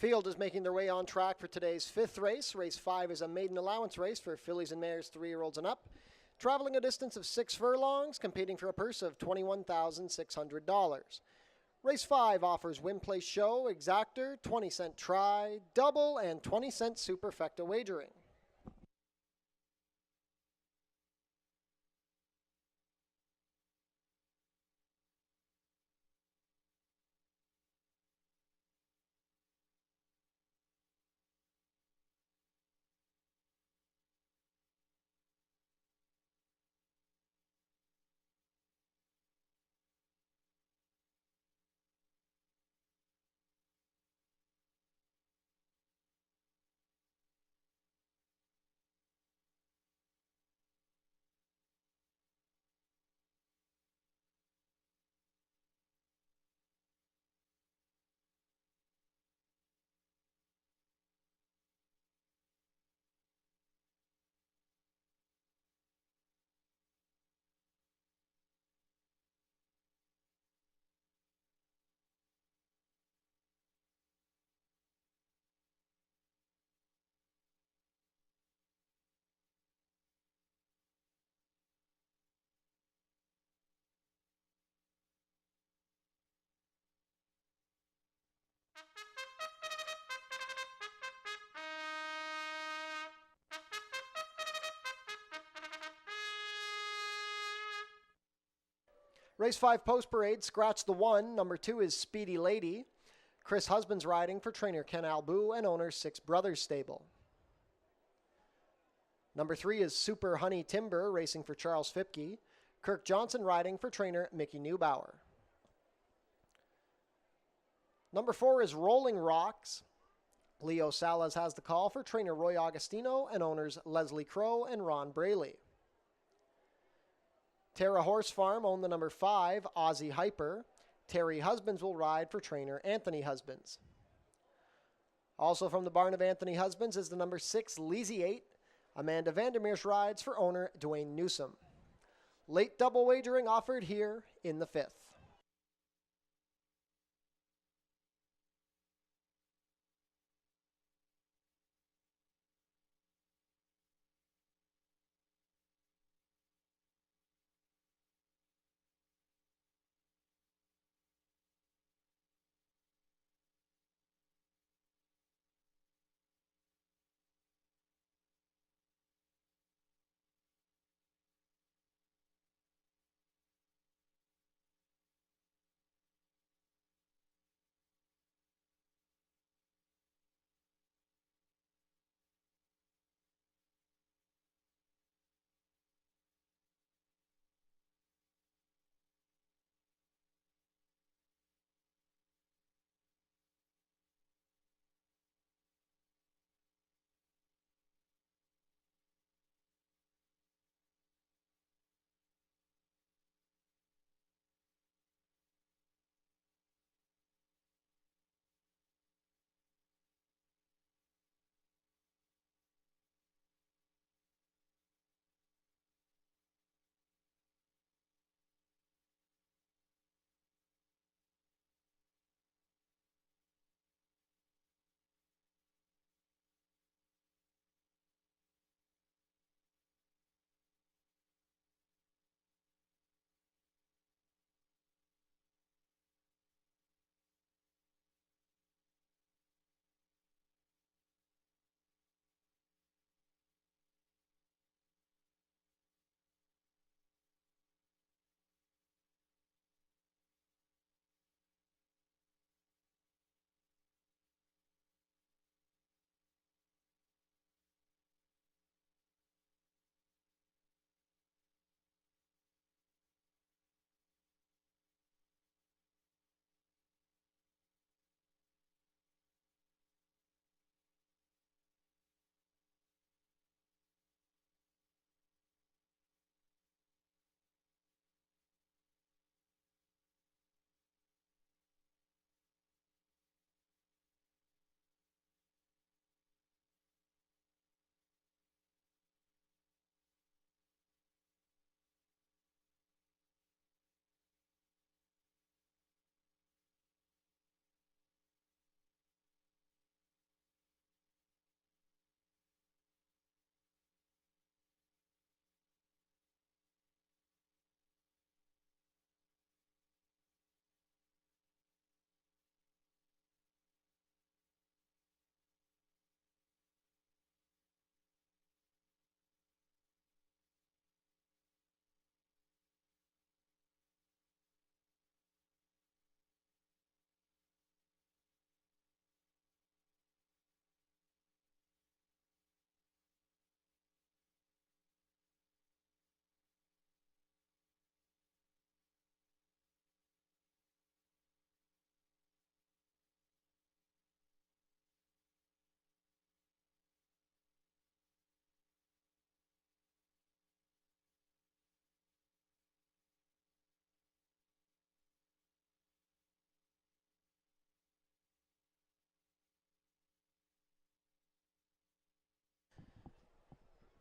Field is making their way on track for today's fifth race. Race 5 is a maiden allowance race for fillies and mares 3-year-olds and up, traveling a distance of 6 furlongs, competing for a purse of $21,600. Race 5 offers win place show, exactor, 20-cent try, double, and 20-cent superfecta wagering. Race 5 post parade, scratch the 1. Number 2 is Speedy Lady. Chris Husbands riding for trainer Ken Albu and owner Six Brothers Stable. Number 3 is Super Honey Timber racing for Charles Fipke. Kirk Johnson riding for trainer Mickey Neubauer. Number 4 is Rolling Rocks. Leo Salas has the call for trainer Roy Augustino and owners Leslie Crow and Ron Braley. Terra Horse Farm own the number 5, Aussie Hyper. Terry Husbands will ride for trainer Anthony Husbands. Also from the barn of Anthony Husbands is the number 6, Leasy 8. Amanda Vandermeers rides for owner Dwayne Newsom. Late double wagering offered here in the 5th.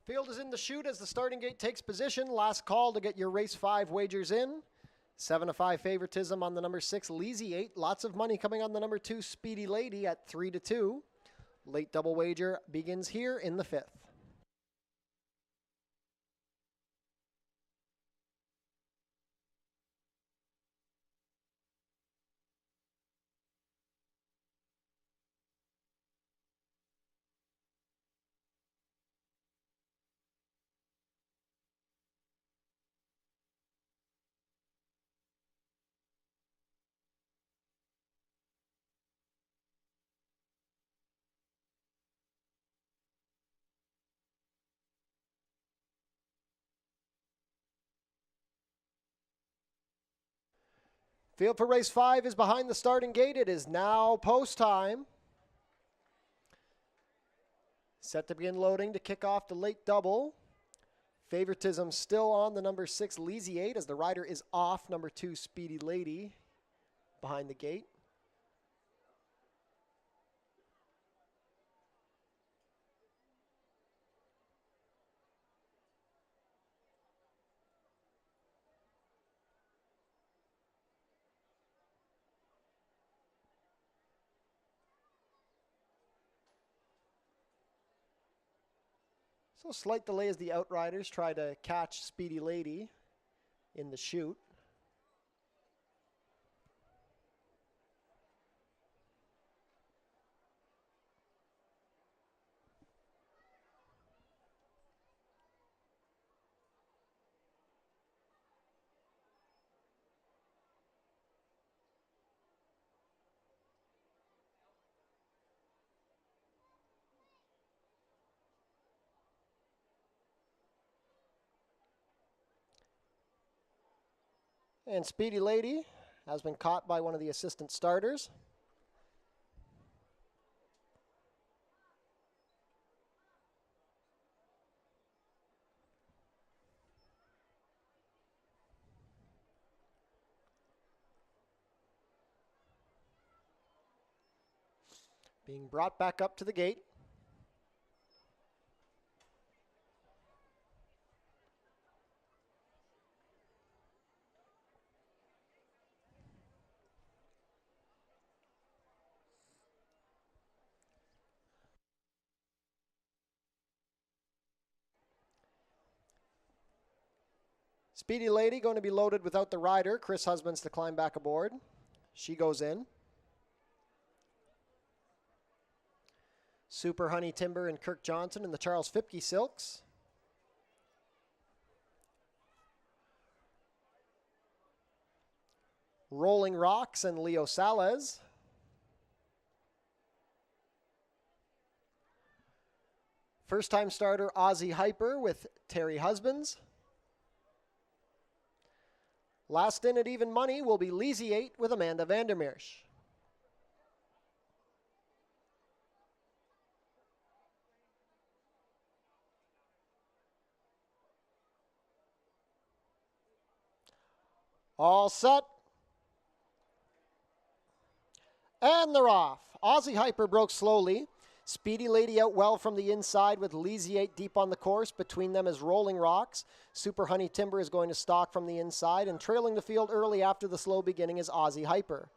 Field is in the chute as the starting gate takes position. Last call to get your race 5 wagers in. 7-5 favoritism on the number 6, Leasy 8. Lots of money coming on the number 2, Speedy Lady at 3-2. Late double wager begins here in the 5th. Field for race 5 is behind the starting gate. It is now post time. Set to begin loading to kick off the late double. Favoritism still on the number 6, Leasy 8, as the rider is off number 2, Speedy Lady, behind the gate. So slight delay as the outriders try to catch Speedy Lady in the chute. And Speedy Lady has been caught by one of the assistant starters. Being brought back up to the gate. Speedy Lady going to be loaded without the rider. Chris Husbands to climb back aboard. She goes in. Super Honey Timber and Kirk Johnson in the Charles Fipke Silks. Rolling Rocks and Leo Salez. First time starter Aussie Hyper with Terry Husbands. Last in at even money will be Leasy 8 with Amanda Vandermeersch. All set. And they're off. Aussie Hyper broke slowly. Speedy Lady out well from the inside with Leasy 8 deep on the course. Between them is Rolling Rocks. Super Honey Timber is going to stalk from the inside, and trailing the field early after the slow beginning is Aussie Hyper.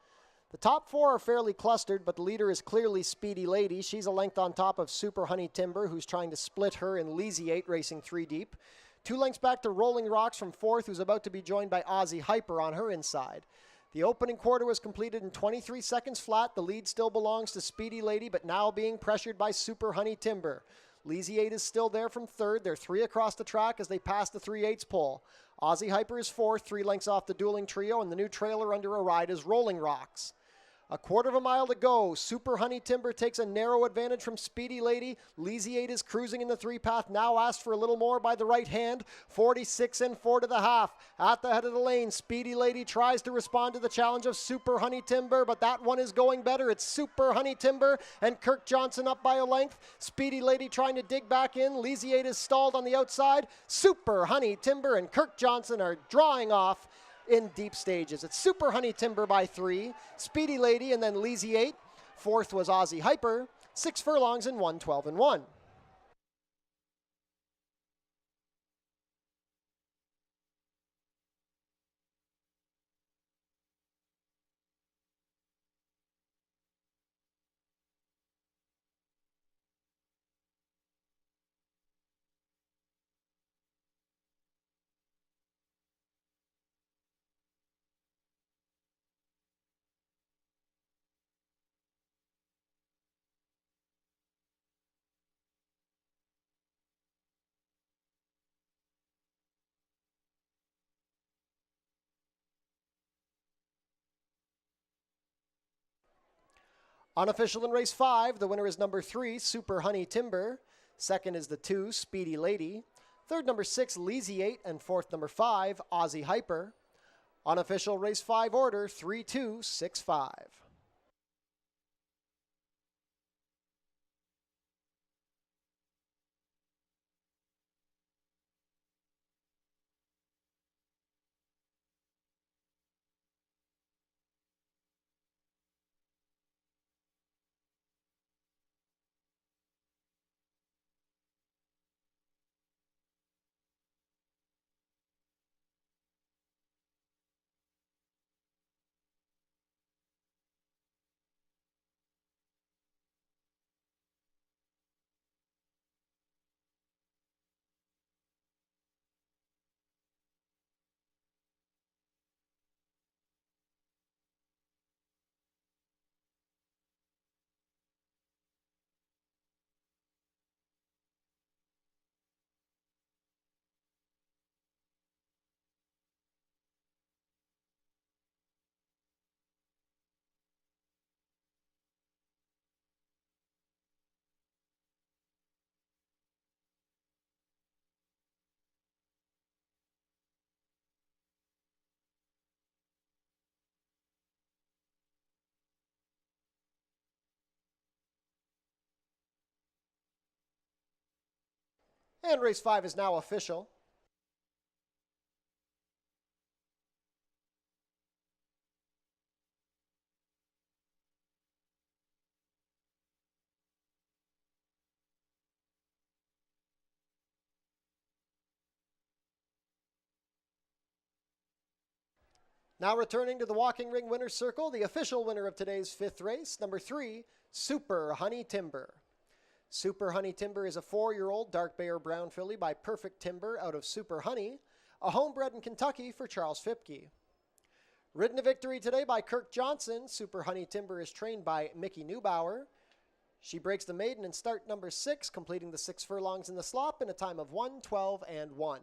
The top 4 are fairly clustered, but the leader is clearly Speedy Lady. She's a length on top of Super Honey Timber, who's trying to split her, and Leasy 8 racing 3 deep. 2 lengths back to Rolling Rocks from 4th, who's about to be joined by Aussie Hyper on her inside. The opening quarter was completed in 23 seconds flat. The lead still belongs to Speedy Lady, but now being pressured by Super Honey Timber. Leasy 8 is still there from 3rd. They're 3 across the track as they pass the 3/8 pole. Aussie Hyper is 4th, 3 lengths off the dueling trio, and the new trailer under a ride is Rolling Rocks. A quarter of a mile to go. Super Honey Timber takes a narrow advantage from Speedy Lady. Leasy 8 is cruising in the 3-path, now asked for a little more by the right hand. 46 and 4 to the half. At the head of the lane, Speedy Lady tries to respond to the challenge of Super Honey Timber, but that one is going better. It's Super Honey Timber and Kirk Johnson up by a length. Speedy Lady trying to dig back in. Leasy 8 is stalled on the outside. Super Honey Timber and Kirk Johnson are drawing off in deep stages. It's Super Honey Timber by 3, Speedy Lady, and then Leasy 8. 4th was Aussie Hyper. 6 furlongs and 1, 12 and 1. Unofficial in race 5, the winner is number 3, Super Honey Timber. Second is the 2, Speedy Lady. Third, number 6, Leasiate. And fourth, number 5, Aussie Hyper. Unofficial race 5 order, 3-2-6-5. And race 5 is now official. Now returning to the walking ring winner's circle, the official winner of today's 5th race, number 3, Super Honey Timber. Super Honey Timber is a 4-year-old dark bay or brown filly by Perfect Timber out of Super Honey, a homebred in Kentucky for Charles Fipke. Ridden to victory today by Kirk Johnson, Super Honey Timber is trained by Mickey Neubauer. She breaks the maiden in start number 6, completing the 6 furlongs in the slop in a time of 1:12:1.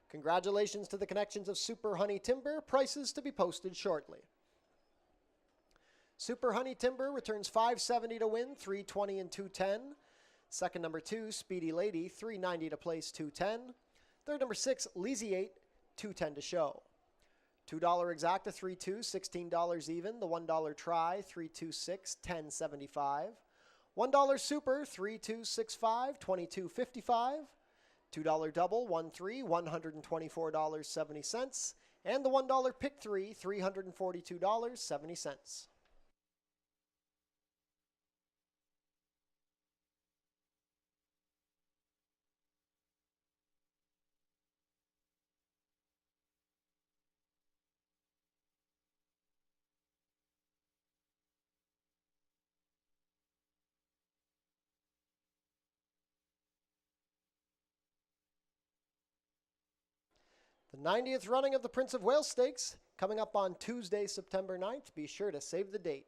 Congratulations to the connections of Super Honey Timber. Prices to be posted shortly. Super Honey Timber returns $570 to win, $320 and $210. Second, number 2, Speedy Lady, $390 to place, $210. Third, number 6, Leasiate, $210 to show. $2 exacta, $3-2, $16 even. The $1 try, $326, $10.75. $1 super, $3-2-6-5, $22.55. $2 double, 1-3, $124.70. And the $1 pick 3, $342.70. The 90th running of the Prince of Wales Stakes coming up on Tuesday, September 9th. Be sure to save the date.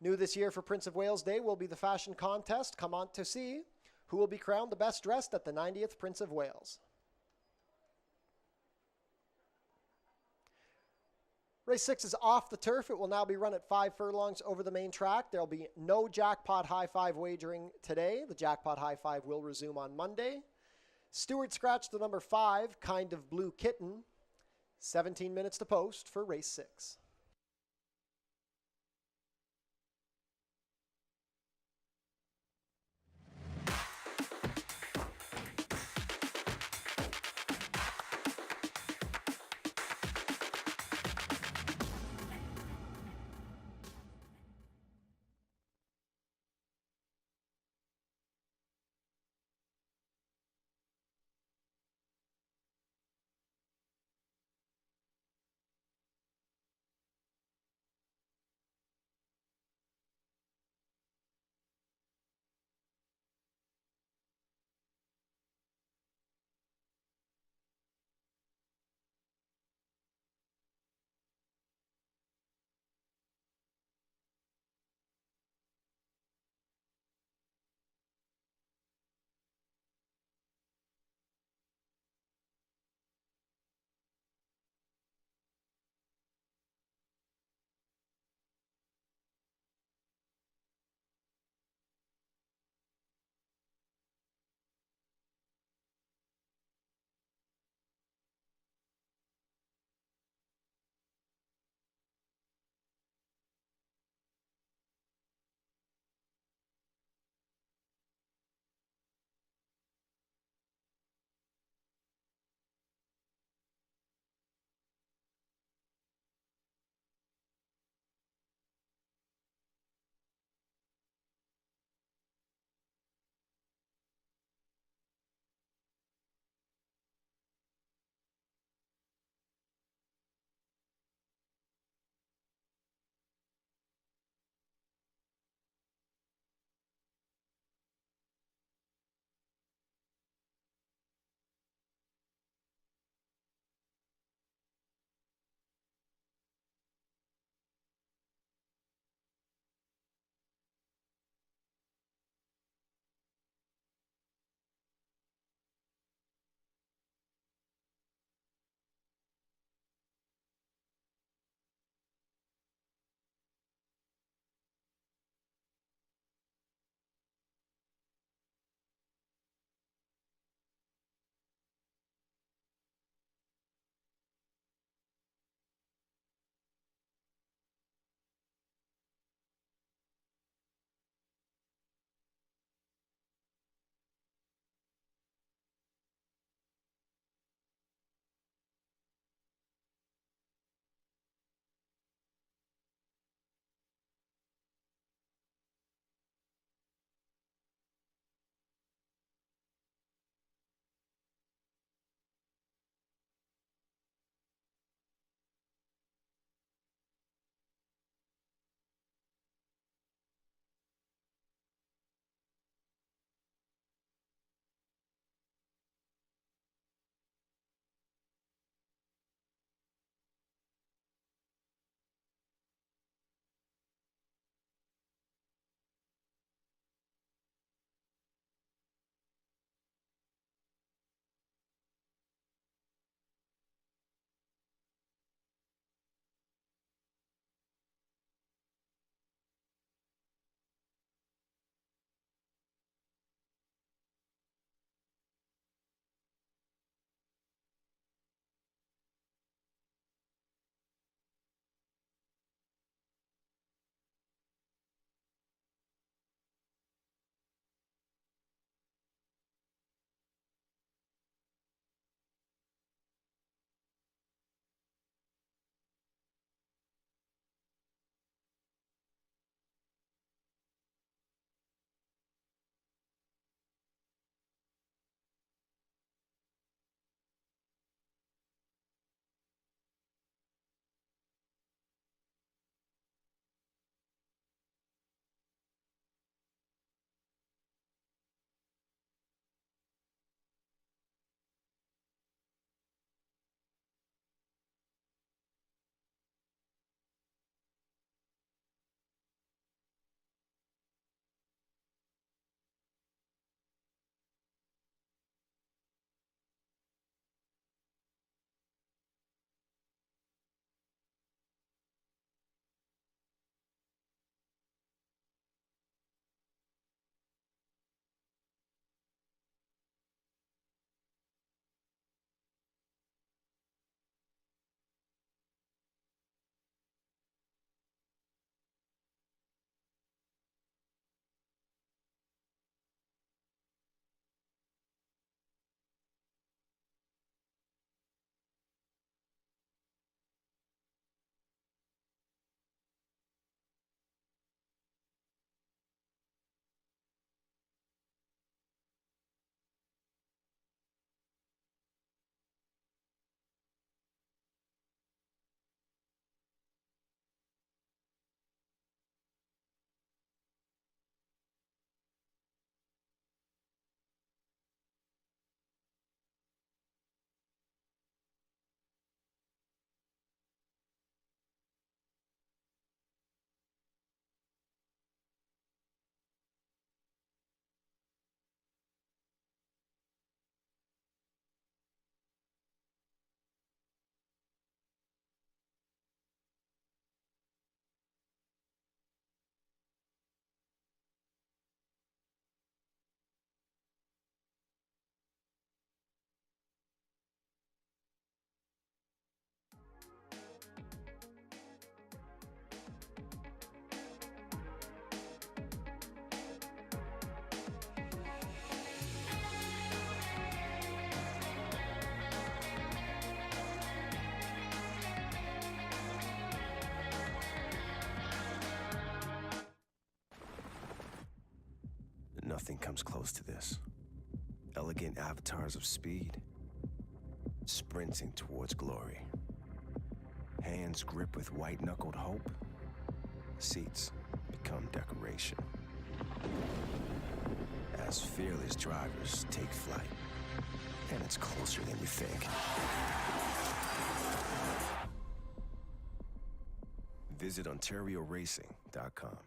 New this year for Prince of Wales Day will be the fashion contest. Come on to see who will be crowned the best dressed at the 90th Prince of Wales. Race 6 is off the turf. It will now be run at 5 furlongs over the main track. There will be no jackpot high five wagering today. The jackpot high five will resume on Monday. Stewart scratched the number 5, Kind of Blue Kitten. 17 minutes to post for race 6. Nothing comes close to this. Elegant avatars of speed, sprinting towards glory. Hands grip with white-knuckled hope. Seats become decoration. As fearless drivers take flight, and it's closer than you think. Visit OntarioRacing.com.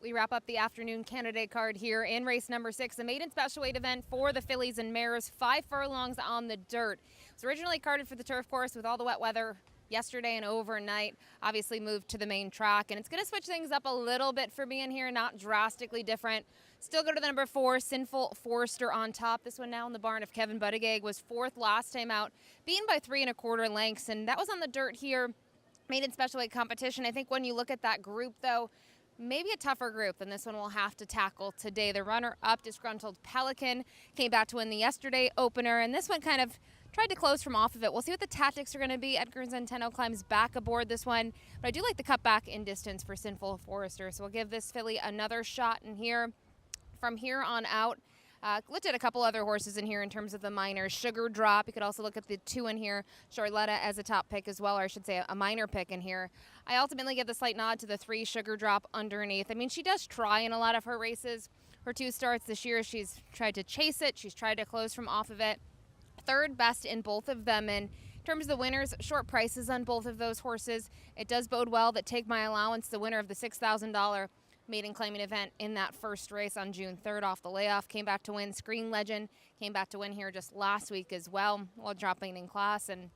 We wrap up the afternoon candidate card here in race number 6, the maiden special weight event for the fillies and mares, 5 furlongs on the dirt. It was originally carded for the turf course with all the wet weather yesterday and overnight, obviously moved to the main track, and it's going to switch things up a little bit for me in here, not drastically different. Still go to the number 4, Sinful Forester on top. This one now in the barn of Kevin Buttigieg, was 4th last time out, beaten by 3 1/4 lengths, and that was on the dirt here. Maiden special weight competition. I think when you look at that group, though, maybe a tougher group than this one we'll have to tackle today. The runner-up, Disgruntled Pelican, came back to win the yesterday opener, and this one kind of tried to close from off of it. We'll see what the tactics are going to be. Edgar Zenteno climbs back aboard this one, but I do like the cut back in distance for Sinful Forester, so we'll give this filly another shot in here. From here on out, looked at a couple other horses in here in terms of the minors. Sugar Drop, you could also look at the 2 in here. Charlotta as a top pick as well, or I should say a minor pick in here. I ultimately give the slight nod to the 3, Sugar Drop, underneath. I mean, she does try in a lot of her races. Her 2 starts this year, she's tried to chase it. She's tried to close from off of it. 3rd best in both of them. And in terms of the winners, short prices on both of those horses. It does bode well that Take My Allowance, the winner of the $6,000 maiden claiming event in that first race on June 3rd off the layoff, came back to win. Screen Legend came back to win here just last week as well while dropping in class. And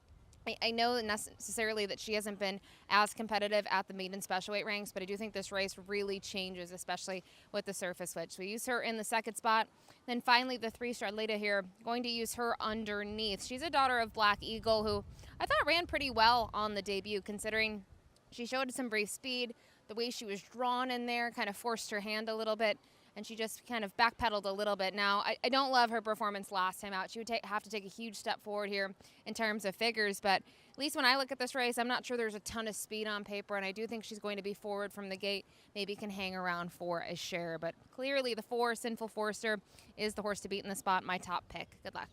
I know necessarily that she hasn't been as competitive at the maiden special weight ranks, but I do think this race really changes, especially with the surface switch. So we use her in the 2nd spot. Then finally, the 3 Starleta here, going to use her underneath. She's a daughter of Black Eagle, who I thought ran pretty well on the debut, considering she showed some brief speed. The way she was drawn in there kind of forced her hand a little bit, and she just kind of backpedaled a little bit. Now, I don't love her performance last time out. She would have to take a huge step forward here in terms of figures, but at least when I look at this race, I'm not sure there's a ton of speed on paper, and I do think she's going to be forward from the gate. Maybe can hang around for a share, but clearly the 4, Sinful Forester, is the horse to beat in the spot, my top pick. Good luck.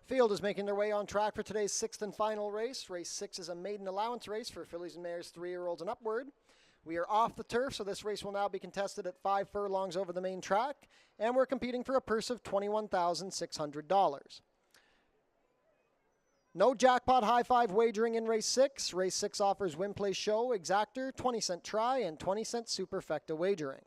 Field is making their way on track for today's sixth and final race. Race 6 is a maiden allowance race for fillies and mares 3-year-olds and upward. We are off the turf, so this race will now be contested at 5 furlongs over the main track, and we're competing for a purse of $21,600. No jackpot high five wagering in race 6. Race 6 offers win, play, show, exactor, 20-cent try, and 20-cent superfecta wagering.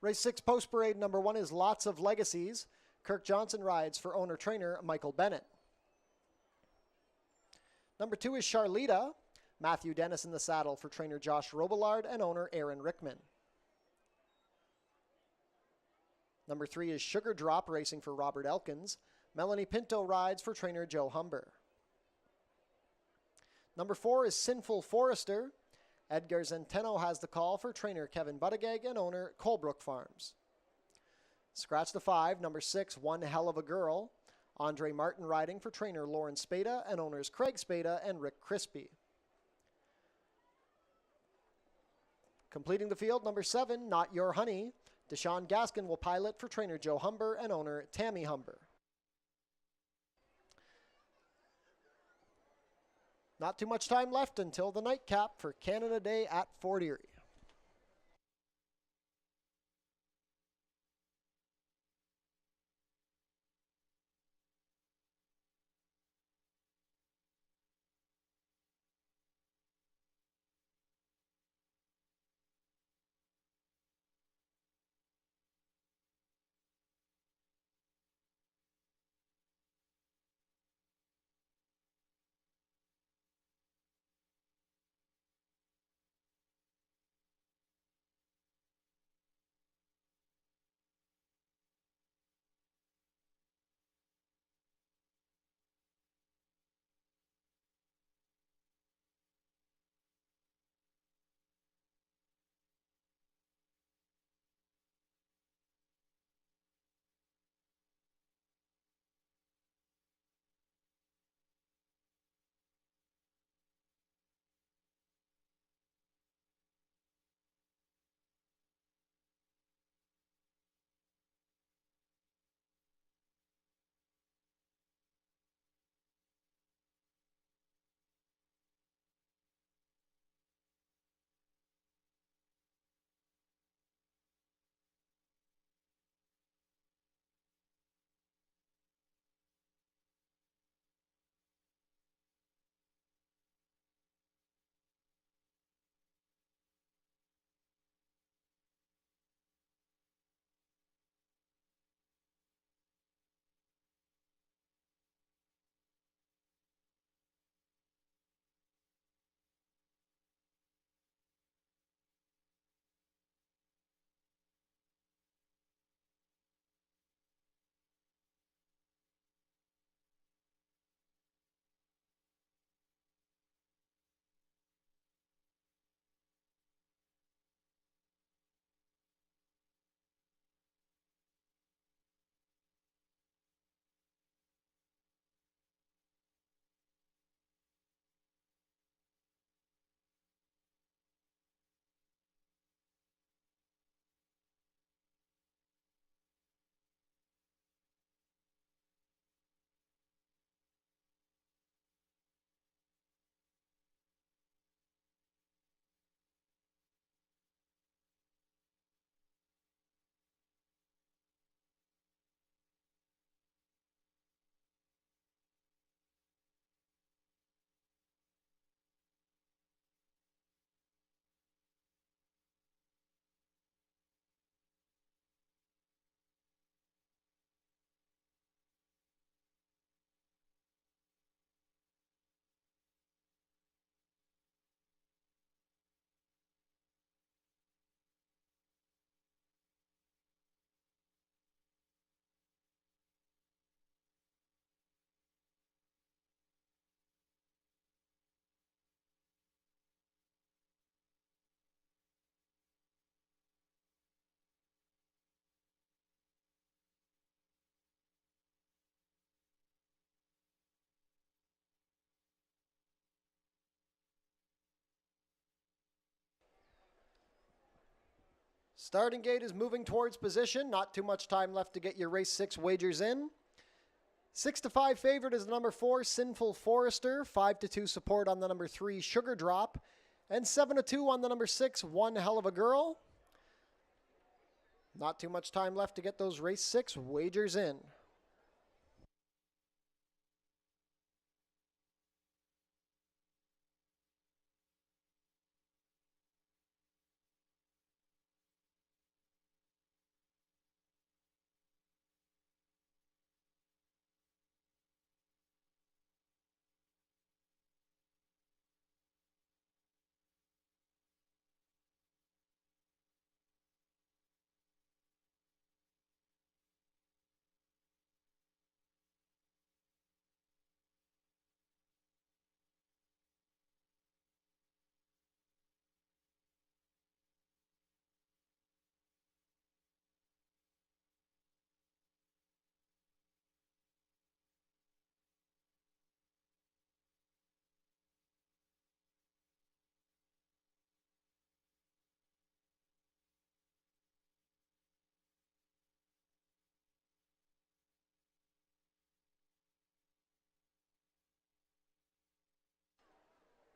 Race 6 post parade number 1 is Lots of Legacies. Kirk Johnson rides for owner-trainer Michael Bennett. Number 2 is Charlita. Matthew Dennis in the saddle for trainer Josh Robillard and owner Aaron Rickman. Number 3 is Sugar Drop racing for Robert Elkins. Melanie Pinto rides for trainer Joe Humber. Number 4 is Sinful Forester. Edgar Zenteno has the call for trainer Kevin Buttigieg and owner Colebrook Farms. Scratch the 5, number 6, One Hell of a Girl. Andre Martin riding for trainer Lauren Spada and owners Craig Spada and Rick Crispy. Completing the field, number 7, Not Your Honey. Deshaun Gaskin will pilot for trainer Joe Humber and owner Tammy Humber. Not too much time left until the nightcap for Canada Day at Fort Erie. Starting gate is moving towards position. Not too much time left to get your race 6 wagers in. 6-5 favorite is the number 4, Sinful Forester. 5-2 support on the number 3, Sugar Drop. And 7-2 on the number 6, One Hell of a Girl. Not too much time left to get those race 6 wagers in.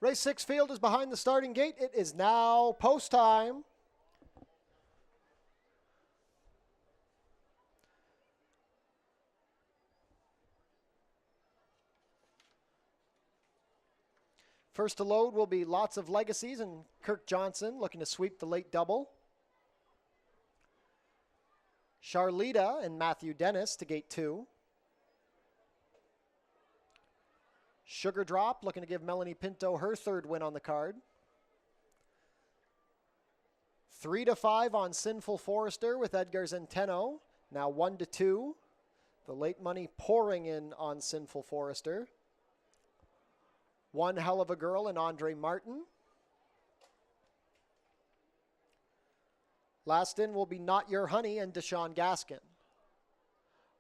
Race 6 field is behind the starting gate. It is now post time. First to load will be Lots of Legacies and Kirk Johnson looking to sweep the late double. Charlita and Matthew Dennis to gate 2. Sugar Drop looking to give Melanie Pinto her 3rd win on the card. 3-5 on Sinful Forester with Edgar Zenteno. Now 1-2. The late money pouring in on Sinful Forester. One Hell of a Girl and Andre Martin. Last in will be Not Your Honey and Deshaun Gaskin.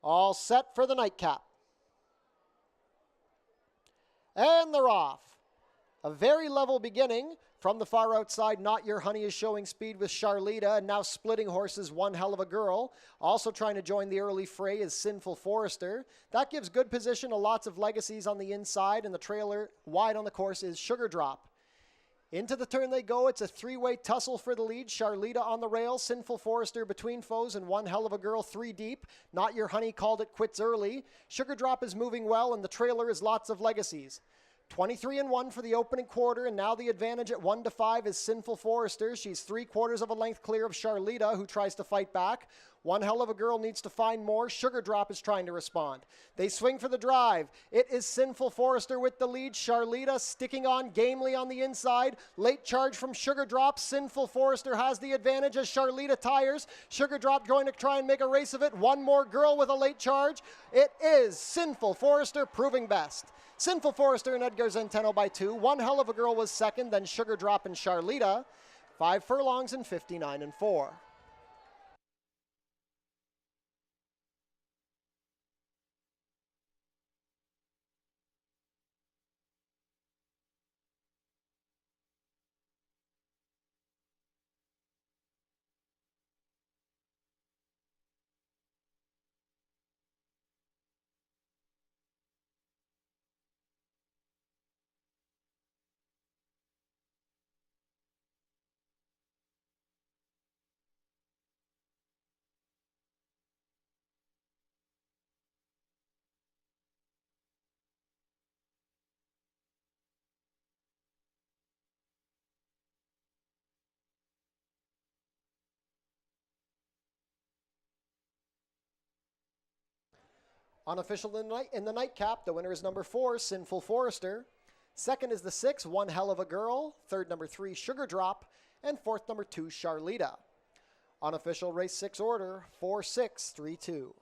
All set for the nightcap. And they're off. A very level beginning. From the far outside, Not Your Honey is showing speed with Charlita, and now splitting horses, One Hell of a Girl. Also trying to join the early fray is Sinful Forester. That gives good position to Lots of Legacies on the inside, and the trailer wide on the course is Sugar Drop. Into the turn they go. It's a 3-way tussle for the lead. Charlita on the rail, Sinful Forester between foes, and One Hell of a Girl 3 deep. Not Your Honey called it quits early. Sugar Drop is moving well, and the trailer is Lots of Legacies. 23-1 for the opening quarter, and now the advantage at 1-5 is Sinful Forester. She's 3/4 of a length clear of Charlita, who tries to fight back. One Hell of a Girl needs to find more. Sugar Drop is trying to respond. They swing for the drive. It is Sinful Forester with the lead. Charlita sticking on gamely on the inside. Late charge from Sugar Drop. Sinful Forester has the advantage as Charlita tires. Sugar Drop going to try and make a race of it. One more girl with a late charge. It is Sinful Forester proving best. Sinful Forester and Edgar Zenteno by 2. One Hell of a Girl was second, then Sugar Drop and Charlita. 5 furlongs and 59-4. Unofficial in the nightcap, the winner is number 4, Sinful Forester. Second is the 6, One Hell of a Girl. Third, number 3, Sugar Drop. And fourth, number 2, Charlita. Unofficial race 6 order, 4-6-3-2.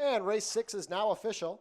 And race 6 is now official.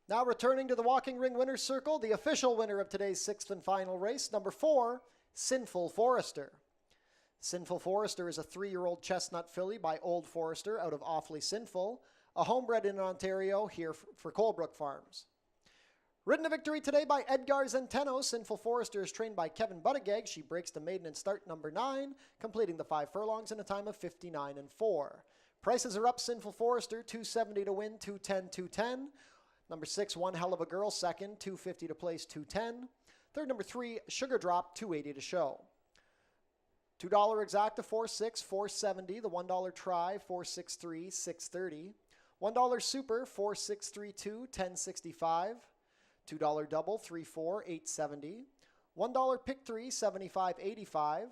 Now returning to the walking ring winner's circle, the official winner of today's 6th and final race, number 4, Sinful Forester. Sinful Forester is a 3-year-old chestnut filly by Old Forester out of Awfully Sinful, a homebred in Ontario here for Colebrook Farms. Ridden to victory today by Edgar Zenteno, Sinful Forester is trained by Kevin Buttigieg. She breaks the maiden in start number 9, completing the 5 furlongs in a time of 59 and 4. Prices are up. Sinful Forester, $270 to win, $210. Number 6, One Hell of a Girl, second, $250 to place, $210. Third, number 3, Sugar Drop, $280 to show. $2 exacta, $4.6, $4.70. The $1 try, $4.63, $6.30. $1 super, $4.632, $10.65. $2 double, $3.4, $8.70. $1 pick 3, $75.85.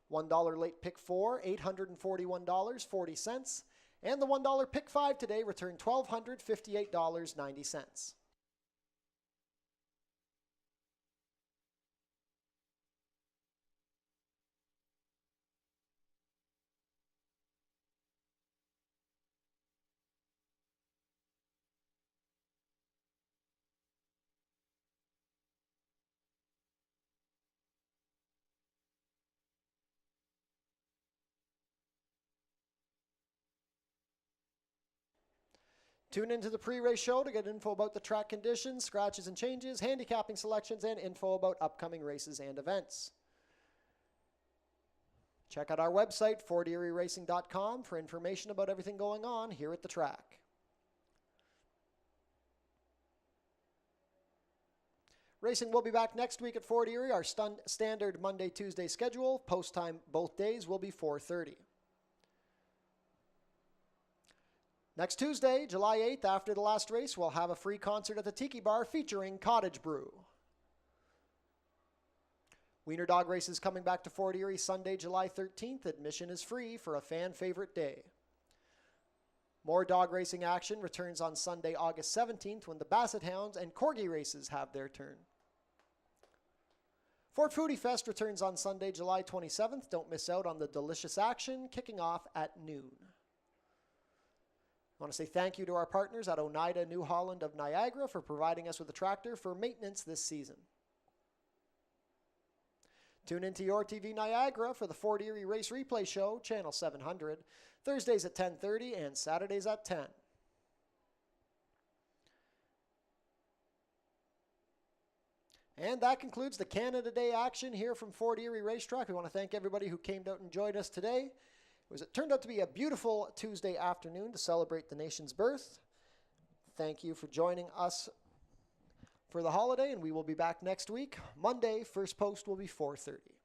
$1 late pick 4, $841.40. And the $1 pick 5 today returned $1,258.90. Tune into the pre-race show to get info about the track conditions, scratches and changes, handicapping selections, and info about upcoming races and events. Check out our website, FortErieRacing.com, for information about everything going on here at the track. Racing will be back next week at Fort Erie. Our standard Monday-Tuesday schedule. Post time both days will be 4:30. Next Tuesday, July 8th, after the last race, we'll have a free concert at the Tiki Bar featuring Cottage Brew. Wiener Dog Races coming back to Fort Erie Sunday, July 13th. Admission is free for a fan favorite day. More dog racing action returns on Sunday, August 17th, when the Basset Hounds and Corgi races have their turn. Fort Foodie Fest returns on Sunday, July 27th. Don't miss out on the delicious action, kicking off at noon. I want to say thank you to our partners at Oneida New Holland of Niagara for providing us with a tractor for maintenance this season. Tune into Your TV Niagara for the Fort Erie Race Replay Show, Channel 700, Thursdays at 10:30 and Saturdays at 10. And that concludes the Canada Day action here from Fort Erie Racetrack. We want to thank everybody who came out and joined us today. It turned out to be a beautiful Tuesday afternoon to celebrate the nation's birth. Thank you for joining us for the holiday, and we will be back next week. Monday, first post will be 4:30.